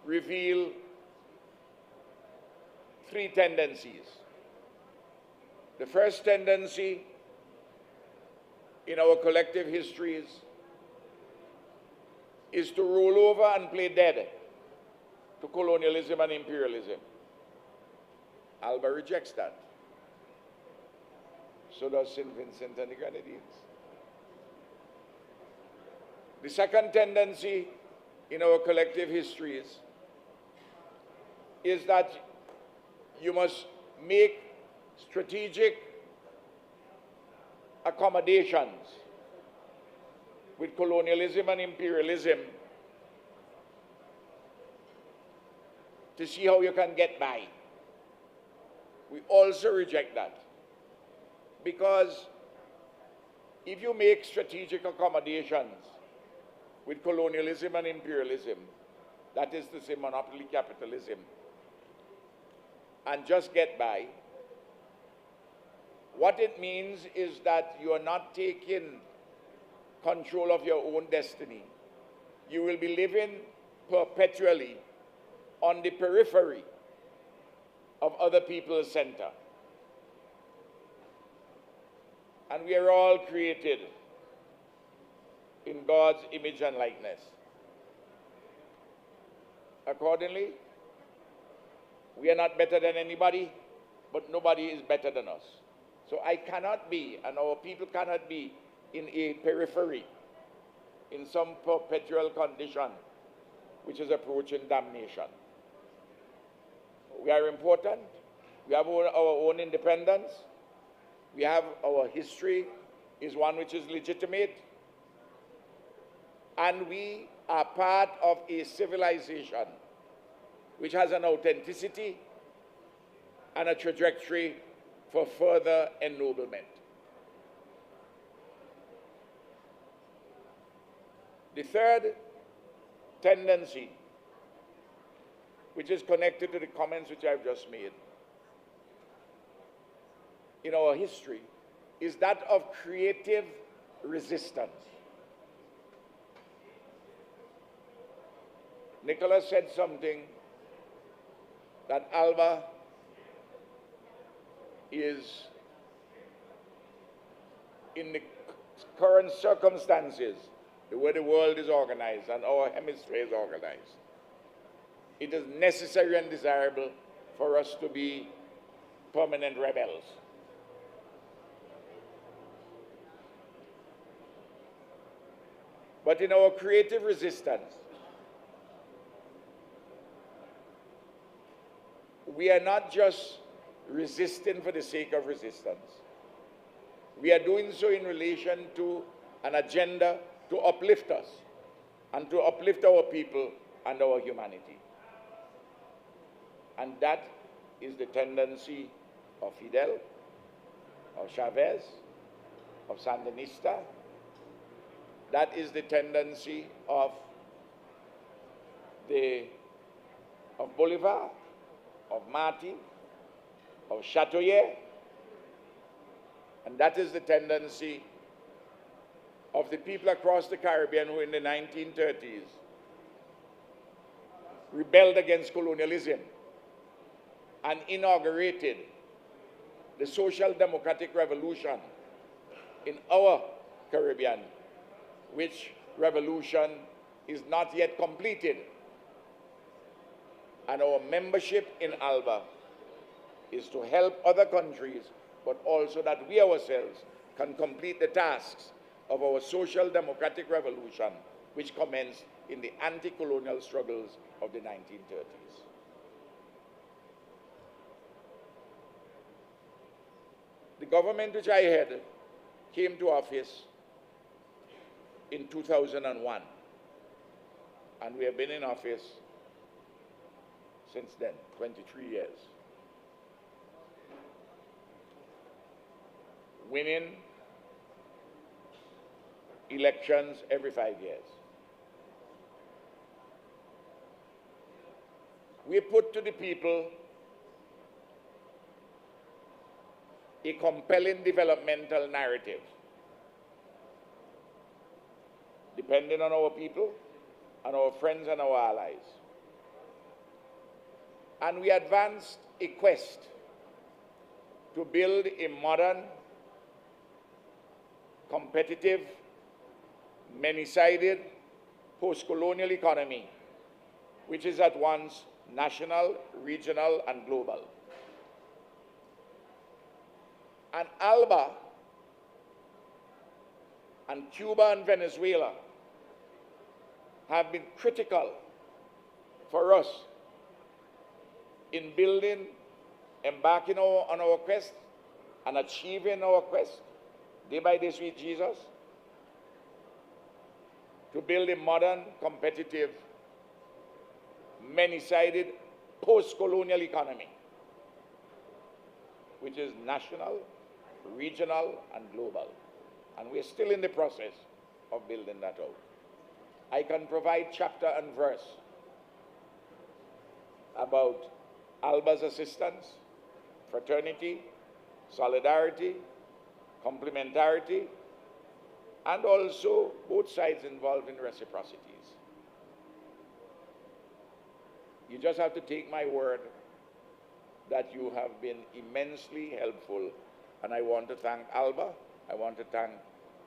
Speaker 7: reveal three tendencies. The first tendency in our collective histories is to roll over and play dead to colonialism and imperialism. ALBA rejects that. So does St. Vincent and the Grenadines. The second tendency in our collective histories is that you must make strategic accommodations with colonialism and imperialism to see how you can get by. We also reject that, because if you make strategic accommodations with colonialism and imperialism, that is to say monopoly capitalism, and just get by, what it means is that you are not taking control of your own destiny. You will be living perpetually on the periphery of other people's center. And we are all created in God's image and likeness. Accordingly, we are not better than anybody, but nobody is better than us. So I cannot be, and our people cannot be, in a periphery, in some perpetual condition which is approaching damnation. We are important. We have our own independence. We have our history is one which is legitimate. And we are part of a civilization which has an authenticity and a trajectory for further ennoblement. The third tendency, which is connected to the comments which I've just made, in our history, is that of creative resistance. Nicholas said something that ALBA is, in the current circumstances, the way the world is organized and our hemisphere is organized, it is necessary and desirable for us to be permanent rebels. But in our creative resistance, we are not just resisting for the sake of resistance. We are doing so in relation to an agenda to uplift us and to uplift our people and our humanity. And that is the tendency of Fidel, of Chavez, of Sandinista. That is the tendency of Bolivar, of Martin, of Chatoyer, and that is the tendency of the people across the Caribbean who in the 1930s rebelled against colonialism and inaugurated the social democratic revolution in our Caribbean, which revolution is not yet completed. And our membership in ALBA is to help other countries, but also that we ourselves can complete the tasks of our social democratic revolution, which commenced in the anti-colonial struggles of the 1930s. The government which I headed came to office in 2001, and we have been in office since then, 23 years. Winning elections every 5 years. We put to the people a compelling developmental narrative. Depending on our people, and our friends and our allies. And we advanced a quest to build a modern, competitive, many-sided, post-colonial economy, which is at once national, regional, and global. And ALBA and Cuba and Venezuela have been critical for us in building, embarking on our quest and achieving our quest, day by day, sweet Jesus, to build a modern, competitive, many-sided, post-colonial economy, which is national, regional, and global. And we're still in the process of building that out. I can provide chapter and verse about ALBA's assistance, fraternity, solidarity, complementarity, and also both sides involved in reciprocities. You just have to take my word that you have been immensely helpful, and I want to thank ALBA, I want to thank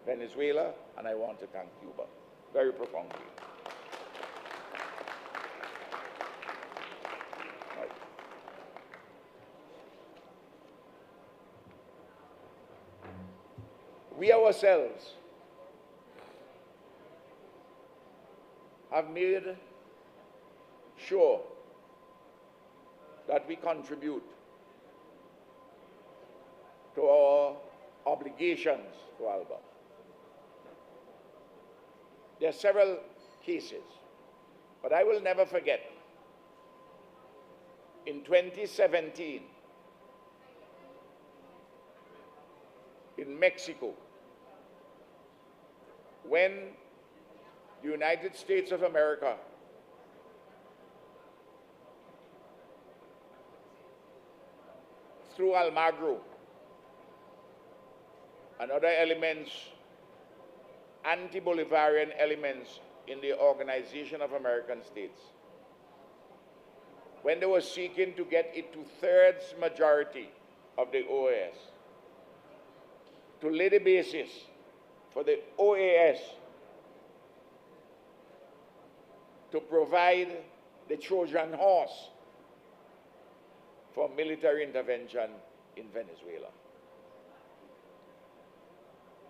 Speaker 7: Venezuela, and I want to thank Cuba very profoundly. Right. We ourselves have made sure that we contribute to our obligations to ALBA. There are several cases, but I will never forget. In 2017, in Mexico, when the United States of America through Almagro and other elements, anti-Bolivarian elements in the Organization of American States, when they were seeking to get a 2/3 majority of the OAS, to lay the basis for the OAS to provide the Trojan horse for military intervention in Venezuela.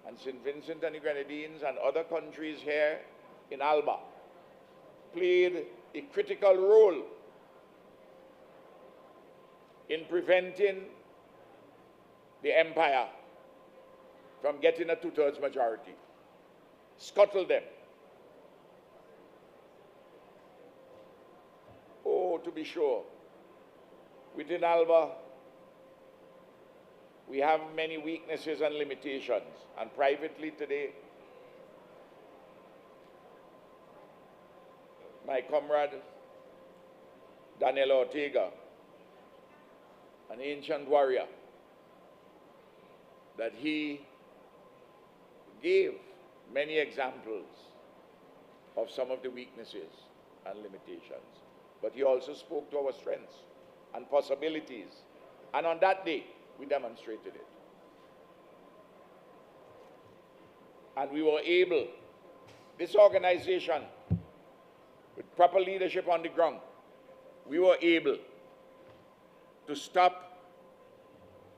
Speaker 7: And St. Vincent and the Grenadines and other countries here in ALBA played a critical role in preventing the empire from getting a 2/3 majority, scuttle them. Oh, to be sure, within ALBA, we have many weaknesses and limitations, and privately today, my comrade Daniel Ortega, an ancient warrior, that he gave many examples of some of the weaknesses and limitations. But he also spoke to our strengths and possibilities. And on that day, we demonstrated it. And we were able, this organization, with proper leadership on the ground, we were able to stop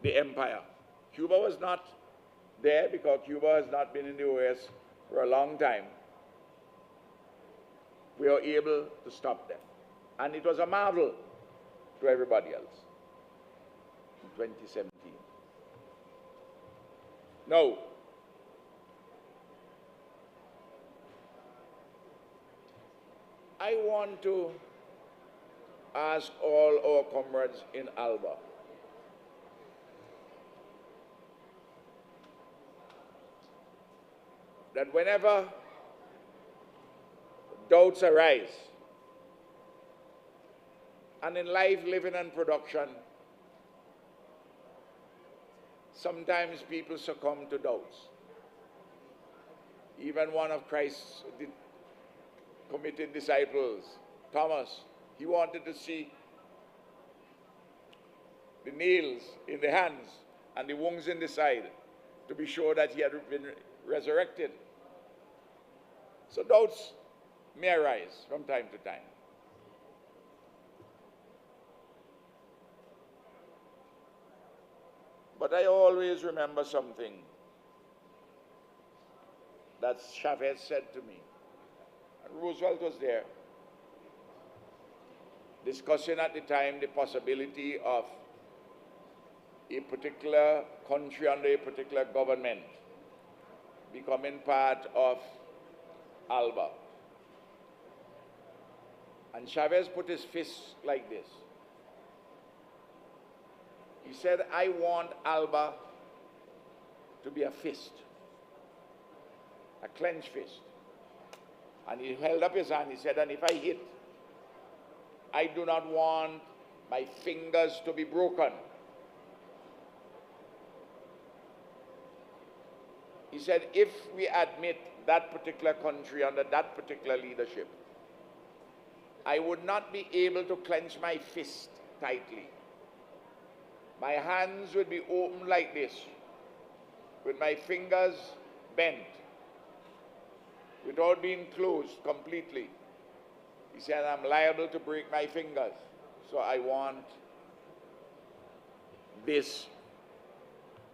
Speaker 7: the empire. Cuba was not there because Cuba has not been in the OAS for a long time. We were able to stop them. And it was a marvel to everybody else in 2017. Now, I want to ask all our comrades in ALBA that whenever doubts arise, and in life, living, and production, sometimes people succumb to doubts. Even one of Christ's committed disciples, Thomas, he wanted to see the nails in the hands and the wounds in the side to be sure that he had been resurrected. So doubts may arise from time to time. But I always remember something that Chavez said to me. And Roosevelt was there, discussing at the time the possibility of a particular country under a particular government becoming part of ALBA. And Chavez put his fist like this. He said, I want ALBA to be a fist, a clenched fist. And he held up his hand, he said, and if I hit, I do not want my fingers to be broken. He said, if we admit that particular country under that particular leadership, I would not be able to clench my fist tightly. My hands would be open like this, with my fingers bent, without being closed completely. He said, I'm liable to break my fingers, so I want this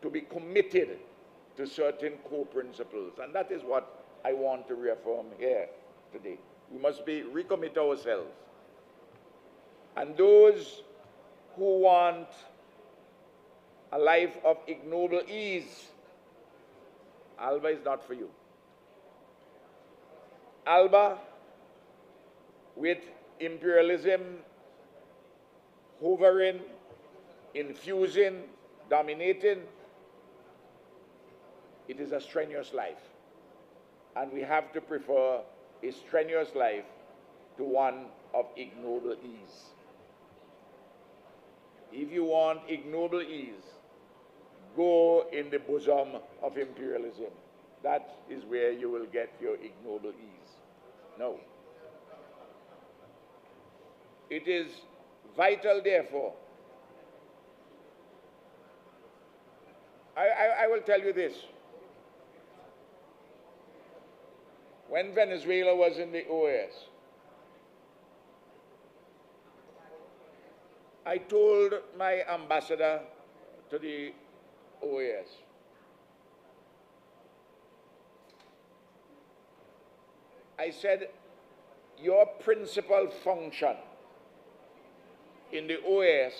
Speaker 7: to be committed to certain core principles. And that is what I want to reaffirm here today. We must recommit ourselves. And those who want a life of ignoble ease, ALBA is not for you. ALBA, with imperialism hovering, infusing, dominating, it is a strenuous life. And we have to prefer a strenuous life to one of ignoble ease. If you want ignoble ease, go in the bosom of imperialism. That is where you will get your ignoble ease. No. It is vital, therefore. I will tell you this. When Venezuela was in the OAS, I told my ambassador to the OAS, I said, your principal function in the OAS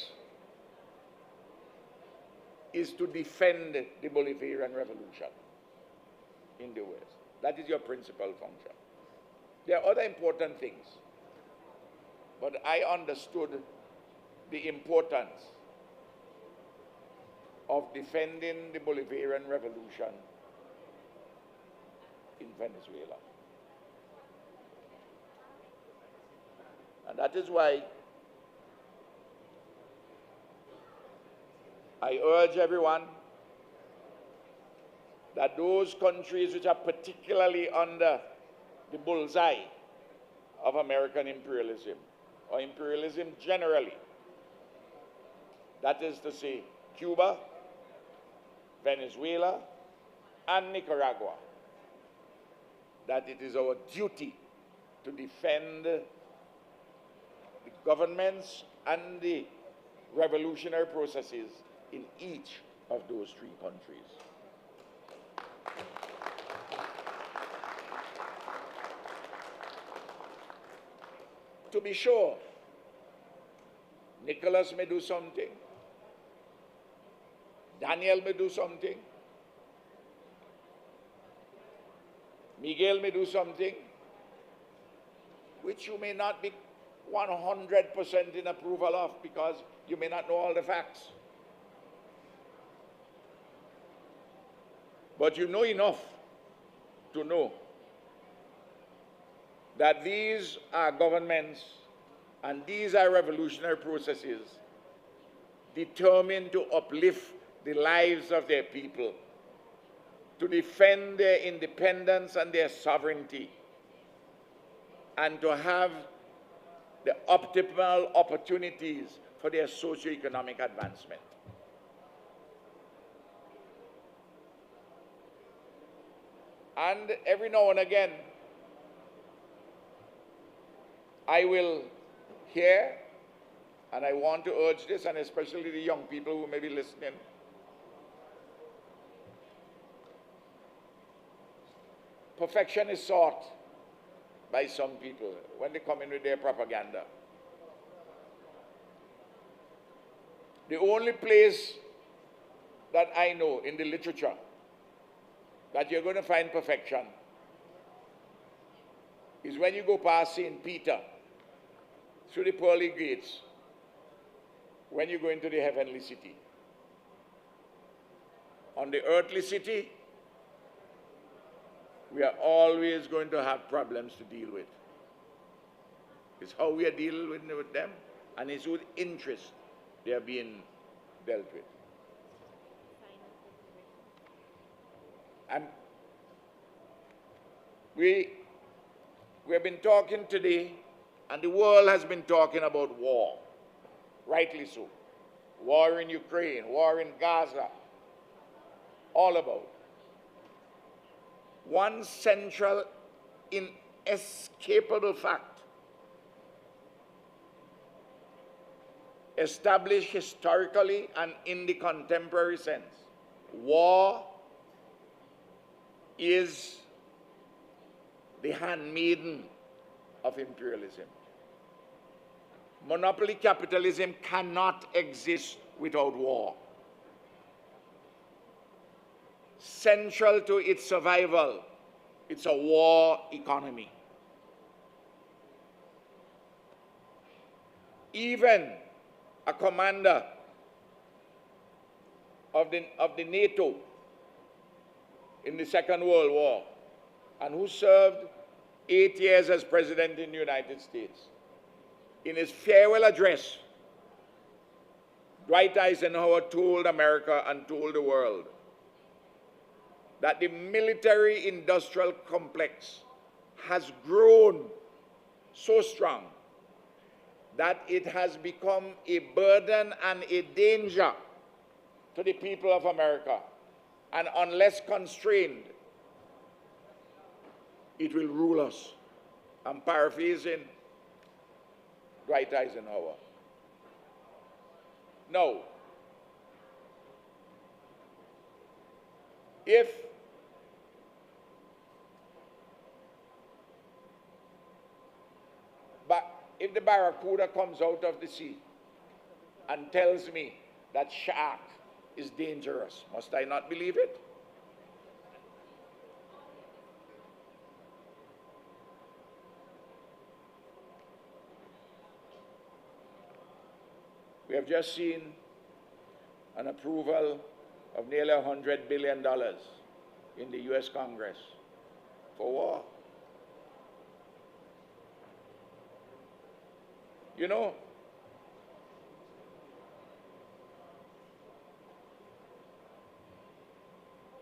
Speaker 7: is to defend the Bolivarian Revolution in the OAS. That is your principal function. There are other important things, but I understood the importance of defending the Bolivarian Revolution in Venezuela. And that is why I urge everyone that those countries which are particularly under the bullseye of American imperialism, or imperialism generally, that is to say, Cuba, Venezuela, and Nicaragua, that it is our duty to defend the governments and the revolutionary processes in each of those three countries. To be sure, Nicholas may do something, Daniel may do something, Miguel may do something, which you may not be 100% in approval of because you may not know all the facts. But you know enough to know that these are governments and these are revolutionary processes determined to uplift the lives of their people, to defend their independence and their sovereignty, and to have the optimal opportunities for their socio-economic advancement. And every now and again, I will hear, and I want to urge this, and especially the young people who may be listening, perfection is sought by some people when they come in with their propaganda. The only place that I know in the literature that you're going to find perfection is when you go past St. Peter, through the pearly gates, when you go into the heavenly city. On the earthly city, we are always going to have problems to deal with. It's how we are dealing with them, and it's with interest they are being dealt with. And we have been talking today, and the world has been talking about war, rightly so. War in Ukraine, war in Gaza, all about. One central, inescapable fact, established historically and in the contemporary sense: war is the handmaiden of imperialism. Monopoly capitalism cannot exist without war. Central to its survival, it's a war economy. Even a commander of the NATO in the Second World War, and who served 8 years as president in the United States, in his farewell address, Dwight Eisenhower told America and told the world that the military-industrial complex has grown so strong that it has become a burden and a danger to the people of America. And unless constrained, it will rule us. I'm paraphrasing Dwight Eisenhower. Now, if the barracuda comes out of the sea and tells me that shark is dangerous, must I not believe it? We have just seen an approval of nearly $100 billion in the US Congress for war. You know,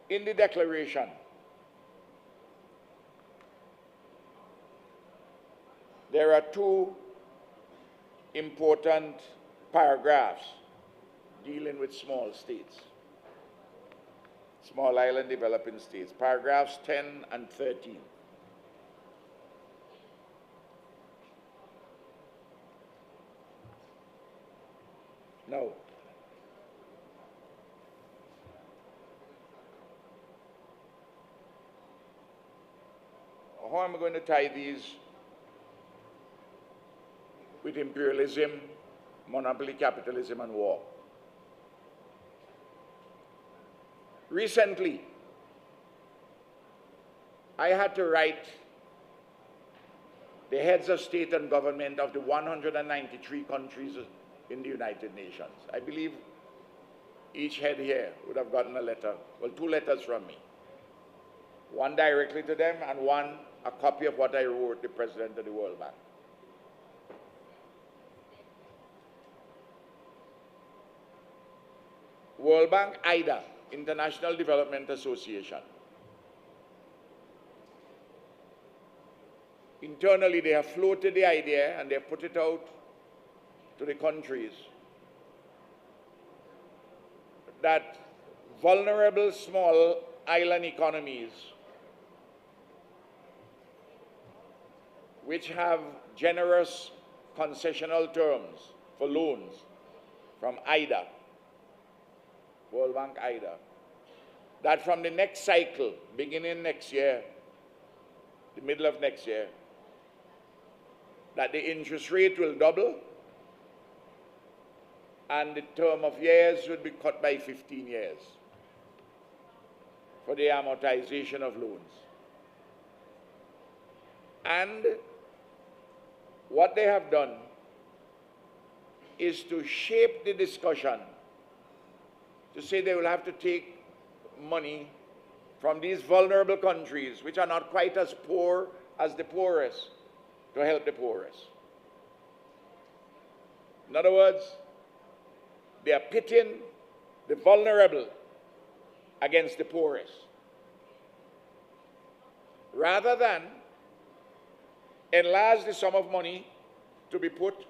Speaker 7: in the Declaration, there are two important paragraphs dealing with small states, small island developing states, paragraphs 10 and 13. Now, how am I going to tie these with imperialism, monopoly capitalism, and war? Recently, I had to write the heads of state and government of the 193 countries in the United Nations. I believe each head here would have gotten a letter, well, 2 letters from me. One directly to them, and one a copy of what I wrote the President of the World Bank. World Bank, IDA, International Development Association. internally they have floated the idea and they have put it out to the countries that vulnerable small island economies which have generous concessional terms for loans from IDA, World Bank IDA, that from the next cycle, beginning next year, the middle of next year, that the interest rate will double and the term of years would be cut by 15 years for the amortization of loans. And what they have done is to shape the discussion to say they will have to take money from these vulnerable countries, which are not quite as poor as the poorest, to help the poorest. In other words, they are pitting the vulnerable against the poorest, rather than enlarge the sum of money to be put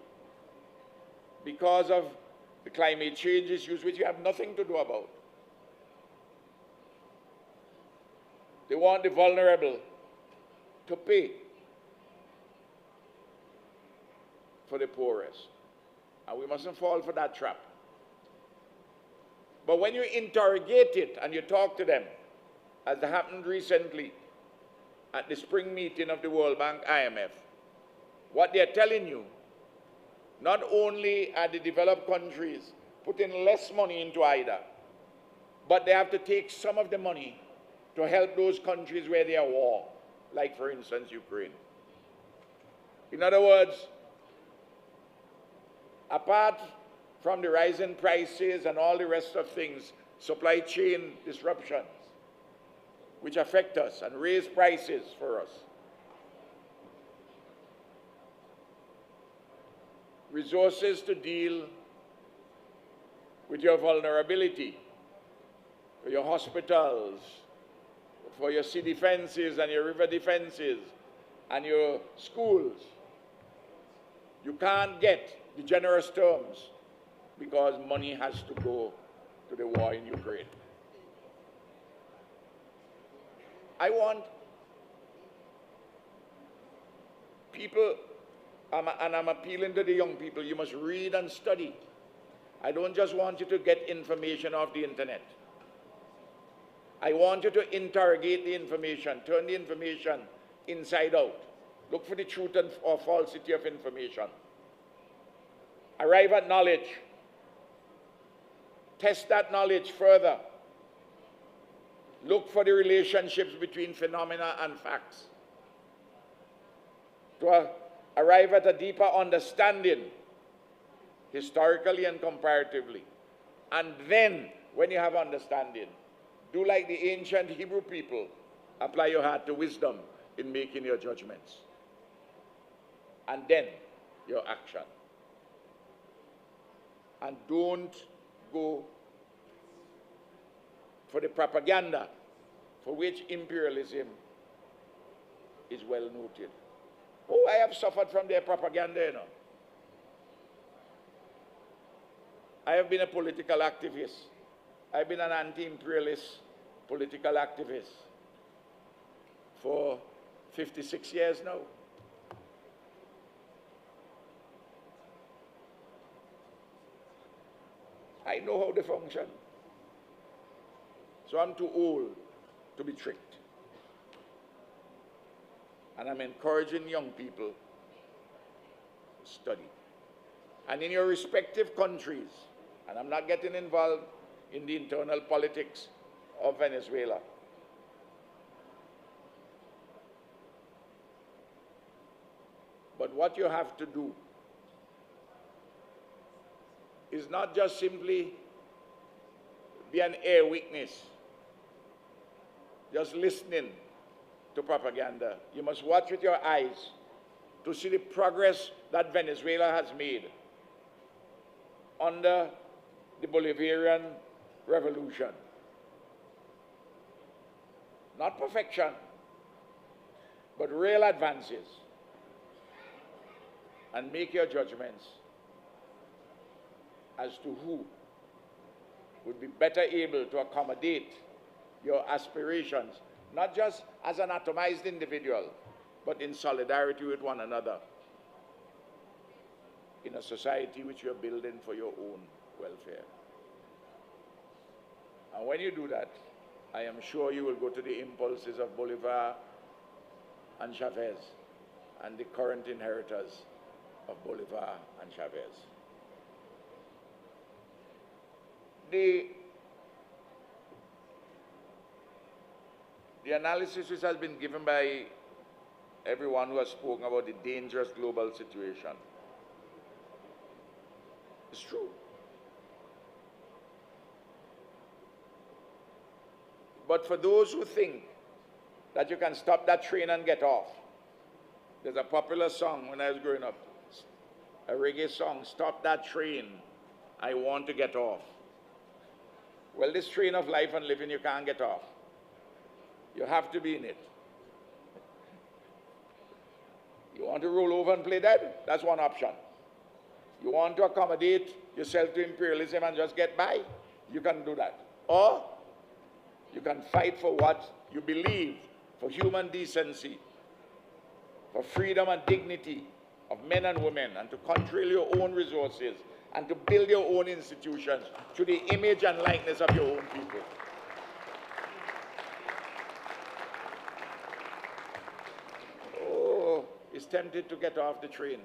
Speaker 7: because of the climate change issues, which you have nothing to do about. They want the vulnerable to pay for the poorest. And we mustn't fall for that trap. But when you interrogate it and you talk to them, as happened recently at the spring meeting of the World Bank IMF, what they're telling you, not only are the developed countries putting less money into IDA, but they have to take some of the money to help those countries where they are war, like, for instance, Ukraine. In other words, apart from the rising prices and all the rest of things, supply chain disruptions, which affect us and raise prices for us, resources to deal with your vulnerability, for your hospitals, for your sea defenses and your river defenses and your schools. You can't get the generous terms because money has to go to the war in Ukraine. I want people, and I'm appealing to the young people, you must read and study. I don't just want you to get information off the internet. I want you to interrogate the information, turn the information inside out. Look for the truth or falsity of information. Arrive at knowledge. Test that knowledge further. Look for the relationships between phenomena and facts. To arrive at a deeper understanding, historically and comparatively. And then, when you have understanding, do like the ancient Hebrew people, apply your heart to wisdom in making your judgments. And then, your action. And don't go for the propaganda for which imperialism is well noted. Oh, I have suffered from their propaganda, you know. I have been a political activist. I've been an anti-imperialist political activist for 56 years now. I know how they function. So I'm too old to be tricked. And I'm encouraging young people to study. And in your respective countries, and I'm not getting involved in the internal politics of Venezuela, but what you have to do is not just simply be an ear witness, just listening to propaganda. You must watch with your eyes to see the progress that Venezuela has made under the Bolivarian Revolution. Not perfection, but real advances. and make your judgments as to who would be better able to accommodate your aspirations, not just as an atomized individual, but in solidarity with one another in a society which you're building for your own welfare. And when you do that, I am sure you will go to the impulses of Bolivar and Chavez and the current inheritors of Bolivar and Chavez. The analysis which has been given by everyone who has spoken about the dangerous global situation is true. But for those who think that you can stop that train and get off, there's a popular song when I was growing up, a reggae song, "Stop that train, I want to get off." Well, this train of life and living, you can't get off. You have to be in it. You want to roll over and play dead? That's one option. You want to accommodate yourself to imperialism and just get by? You can do that. Or you can fight for what you believe, for human decency, for freedom and dignity of men and women, and to control your own resources, and to build your own institutions to the image and likeness of your own people. Oh, it's tempted to get off the train.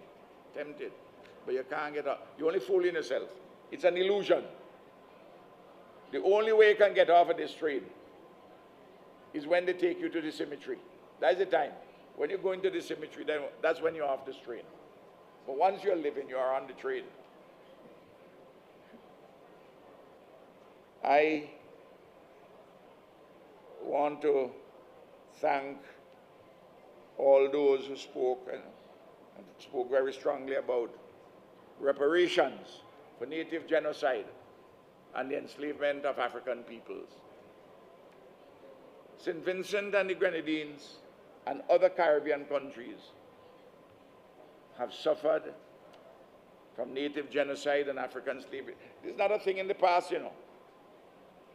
Speaker 7: Tempted. But you can't get off. You're only fooling yourself. It's an illusion. The only way you can get off of this train is when they take you to the cemetery. That's the time. When you go into the cemetery, then that's when you're off this train. But once you're living, you are on the train. I want to thank all those who spoke and spoke very strongly about reparations for native genocide and the enslavement of African peoples. St. Vincent and the Grenadines and other Caribbean countries have suffered from native genocide and African slavery. This is not a thing in the past, you know,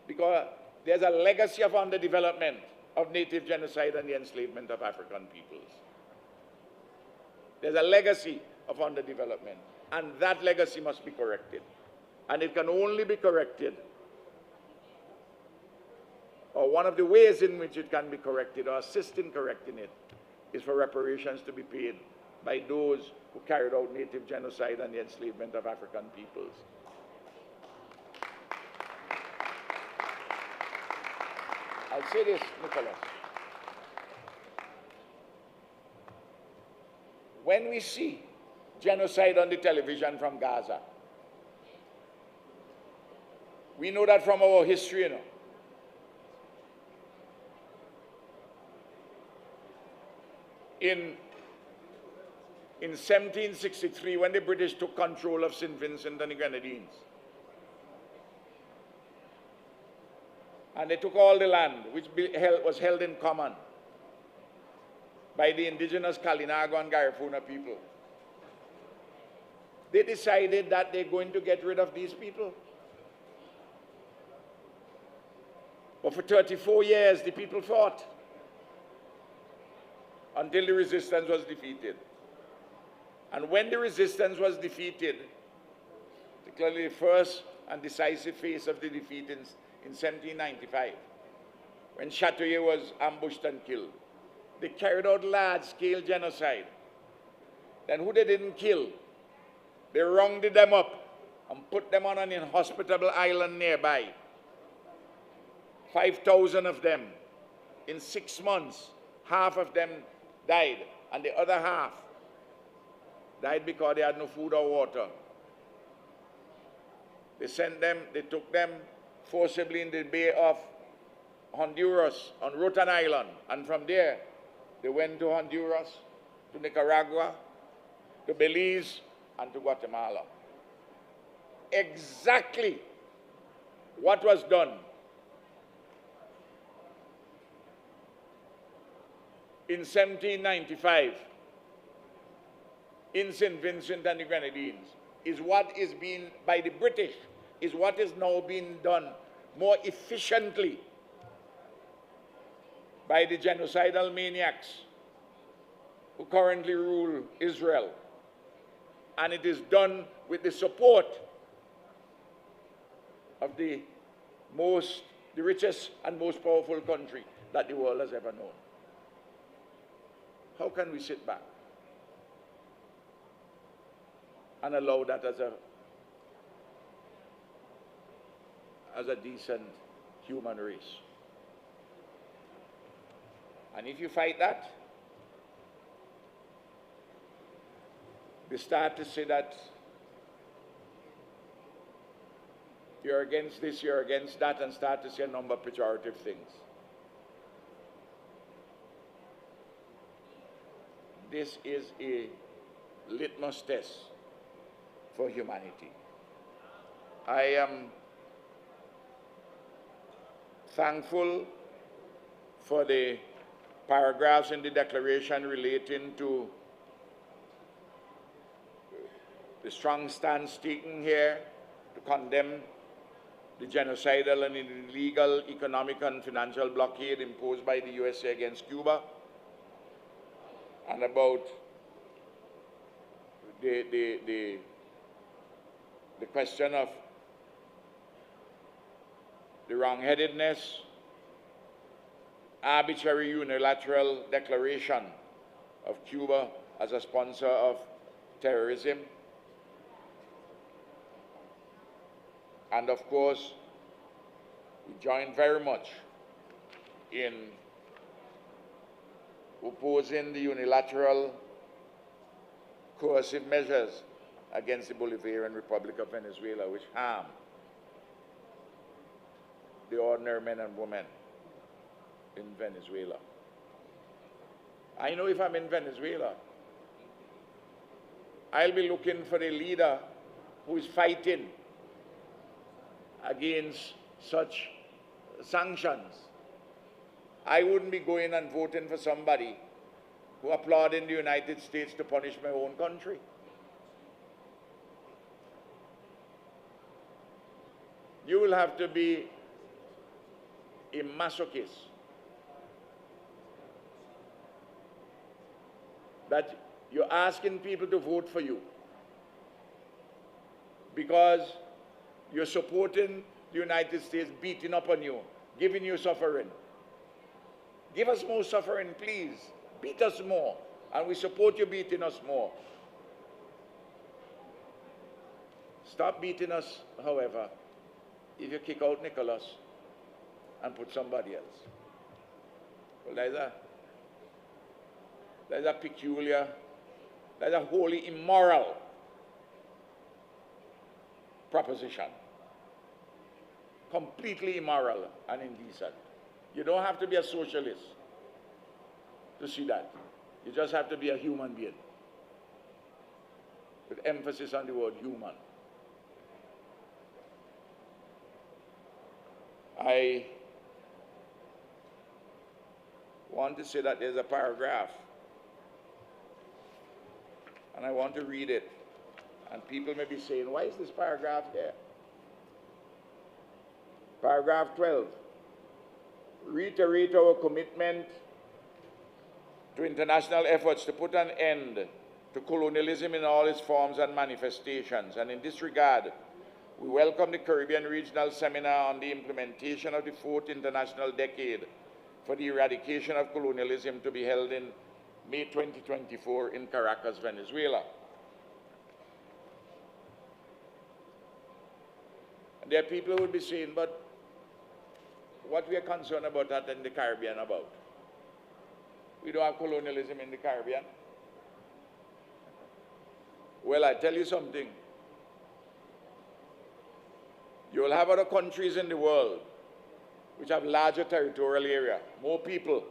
Speaker 7: because there's a legacy of underdevelopment of native genocide and the enslavement of African peoples. There's a legacy of underdevelopment, and that legacy must be corrected. And it can only be corrected, or one of the ways in which it can be corrected or assist in correcting it, is for reparations to be paid by those who carried out native genocide and the enslavement of African peoples. I'll say this, Nicholas. When we see genocide on the television from Gaza, we know that from our history, you know. In 1763, when the British took control of St. Vincent and the Grenadines, and they took all the land which was held in common by the indigenous Kalinago and Garifuna people, they decided that they're going to get rid of these people. But for 34 years, the people fought until the resistance was defeated. And when the resistance was defeated, particularly the first and decisive phase of the defeat in 1795, when Châteauguay was ambushed and killed, they carried out large-scale genocide. Then who they didn't kill, they rounded them up and put them on an inhospitable island nearby. 5,000 of them. In 6 months, half of them died, and the other half died because they had no food or water. They sent them, they took them forcibly in the Bay of Honduras on Rotan Island, and from there they went to Honduras, to Nicaragua, to Belize, and to Guatemala. Exactly what was done in 1795 in St. Vincent and the Grenadines is what is being, by the British, is what is now being done more efficiently by the genocidal maniacs who currently rule Israel. And it is done with the support of the richest and most powerful country that the world has ever known. How can we sit back and allow that as a decent human race? And if you fight that, they start to say that you're against this, you're against that, and start to say a number of pejorative things. This is a litmus test for humanity. I am thankful for the paragraphs in the declaration relating to the strong stance taken here to condemn the genocidal and illegal economic and financial blockade imposed by the USA against Cuba, and about the question of the wrongheadedness, arbitrary unilateral declaration of Cuba as a sponsor of terrorism, and of course, we join very much in opposing the unilateral coercive measures against the Bolivarian Republic of Venezuela, which harm the ordinary men and women in Venezuela. I know if I'm in Venezuela, I'll be looking for a leader who is fighting against such sanctions. I wouldn't be going and voting for somebody who applauded the United States to punish my own country. You will have to be a masochist that you're asking people to vote for you because you're supporting the United States beating up on you, giving you suffering. Give us more suffering, please. Beat us more, and we support you beating us more. Stop beating us, however, if you kick out Nicholas and put somebody else. Well, there's a peculiar, there's a wholly immoral proposition. Completely immoral and indecent. You don't have to be a socialist to see that. You just have to be a human being, with emphasis on the word human. I want to say that there's a paragraph, and I want to read it. And people may be saying, why is this paragraph there? Paragraph 12. Reiterate our commitment to international efforts to put an end to colonialism in all its forms and manifestations. And in this regard, we welcome the Caribbean Regional Seminar on the implementation of the 4th International Decade for the Eradication of Colonialism to be held in May 2024 in Caracas, Venezuela. And there are people who will be saying, but what we are concerned about that in the Caribbean about? We don't have colonialism in the Caribbean. Well, I tell you something. You will have other countries in the world which have larger territorial area, more people,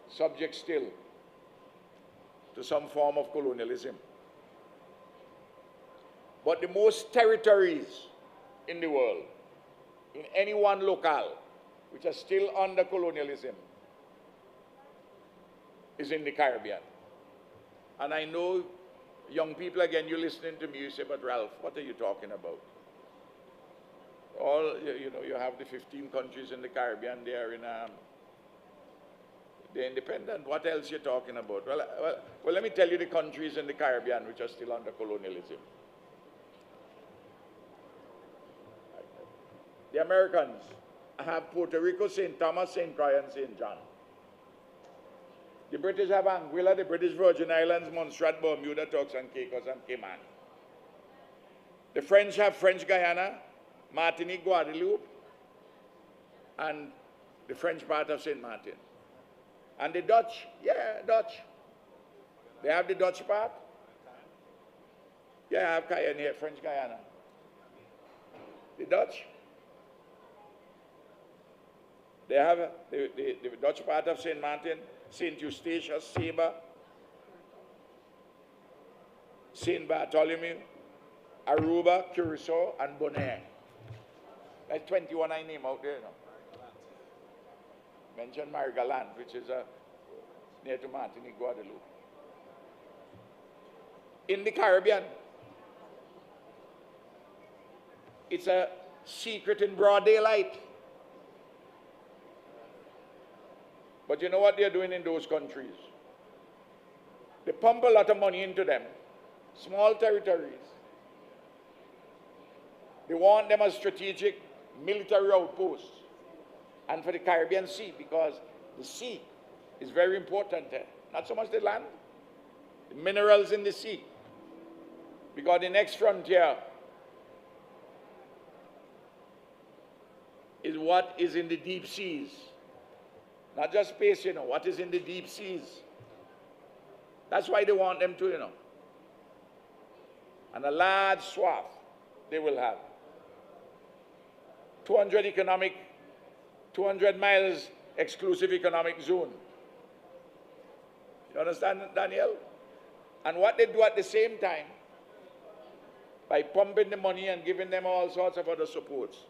Speaker 7: subject still to some form of colonialism. But the most territories in the world, in any one locale, which are still under colonialism, is in the Caribbean. And I know young people, again, you're listening to me, you say, but Ralph, what are you talking about? You know, you have the 15 countries in the Caribbean, they are they're independent. What else you're talking about? Well, let me tell you the countries in the Caribbean which are still under colonialism. The Americans have Puerto Rico, St. Thomas, St. Croix, and St. John. The British have Anguilla, the British Virgin Islands, Montserrat, Bermuda, Turks and Caicos, and Cayman. The French have French Guyana, Martinique, Guadeloupe, and the French part of St. Martin. And the Dutch, yeah, Dutch. They have the Dutch part. Yeah, I have Cayenne here, French Guyana. The Dutch. They have the Dutch part of St. Martin, St. Eustatius, Saba, St. Bartholomew, Aruba, Curacao, and Bonaire. That's 21 I name out there, you know. Mention Marigaland, which is near to Martinique, Guadeloupe. In the Caribbean, it's a secret in broad daylight. But you know what they're doing in those countries? They pump a lot of money into them, small territories. They want them as strategic military outposts. And for the Caribbean Sea, because the sea is very important there. Not so much the land, the minerals in the sea. Because the next frontier is what is in the deep seas. Not just space, you know, what is in the deep seas. That's why they want them to, you know. And a large swath they will have. 200 miles exclusive economic zone. You understand, Daniel? And what they do at the same time, by pumping the money and giving them all sorts of other supports,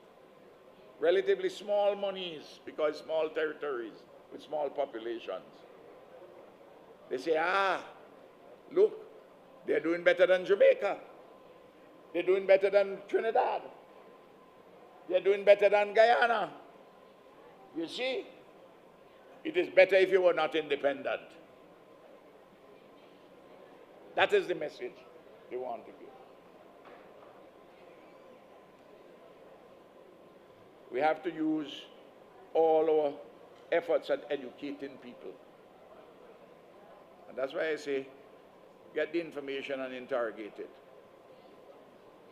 Speaker 7: relatively small monies, because small territories with small populations. They say, look, they're doing better than Jamaica. They're doing better than Trinidad. They're doing better than Guyana. You see, it is better if you were not independent. That is the message they want to give. We have to use all our efforts at educating people. And that's why I say, get the information and interrogate it.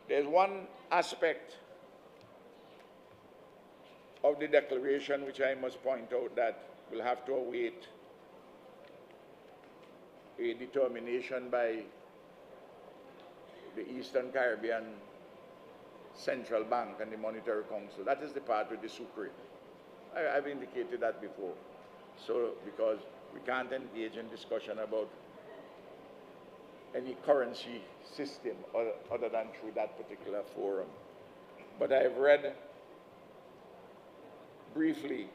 Speaker 7: There's one aspect of the declaration which I must point out that will have to await a determination by the Eastern Caribbean Central Bank and the Monetary Council. That is the part with the Sucre. I've indicated that before. So, because we can't engage in discussion about any currency system other than through that particular forum. But I've read briefly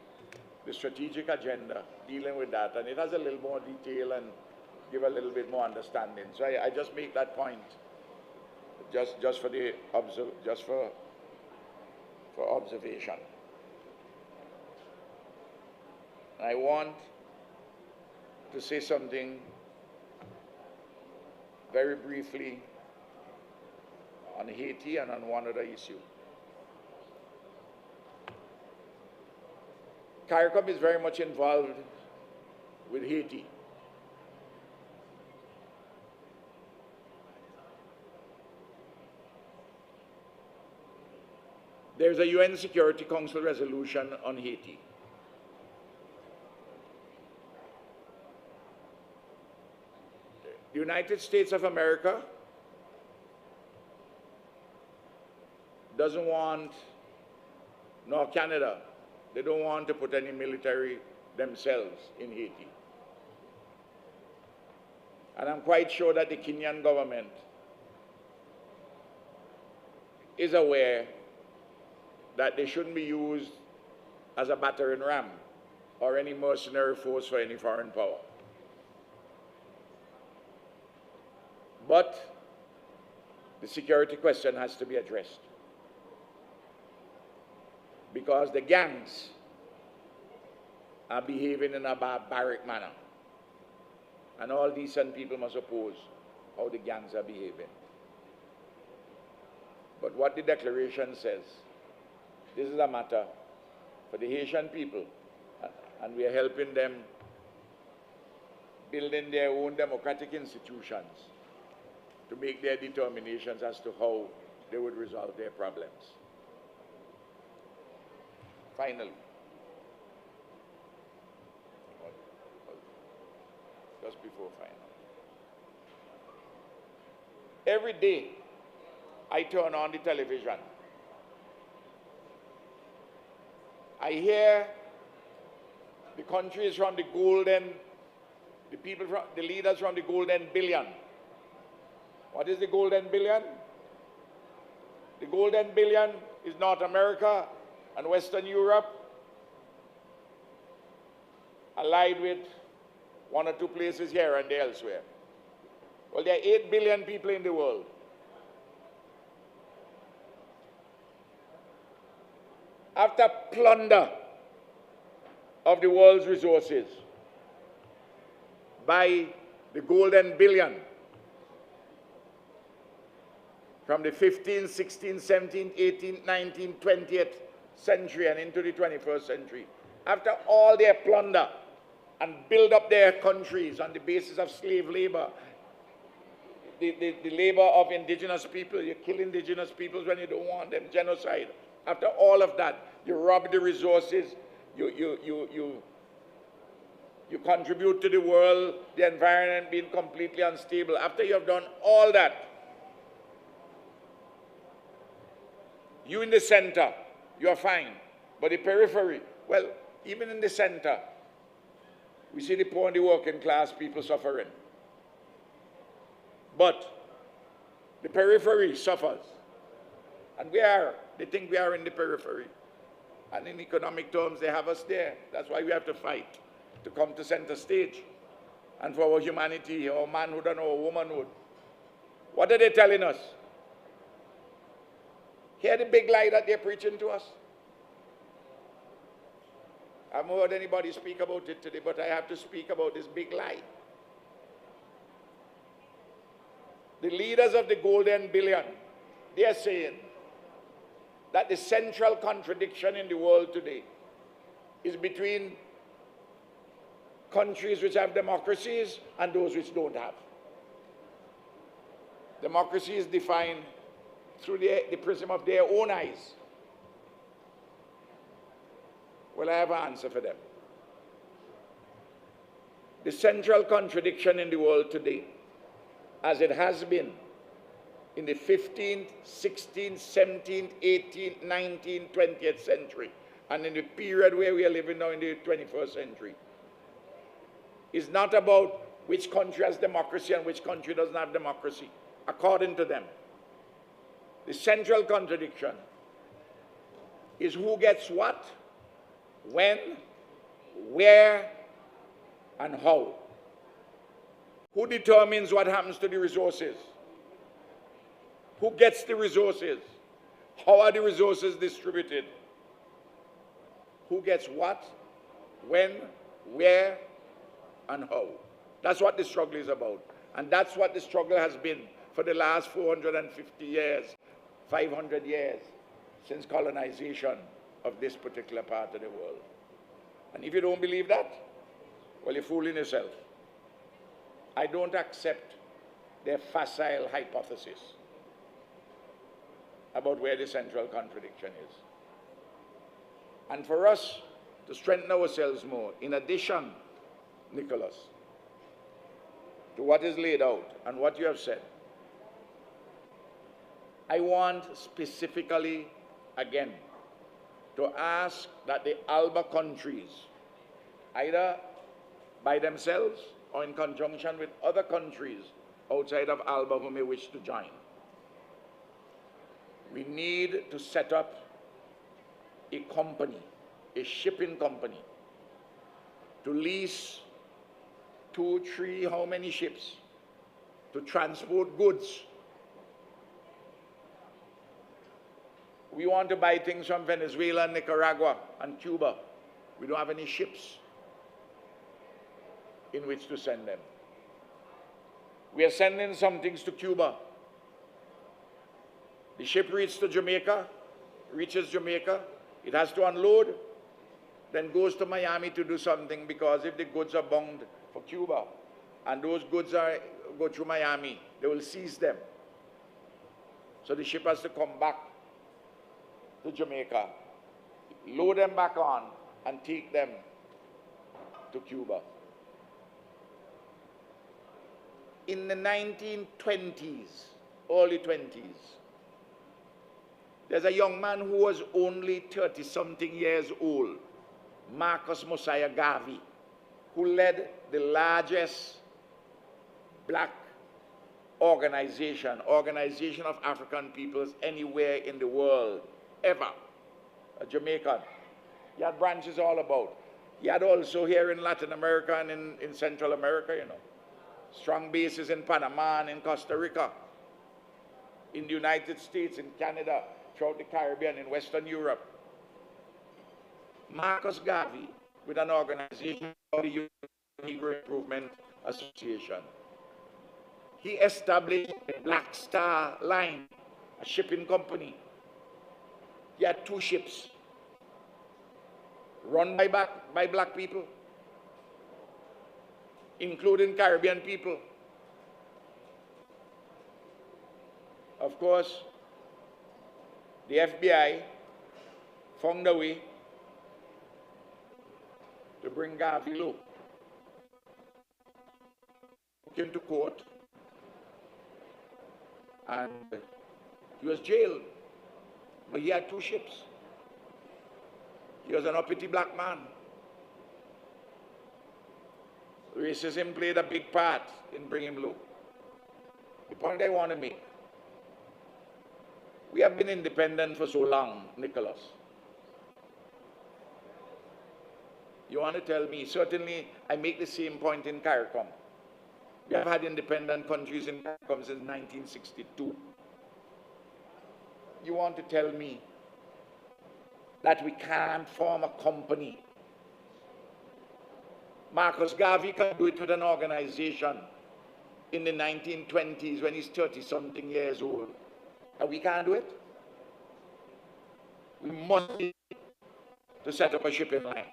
Speaker 7: the strategic agenda dealing with that, and it has a little more detail and give a little bit more understanding. So I just make that point, just for observation. I want to say something very briefly on Haiti and on one other issue. CARICOM is very much involved with Haiti. There's a UN Security Council resolution on Haiti. The United States of America doesn't want, nor Canada, they don't want to put any military themselves in Haiti. And I'm quite sure that the Kenyan government is aware that they shouldn't be used as a battering ram or any mercenary force for any foreign power. But the security question has to be addressed, because the gangs are behaving in a barbaric manner, and all decent people must oppose how the gangs are behaving. But what the declaration says, this is a matter for the Haitian people, and we are helping them building their own democratic institutions to make their determinations as to how they would resolve their problems. Finally, just before final, every day I turn on the television, I hear the countries from the golden, the people from, the leaders from the golden billion. What is the golden billion? The golden billion is North America and Western Europe, allied with one or two places here and there elsewhere. Well, there are 8 billion people in the world. After plunder of the world's resources by the golden billion, from the 15th, 16th, 17th, 18th, 19th, 20th century and into the 21st century, after all their plunder and build up their countries on the basis of slave labor, the labor of indigenous people, you kill indigenous peoples when you don't want them, genocide. After all of that, you rob the resources, you contribute to the world, the environment being completely unstable. After you have done all that, you in the center, you are fine. But the periphery, well, even in the center, we see the poor and the working class people suffering. But the periphery suffers. And they think we are in the periphery. And in economic terms, they have us there. That's why we have to fight to come to center stage. And for our humanity, our manhood and our womanhood. What are they telling us? Hear the big lie that they're preaching to us. I haven't heard anybody speak about it today, but I have to speak about this big lie. The leaders of the golden billion, they are saying that the central contradiction in the world today is between countries which have democracies and those which don't have. Democracy is defined through the prism of their own eyes. Well, I have an answer for them. The central contradiction in the world today, as it has been in the 15th, 16th, 17th, 18th, 19th, 20th century, and in the period where we are living now in the 21st century, is not about which country has democracy and which country doesn't have democracy, according to them. The central contradiction is who gets what, when, where, and how. Who determines what happens to the resources? Who gets the resources? How are the resources distributed? Who gets what, when, where, and how? That's what the struggle is about. And that's what the struggle has been for the last 450 years, 500 years since colonization of this particular part of the world. And if you don't believe that, well, you're fooling yourself. I don't accept their facile hypothesis about where the central contradiction is. And for us to strengthen ourselves more, in addition, Nicholas, to what is laid out and what you have said, I want specifically, again, to ask that the ALBA countries, either by themselves or in conjunction with other countries outside of ALBA who may wish to join, we need to set up a company, a shipping company, to lease 2, 3, how many ships to transport goods. We want to buy things from Venezuela, Nicaragua, and Cuba. We don't have any ships in which to send them. We are sending some things to Cuba. The ship reaches Jamaica, it has to unload, then goes to Miami to do something, because if the goods are bound for Cuba and those goods go through Miami, they will seize them. So the ship has to come back to Jamaica, load them back on, and take them to Cuba. In the 1920s, early 20s, there's a young man who was only 30-something years old, Marcus Mosiah Garvey, who led the largest black organization of African peoples anywhere in the world, ever, a Jamaican. He had branches all about. He had also here in Latin America and in Central America, you know, strong bases in Panama and in Costa Rica, in the United States, in Canada, throughout the Caribbean, in Western Europe. Marcus Garvey, with an organization called the Negro Improvement Association, he established a Black Star Line, a shipping company. He had 2 ships run by black people, including Caribbean people. Of course, the FBI found a way to bring Garvey low. He came to court and he was jailed, but he had 2 ships. He was an uppity black man. Racism played a big part in bringing him low. The point I want to make, we have been independent for so long, Nicholas. You want to tell me, certainly I make the same point in CARICOM. We have had independent countries in CARICOM since 1962. You want to tell me that we can't form a company? Marcus Garvey can do it with an organization in the 1920s when he's 30-something years old. And we can't do it? We must be to set up a shipping line.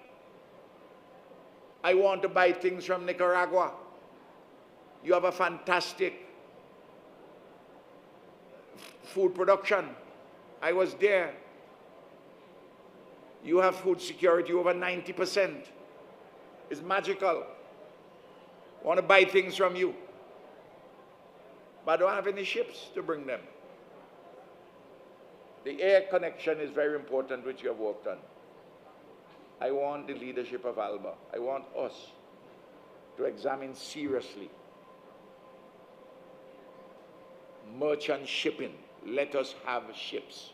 Speaker 7: I want to buy things from Nicaragua. You have a fantastic food production. I was there. You have food security over 90%. It's magical. I want to buy things from you, but I don't have any ships to bring them. The air connection is very important, which you have worked on. I want the leadership of ALBA. I want us to examine seriously merchant shipping. Let us have ships.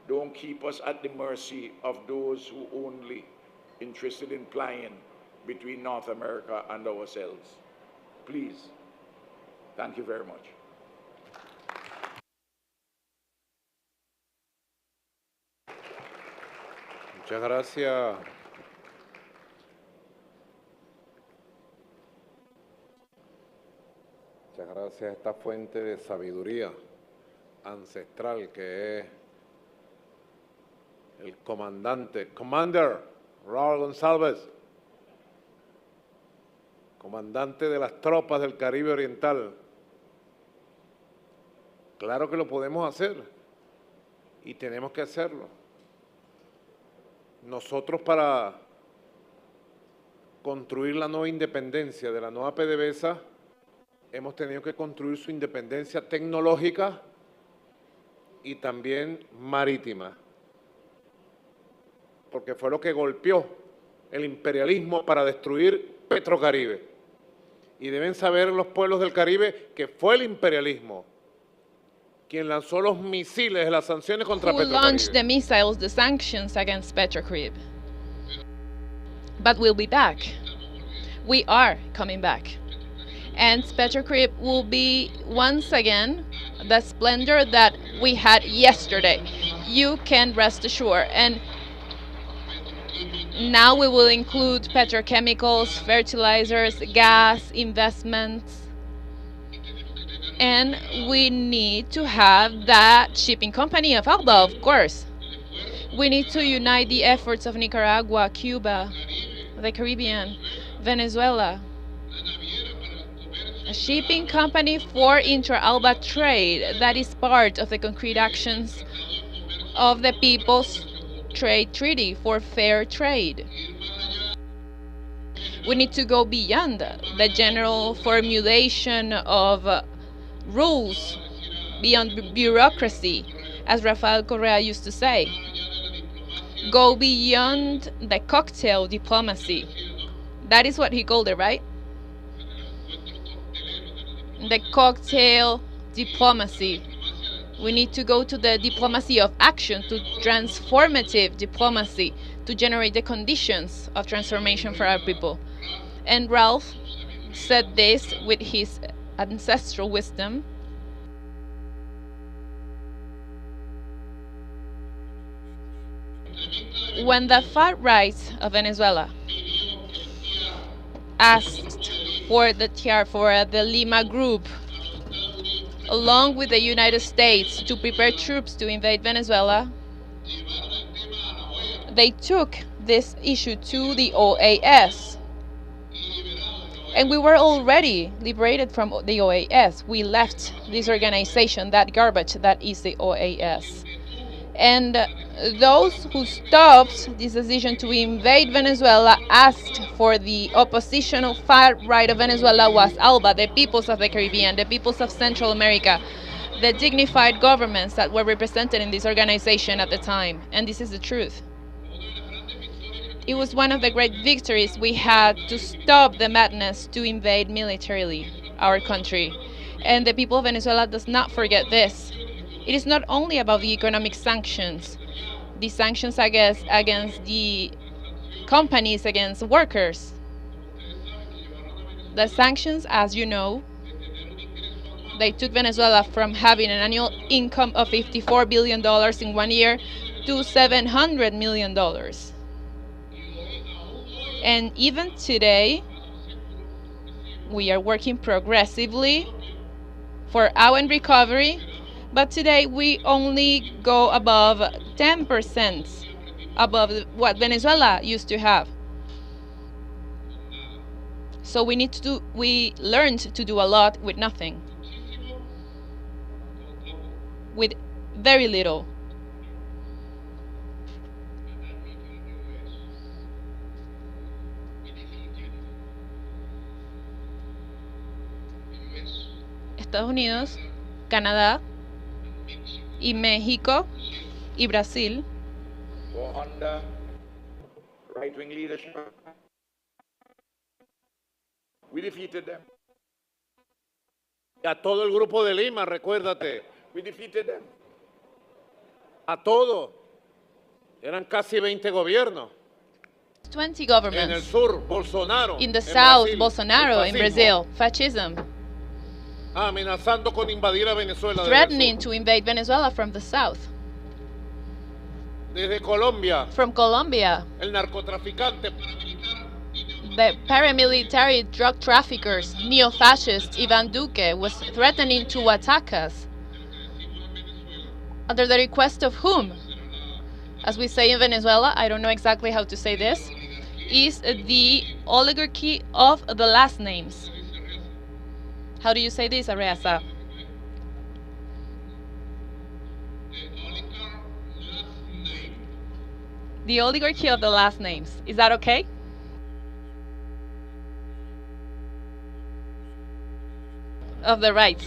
Speaker 7: Don't keep us at the mercy of those who only interested in plying between North America and ourselves. Please. Thank you very much.
Speaker 5: Muchas gracias. Muchas gracias a esta fuente de sabiduría ancestral que es el Commander Raúl Gonsalves, comandante de las tropas del Caribe Oriental. Claro que lo podemos hacer y tenemos que hacerlo. Nosotros, para construir la nueva independencia de la nueva PDVSA, hemos tenido que construir su independencia tecnológica y también marítima, porque fue lo que golpeó el imperialismo para destruir Petrocaribe. Y deben saber los pueblos del Caribe que fue el imperialismo quien lanzó los misiles, las sanciones contra Petrocaribe.
Speaker 3: Who launched the missiles, the sanctions against Petrocaribe. But we'll be back. We are coming back. And Petrocrep will be once again the splendor that we had yesterday. You can rest assured. And now we will include petrochemicals, fertilizers, gas, investments. And we need to have that shipping company of ALBA, of course. We need to unite the efforts of Nicaragua, Cuba, the Caribbean, Venezuela. A shipping company for intra-ALBA trade that is part of the concrete actions of the People's Trade Treaty for fair trade. We need to go beyond the general formulation of rules, beyond bureaucracy, as Rafael Correa used to say. Go beyond the cocktail diplomacy. That is what he called it, right? The cocktail diplomacy. We need to go to the diplomacy of action, to transformative diplomacy, to generate the conditions of transformation for our people. And Ralph said this with his ancestral wisdom. When the far right of Venezuela asked for the Lima group, along with the United States, to prepare troops to invade Venezuela, they took this issue to the OAS. And we were already liberated from the OAS. We left this organization, that garbage that is the OAS. And those who stopped this decision to invade Venezuela asked for the oppositional far right of Venezuela was ALBA, the peoples of the Caribbean, the peoples of Central America, the dignified governments that were represented in this organization at the time. And this is the truth. It was one of the great victories we had to stop the madness to invade militarily our country. And the people of Venezuela does not forget this. It is not only about the economic sanctions, the sanctions against the companies, against workers. The sanctions, as you know, they took Venezuela from having an annual income of $54 billion in 1 year to $700 million. And even today, we are working progressively for our recovery, but today we only go above 10% above what Venezuela used to have. So we learned to do a lot with nothing, with very little. Estados Unidos, Canadá y México y Brasil.
Speaker 7: Under right-wing leadership, we defeated them.
Speaker 5: A todo el grupo de Lima, recuérdate.
Speaker 7: We defeated them.
Speaker 5: A todo. Eran casi 20 gobiernos.
Speaker 3: 20 governments.
Speaker 5: En el sur, Bolsonaro.
Speaker 3: In the south,
Speaker 5: Brasil,
Speaker 3: Bolsonaro. In Brazil, fascism.
Speaker 5: Amenazando con invadir a Venezuela.
Speaker 3: Threatening to invade Venezuela from the south.
Speaker 5: Desde Colombia.
Speaker 3: From Colombia.
Speaker 5: El narcotraficante.
Speaker 3: The paramilitary drug traffickers, neo-fascist Ivan Duque, was threatening to attack us. Under the request of whom? As we say in Venezuela, I don't know exactly how to say this, is the oligarchy of the last names. How do you say this, Arce? The oligarchy of the last names. Is that okay? Of the rights.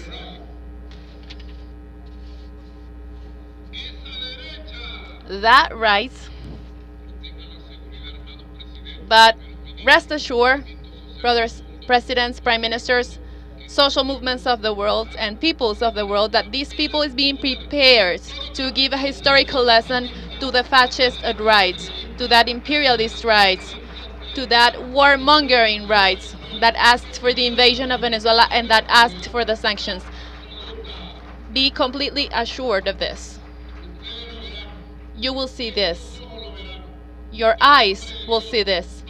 Speaker 3: That right. But rest assured, brothers, presidents, prime ministers, social movements of the world and peoples of the world, that these people is being prepared to give a historical lesson to the fascist rights, to that imperialist rights, to that warmongering rights, that asked for the invasion of Venezuela and that asked for the sanctions. Be completely assured of this. You will see this. Your eyes will see this.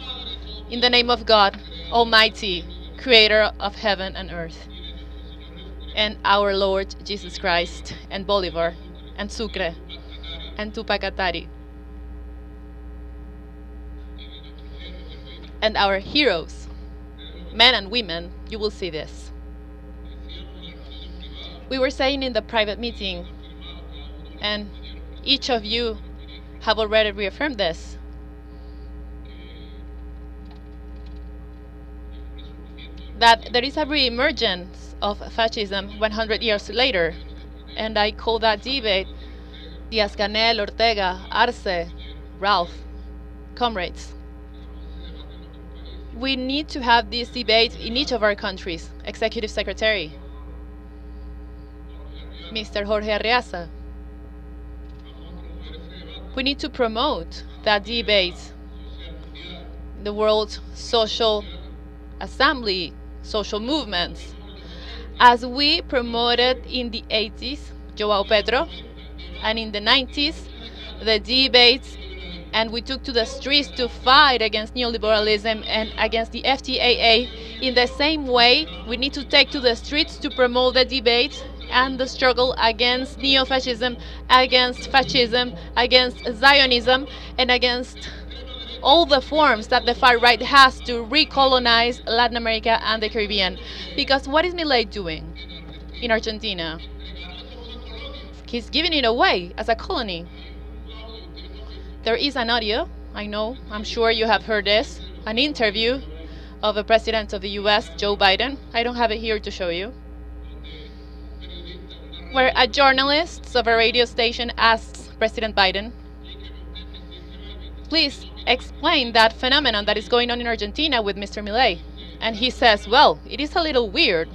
Speaker 3: In the name of God, Almighty, Creator of heaven and earth, and our Lord Jesus Christ, and Bolivar, and Sucre, and Tupac Katari, and our heroes, men and women, you will see this. We were saying in the private meeting, and each of you have already reaffirmed this, that there is a re-emergence of fascism 100 years later, and I call that debate Diaz-Canel, Ortega, Arce, Ralph, comrades. We need to have this debate in each of our countries. Executive Secretary, Mr. Jorge Arreaza. We need to promote that debate. The World Social Assembly, social movements, as we promoted in the 80s, João Pedro, and in the 90s, the debates, and we took to the streets to fight against neoliberalism and against the FTAA. In the same way, we need to take to the streets to promote the debate and the struggle against neo-fascism, against fascism, against Zionism, and against all the forms that the far right has to recolonize Latin America and the Caribbean. Because what is Milei doing in Argentina? He's giving it away as a colony. There is an audio, I know, I'm sure you have heard this, an interview of the President of the US, Joe Biden. I don't have it here to show you, where a journalist of a radio station asks President Biden, please explain that phenomenon that is going on in Argentina with Mr. Milei. And he says, well, it is a little weird.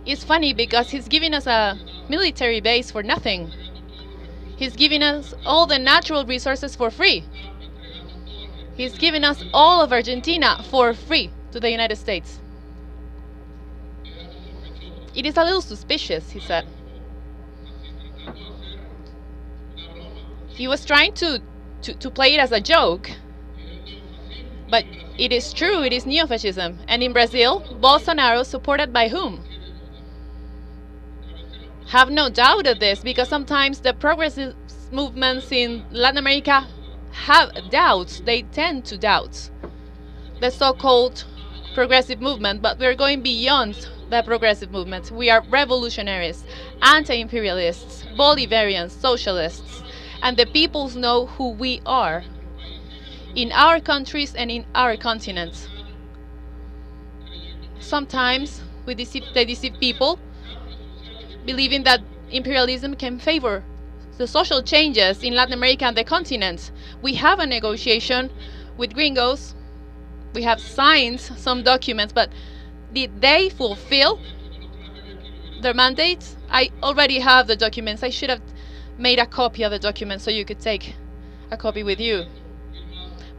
Speaker 3: It's funny because he's giving us a military base for nothing. He's giving us all the natural resources for free. He's giving us all of Argentina for free to the United States. It is a little suspicious, he said. He was trying to play it as a joke, but it is true, it is neo-fascism. And in Brazil, Bolsonaro, supported by whom? Have no doubt of this, because sometimes the progressive movements in Latin America have doubts. They tend to doubt the so-called progressive movement, but we're going beyond the progressive movement. We are revolutionaries, anti-imperialists, Bolivarians, socialists, and the peoples know who we are in our countries and in our continent. Sometimes they deceive people, believing that imperialism can favor the social changes in Latin America and the continent. We have a negotiation with gringos. We have signed some documents, but did they fulfill their mandate? I already have the documents. I should have made a copy of the document so you could take a copy with you.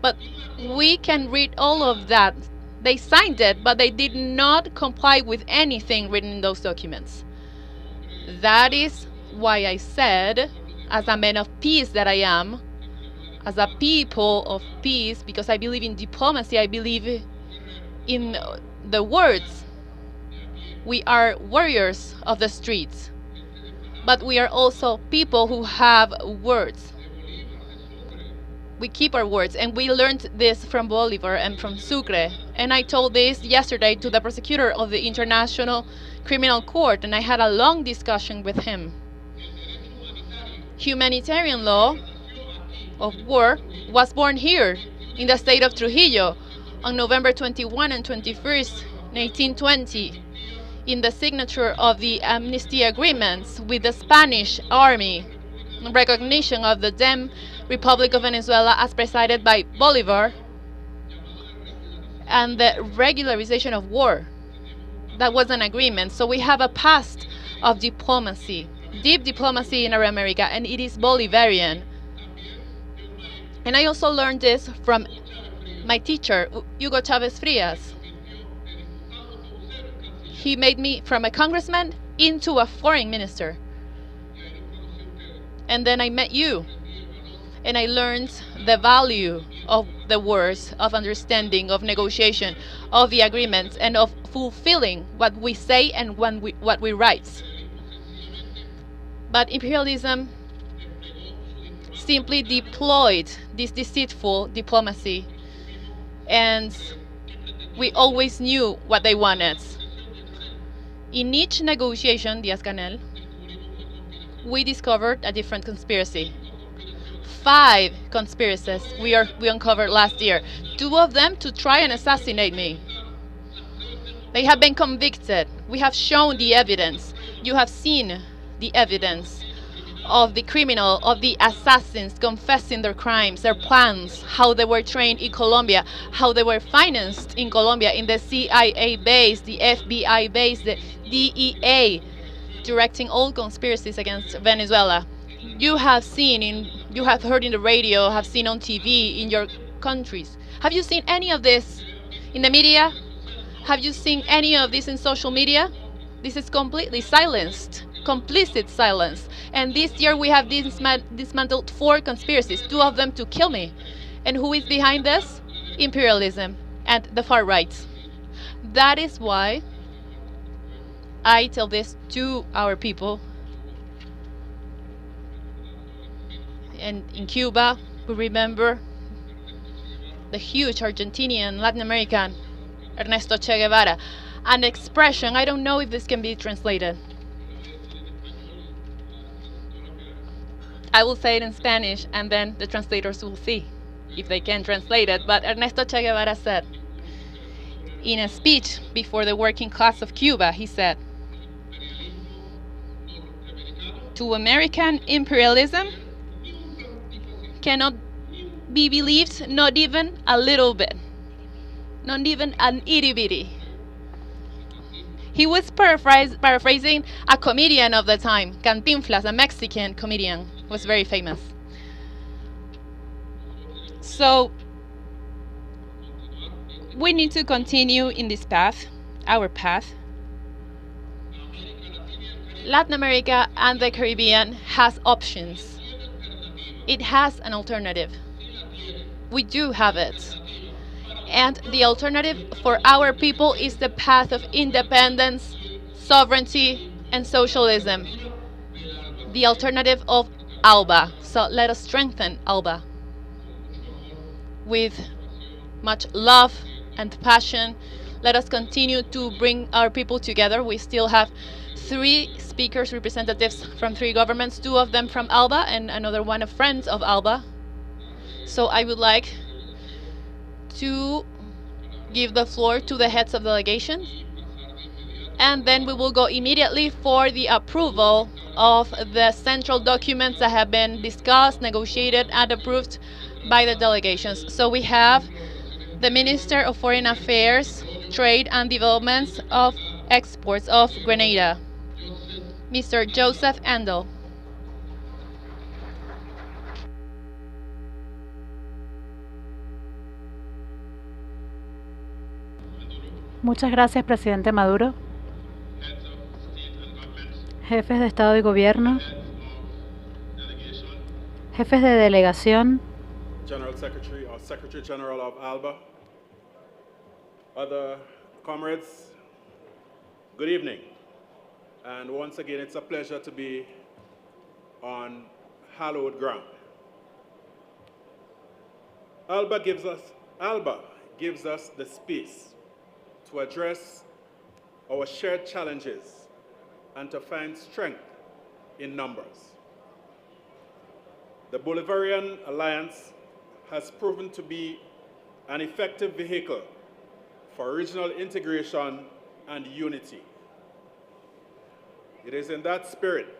Speaker 3: But we can read all of that. They signed it, but they did not comply with anything written in those documents. That is why I said, as a man of peace that I am, as a people of peace, because I believe in diplomacy, I believe in the words. We are warriors of the streets, but we are also people who have words. We keep our words, and we learned this from Bolivar and from Sucre. And I told this yesterday to the prosecutor of the International Criminal Court, and I had a long discussion with him. Humanitarian law of war was born here in the state of Trujillo on November 21 and 21st, 1820, in the signature of the amnesty agreements with the Spanish army, in recognition of the then Republic of Venezuela as presided by Bolivar, and the regularization of war. That was an agreement. So we have a past of diplomacy, deep diplomacy in our America, and it is Bolivarian. And I also learned this from my teacher, Hugo Chavez Frias. He made me from a congressman into a foreign minister. And then I met you, and I learned the value of the words, of understanding, of negotiation, of the agreements, and of fulfilling what we say and what we write. But imperialism simply deployed this deceitful diplomacy, and we always knew what they wanted. In each negotiation, Diaz-Canel, we discovered a different conspiracy. 5 conspiracies we uncovered last year. 2 of them to try and assassinate me. They have been convicted. We have shown the evidence. You have seen the evidence of the assassins confessing their crimes, their plans, how they were trained in Colombia, how they were financed in Colombia, in the CIA base, the FBI base, the DEA, directing all conspiracies against Venezuela. You have heard in the radio, have seen on TV in your countries. Have you seen any of this in the media? Have you seen any of this in social media? This is completely silenced, complicit silence. And this year we have dismantled 4 conspiracies, 2 of them to kill me. And who is behind this? Imperialism and the far right. That is why I tell this to our people. And in Cuba, we remember the huge Argentinian, Latin American, Ernesto Che Guevara. An expression, I don't know if this can be translated. I will say it in Spanish, and then the translators will see if they can translate it. But Ernesto Che Guevara said, in a speech before the working class of Cuba, he said, "To American imperialism cannot be believed, not even a little bit, not even an itty bitty." He was paraphrasing a comedian of the time, Cantinflas, a Mexican comedian, was very famous. So we need to continue in this path, our path. Latin America and the Caribbean has options. It has an alternative. We do have it. And the alternative for our people is the path of independence, sovereignty, and socialism. The alternative of ALBA. So let us strengthen ALBA with much love and passion. Let us continue to bring our people together. We still have 3 speakers, representatives from 3 governments, 2 of them from ALBA and another one of friends of ALBA. So I would like to give the floor to the heads of delegations, and then we will go immediately for the approval of the central documents that have been discussed, negotiated, and approved by the delegations. So we have the Minister of Foreign Affairs, Trade and Developments of Exports of Grenada, Mr. Joseph Andel.
Speaker 8: Muchas gracias, presidente Maduro. Jefes de Estado y Gobierno, jefes de delegación,
Speaker 9: General Secretary or Secretary General of ALBA, other comrades, good evening. And once again, it's a pleasure to be on hallowed ground. ALBA gives us the space to address our shared challenges and to find strength in numbers. The Bolivarian Alliance has proven to be an effective vehicle for regional integration and unity. It is in that spirit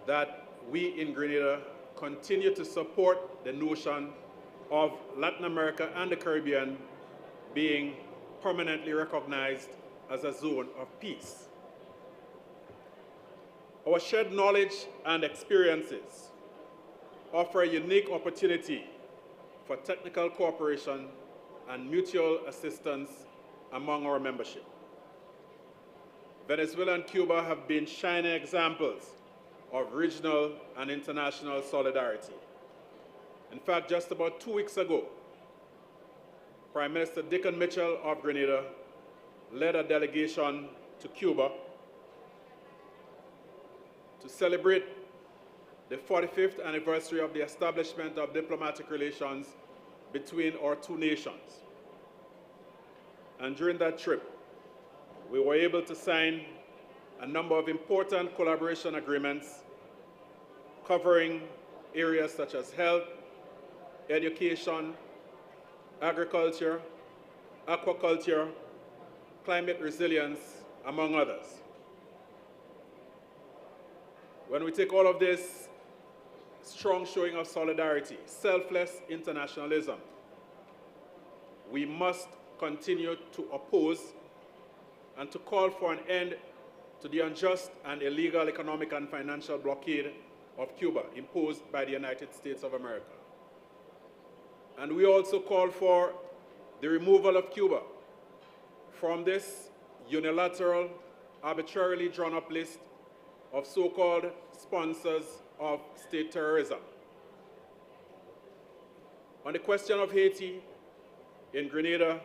Speaker 9: that we in Grenada continue to support the notion of Latin America and the Caribbean being permanently recognized as a zone of peace. Our shared knowledge and experiences offer a unique opportunity for technical cooperation and mutual assistance among our membership. Venezuela and Cuba have been shining examples of regional and international solidarity. In fact, just about 2 weeks ago, Prime Minister Dickon Mitchell of Grenada led a delegation to Cuba to celebrate the 45th anniversary of the establishment of diplomatic relations between our two nations. And during that trip, we were able to sign a number of important collaboration agreements covering areas such as health, education, agriculture, aquaculture, climate resilience, among others. When we take all of this strong showing of solidarity, selfless internationalism, we must continue to oppose and to call for an end to the unjust and illegal economic and financial blockade of Cuba imposed by the United States of America. And we also call for the removal of Cuba from this unilateral, arbitrarily drawn-up list of so-called sponsors of state terrorism. On the question of Haiti, in Grenada,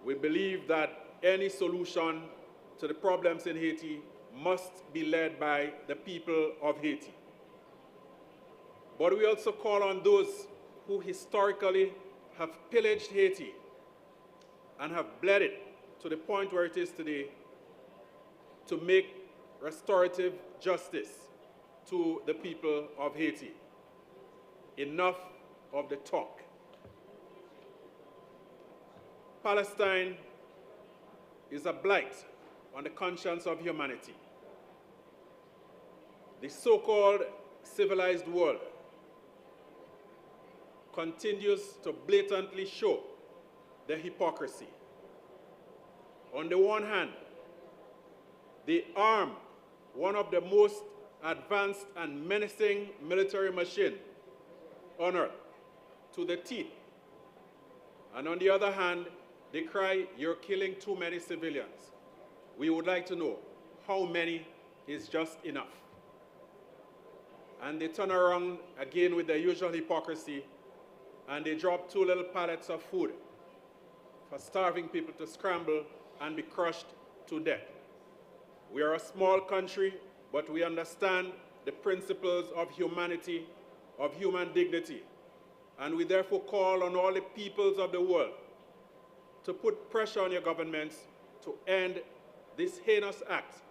Speaker 9: we believe that any solution to the problems in Haiti must be led by the people of Haiti. But we also call on those who historically have pillaged Haiti and have bled it to the point where it is today to make restorative justice to the people of Haiti. Enough of the talk. Palestine is a blight on the conscience of humanity. The so-called civilized world continues to blatantly show the hypocrisy. On the one hand, they arm one of the most advanced and menacing military machines on earth to the teeth. And on the other hand, they cry, "You're killing too many civilians." We would like to know how many is just enough. And they turn around again with their usual hypocrisy and they drop 2 little pallets of food for starving people to scramble and be crushed to death. We are a small country, but we understand the principles of humanity, of human dignity. And we therefore call on all the peoples of the world to put pressure on your governments to end this heinous act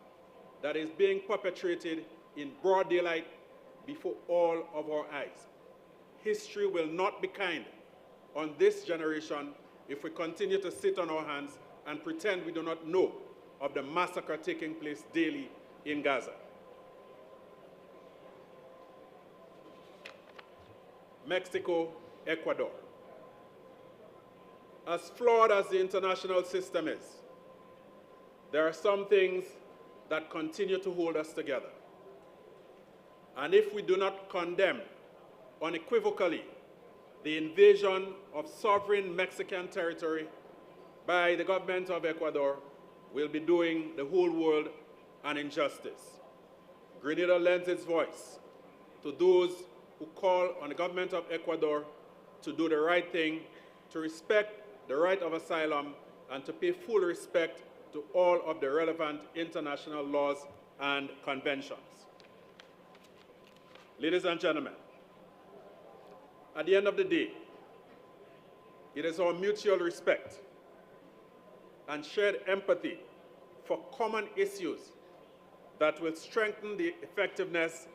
Speaker 9: that is being perpetrated in broad daylight before all of our eyes. History will not be kind on this generation if we continue to sit on our hands and pretend we do not know of the massacre taking place daily in Gaza. Mexico, Ecuador. As flawed as the international system is, there are some things that continue to hold us together. And if we do not condemn unequivocally the invasion of sovereign Mexican territory by the government of Ecuador, we'll be doing the whole world an injustice. Grenada lends its voice to those who call on the government of Ecuador to do the right thing, to respect the right of asylum, and to pay full respect to all of the relevant international laws and conventions. Ladies and gentlemen, at the end of the day, it is our mutual respect and shared empathy for common issues that will strengthen the effectiveness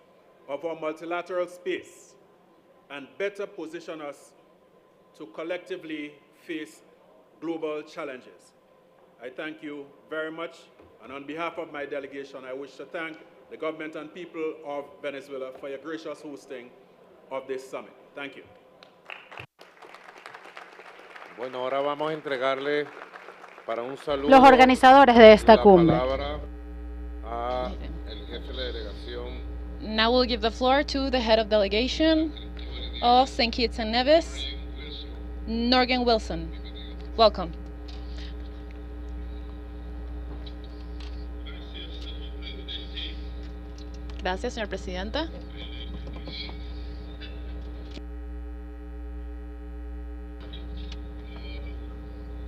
Speaker 9: of our multilateral space and better position us to collectively face global challenges. I thank you very much, and on behalf of my delegation, I wish to thank the government and people of Venezuela for your gracious hosting of this summit. Thank you.
Speaker 5: Bueno, ahora vamos a entregarle para un saludo
Speaker 8: Los organizadores de esta cumbre.
Speaker 3: Now we'll give the floor to the head of delegation of St. Kitts and Nevis, Norgan Wilson. Welcome. Gracias, señor presidente.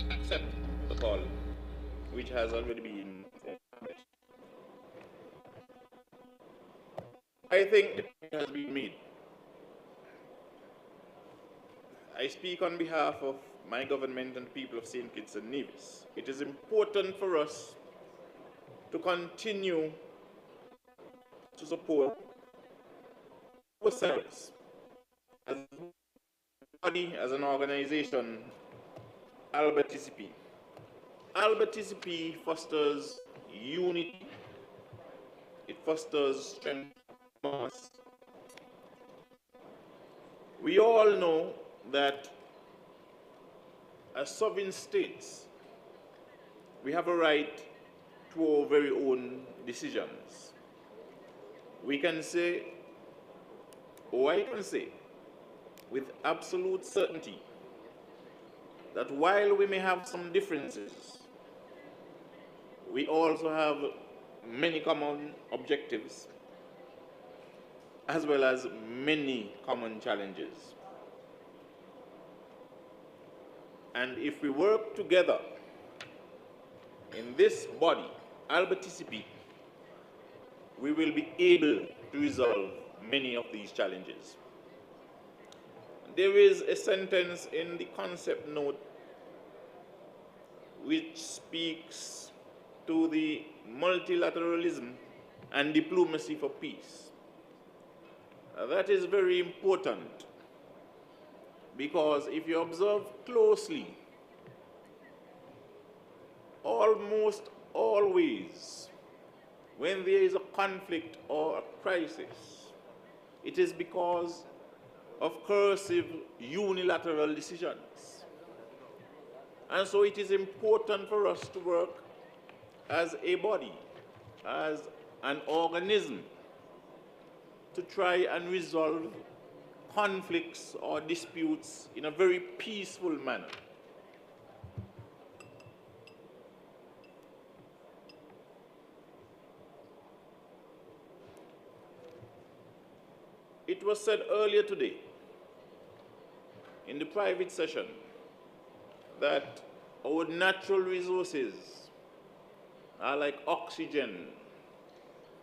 Speaker 10: Accept the call, which has already been established. I think the point has been made. I speak on behalf of my government and the people of St. Kitts and Nevis. It is important for us to continue to support ourselves as a body, as an organization, ALBA-TCP. ALBA-TCP fosters unity, it fosters strength among us. We all know that as sovereign states, we have a right to our very own decisions. We can say, or I can say, with absolute certainty, that while we may have some differences, we also have many common objectives, as well as many common challenges. And if we work together in this body, ALBA-TCP, we will be able to resolve many of these challenges. There is a sentence in the concept note which speaks to the multilateralism and diplomacy for peace. That is very important, because if you observe closely, almost always, when there is a conflict or a crisis, it is because of coercive unilateral decisions. And so it is important for us to work as a body, as an organism, to try and resolve conflicts or disputes in a very peaceful manner. It was said earlier today in the private session that our natural resources are like oxygen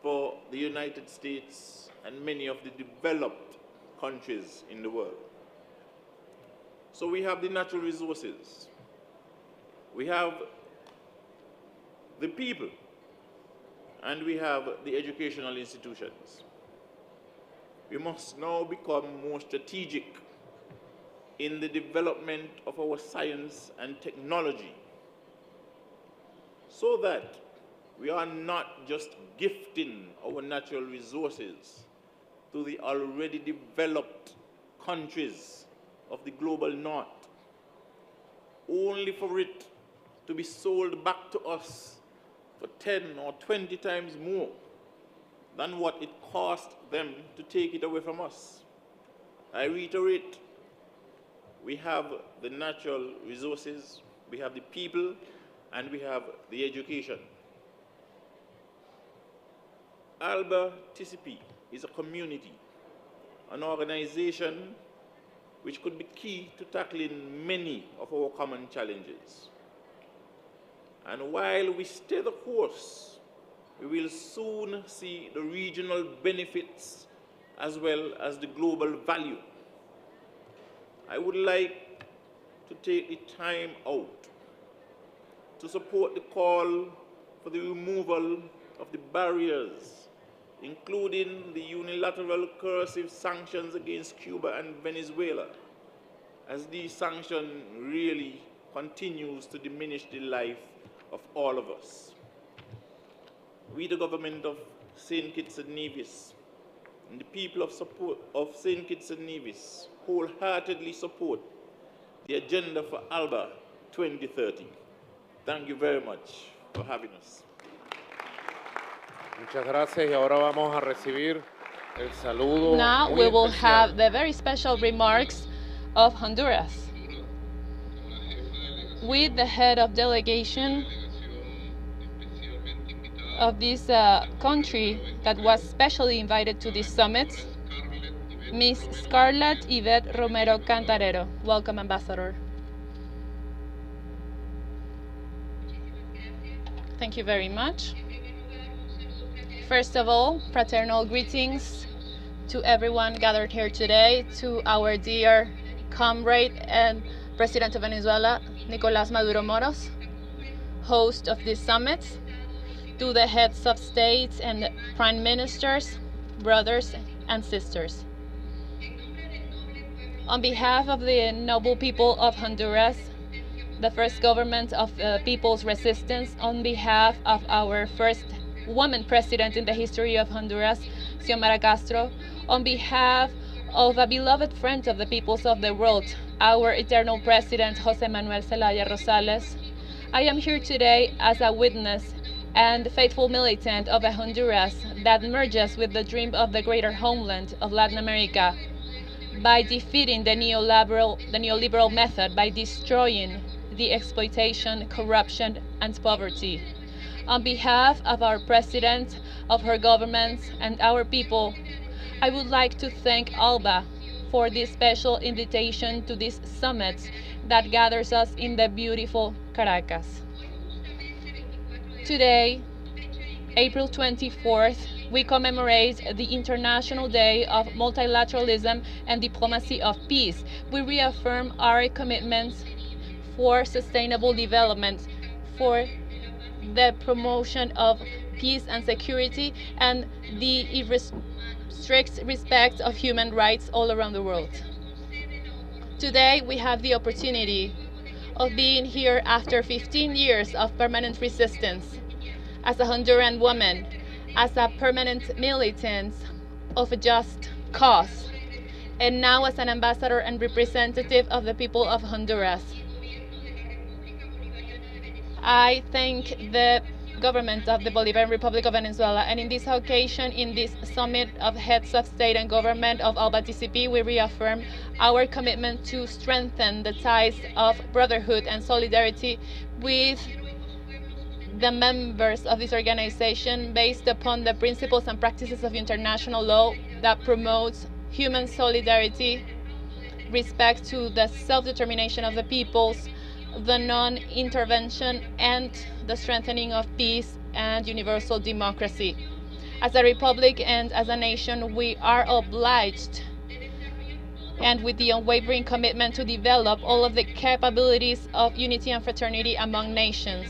Speaker 10: for the United States and many of the developed countries in the world. So we have the natural resources, we have the people, and we have the educational institutions. We must now become more strategic in the development of our science and technology, so that we are not just gifting our natural resources to the already developed countries of the global north, only for it to be sold back to us for 10 or 20 times more than what it cost them to take it away from us. I reiterate, we have the natural resources, we have the people, and we have the education. ALBA-TCP is a community, an organization which could be key to tackling many of our common challenges. And while we stay the course, we will soon see the regional benefits as well as the global value. I would like to take the time out to support the call for the removal of the barriers, including the unilateral coercive sanctions against Cuba and Venezuela, as these sanctions really continues to diminish the life of all of us. We, the government of St. Kitts and Nevis, and the people of St. Kitts and Nevis wholeheartedly support the agenda for ALBA 2030. Thank you very much for having us.
Speaker 5: Muchas gracias, y ahora vamos a recibir el saludo.
Speaker 3: Now we will have the very special remarks of Honduras with the head of delegation of this country that was specially invited to this summit, Miss Scarlett Yvette Romero Cantarero. Welcome, Ambassador. Thank you very much. First of all, fraternal greetings to everyone gathered here today, to our dear comrade and President of Venezuela, Nicolás Maduro Moros, host of this summit, to the heads of states and prime ministers, brothers and sisters. On behalf of the noble people of Honduras, the first government of people's resistance, on behalf of our first woman president in the history of Honduras, Xiomara Castro, on behalf of a beloved friend of the peoples of the world, our eternal president, José Manuel Zelaya Rosales, I am here today as a witness and faithful militant of a Honduras that merges with the dream of the greater homeland of Latin America by defeating the neoliberal method, by destroying the exploitation, corruption, and poverty. On behalf of our president, of her government, and our people, I would like to thank ALBA for this special invitation to this summit that gathers us in the beautiful Caracas. Today, April 24th, we commemorate the International Day of Multilateralism and Diplomacy of Peace. We reaffirm our commitments for sustainable development, for the promotion of peace and security, and the strict respect of human rights all around the world. Today, we have the opportunity of being here after 15 years of permanent resistance, as a Honduran woman, as a permanent militant of a just cause, and now as an ambassador and representative of the people of Honduras. I thank the government of the Bolivarian Republic of Venezuela, and in this occasion, in this summit of heads of state and government of ALBA-TCP, we reaffirm our commitment to strengthen the ties of brotherhood and solidarity with the members of this organization based upon the principles and practices of international law that promotes human solidarity, respect to the self-determination of the peoples, the non-intervention, and the strengthening of peace and universal democracy. As a republic and as a nation, we are obliged and with the unwavering commitment to develop all of the capabilities of unity and fraternity among nations,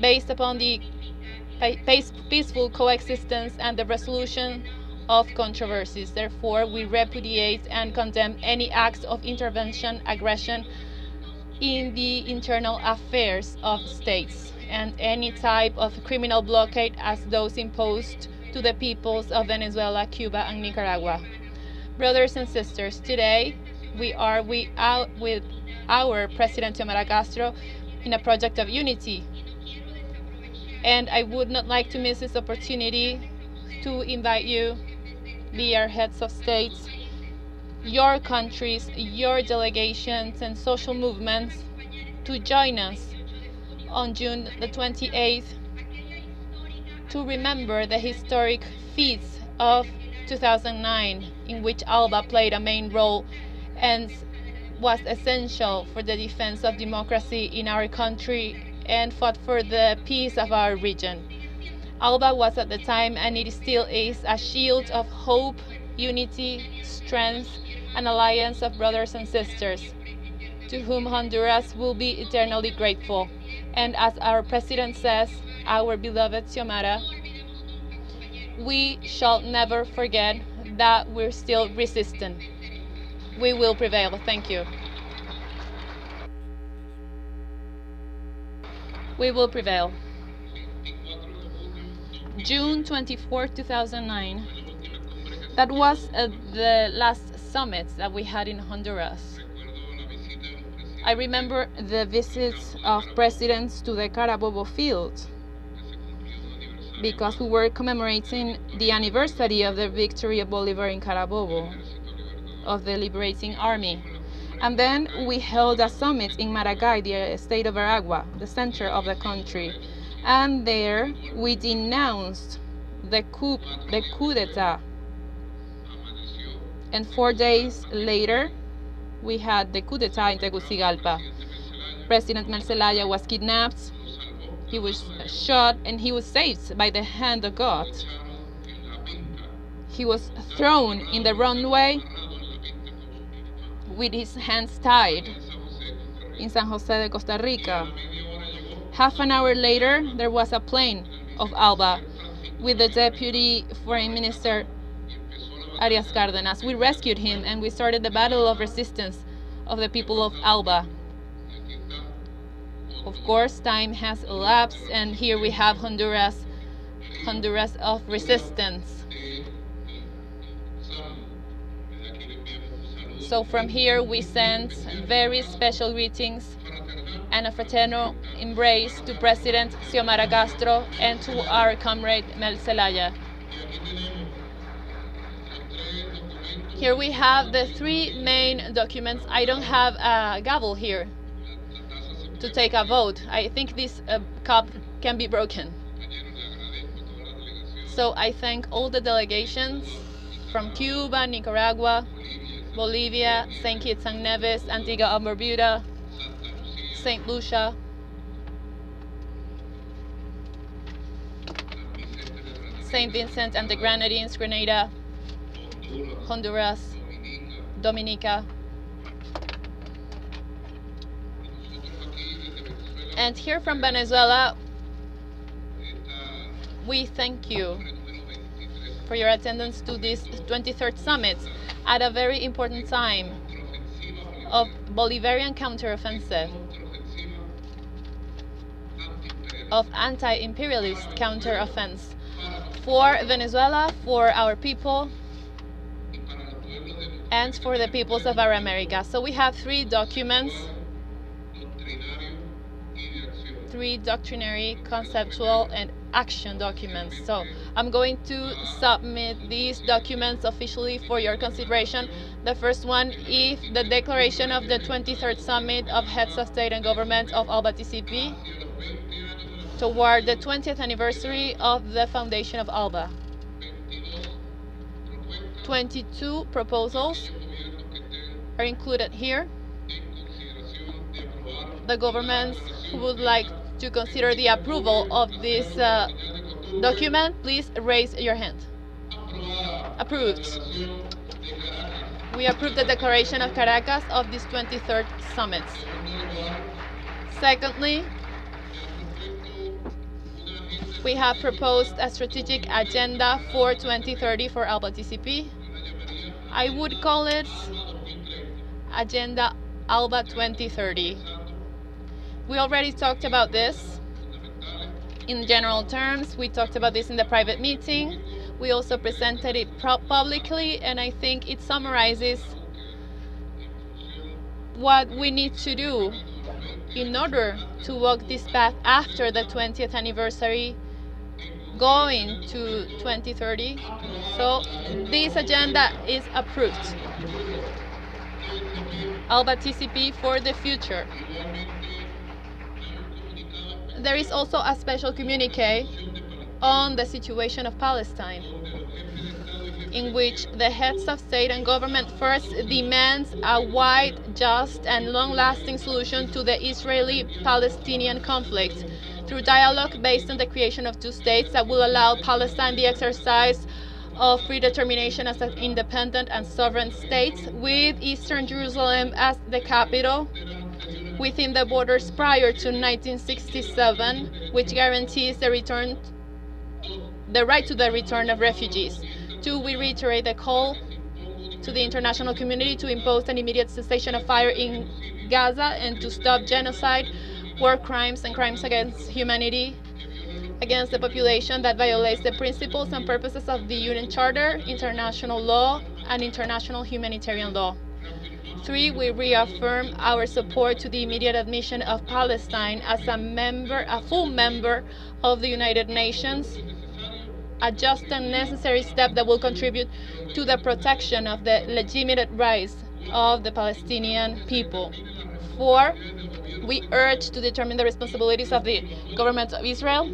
Speaker 3: based upon the peaceful coexistence and the resolution of controversies. Therefore, we repudiate and condemn any acts of intervention, aggression in the internal affairs of states, and any type of criminal blockade as those imposed to the peoples of Venezuela, Cuba, and Nicaragua. Brothers and sisters, today we are with our President Xiomara Castro in a project of unity. And I would not like to miss this opportunity to invite you, dear heads of states, your countries, your delegations, and social movements to join us on June the 28th to remember the historic feats of 2009, in which ALBA played a main role and was essential for the defense of democracy in our country and fought for the peace of our region. ALBA was at the time, and it still is, a shield of hope, unity, strength, an alliance of brothers and sisters, to whom Honduras will be eternally grateful. And as our president says, our beloved Xiomara, we shall never forget that we're still resistant. We will prevail. Thank you. We will prevail. June 24, 2009. That was the last summit that we had in Honduras. I remember the visits of presidents to the Carabobo field because we were commemorating the anniversary of the victory of Bolivar in Carabobo, of the liberating army. And then we held a summit in Maracay, the state of Aragua, the center of the country. And there we denounced the coup d'etat. And 4 days later, we had the coup d'etat in Tegucigalpa. President Zelaya was kidnapped, he was shot, and he was saved by the hand of God. He was thrown in the runway with his hands tied in San Jose de Costa Rica. Half an hour later, there was a plane of ALBA with the Deputy Foreign Minister Arias Cárdenas. We rescued him and we started the battle of resistance of the people of ALBA. Of course, time has elapsed, and here we have Honduras of resistance. So from here we send very special greetings and a fraternal embrace to President Xiomara Castro and to our comrade Mel Zelaya. Here we have the 3 main documents. I don't have a gavel here to take a vote. I think this cup can be broken. So I thank all the delegations from Cuba, Nicaragua, Bolivia, St. Kitts and Nevis, Antigua and Barbuda, St. Lucia, St. Vincent and the Grenadines, Grenada, Honduras, Dominica. And here from Venezuela, we thank you for your attendance to this 23rd summit at a very important time of Bolivarian counteroffensive, of anti-imperialist counteroffense for Venezuela, for our people, and for the peoples of our America. So we have 3 documents, 3 doctrinary, conceptual, and action documents. So I'm going to submit these documents officially for your consideration. The first one is the declaration of the 23rd Summit of Heads of State and Government of ALBA-TCP toward the 20th anniversary of the foundation of ALBA. 22 proposals are included here. The governments who would like to consider the approval of this document, please raise your hand. Approved. We approve the declaration of Caracas of this 23rd summit. Secondly, we have proposed a strategic agenda for 2030 for ALBA-TCP. I would call it Agenda ALBA 2030. We already talked about this in general terms. We talked about this in the private meeting. We also presented it publicly, and I think it summarizes what we need to do in order to walk this path after the 20th anniversary, going to 2030. So this agenda is approved. ALBA-TCP for the future. There is also a special communique on the situation of Palestine, in which the heads of state and government first demands a wide, just, and long-lasting solution to the Israeli-Palestinian conflict through dialogue based on the creation of 2 states that will allow Palestine the exercise of free determination as an independent and sovereign state, with Eastern Jerusalem as the capital, within the borders prior to 1967, which guarantees the right to the return of refugees. 2, we reiterate the call to the international community to impose an immediate cessation of fire in Gaza and to stop genocide, war crimes, and crimes against humanity against the population that violates the principles and purposes of the UN Charter, international law, and international humanitarian law. 3, we reaffirm our support to the immediate admission of Palestine as a full member of the United Nations, a just and necessary step that will contribute to the protection of the legitimate rights of the Palestinian people. 4, we urge to determine the responsibilities of the government of Israel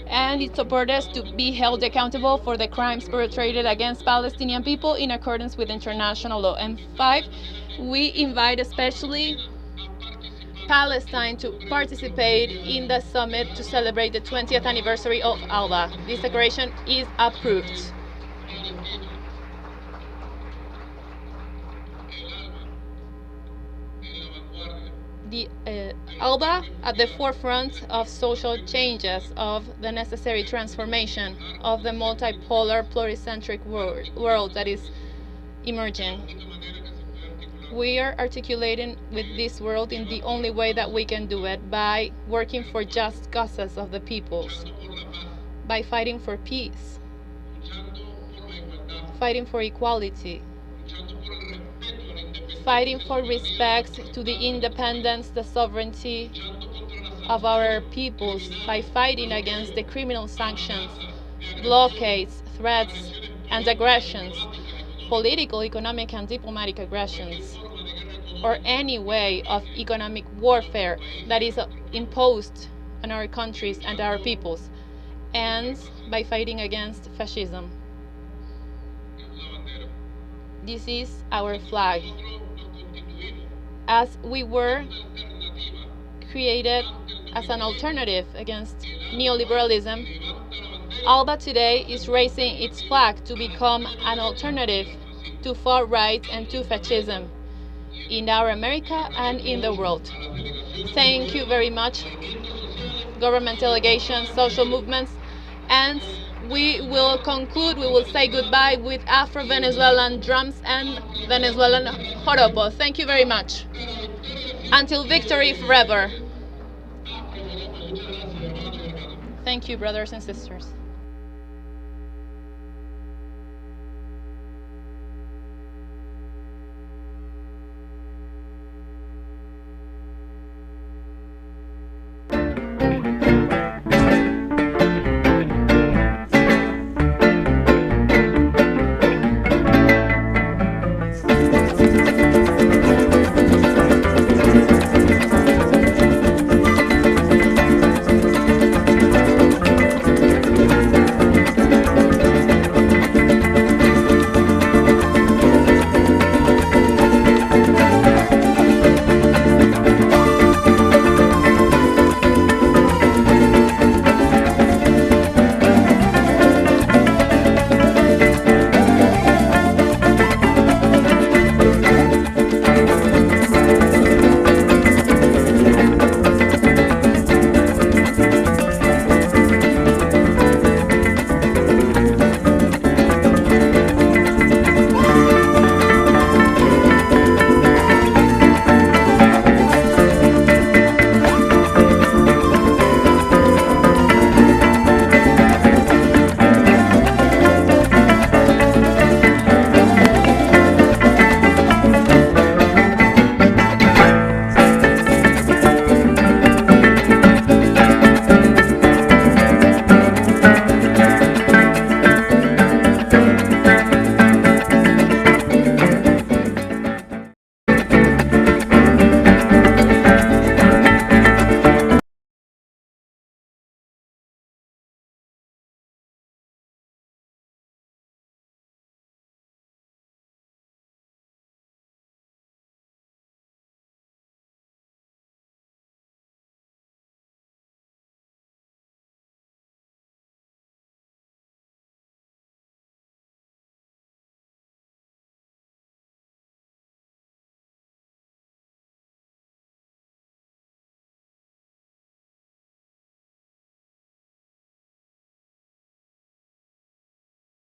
Speaker 3: and its supporters to be held accountable for the crimes perpetrated against Palestinian people in accordance with international law. And 5, we invite especially Palestine to participate in the summit to celebrate the 20th anniversary of ALBA. This declaration is approved. The ALBA at the forefront of social changes, of the necessary transformation of the multipolar, pluricentric world that is emerging. We are articulating with this world in the only way that we can do it, by working for just causes of the peoples, by fighting for peace, fighting for equality, fighting for respect to the independence, the sovereignty of our peoples, by fighting against the criminal sanctions, blockades, threats, and aggressions, political, economic, and diplomatic aggressions, or any way of economic warfare that is imposed on our countries and our peoples, and by fighting against fascism. This is our flag. As we were created as an alternative against neoliberalism, ALBA today is raising its flag to become an alternative to far right and to fascism in our America and in the world. Thank you very much, government delegations, social movements, and we will conclude, we will say goodbye with Afro-Venezuelan drums and Venezuelan joropo. Thank you very much. Until victory forever. Thank you, brothers and sisters.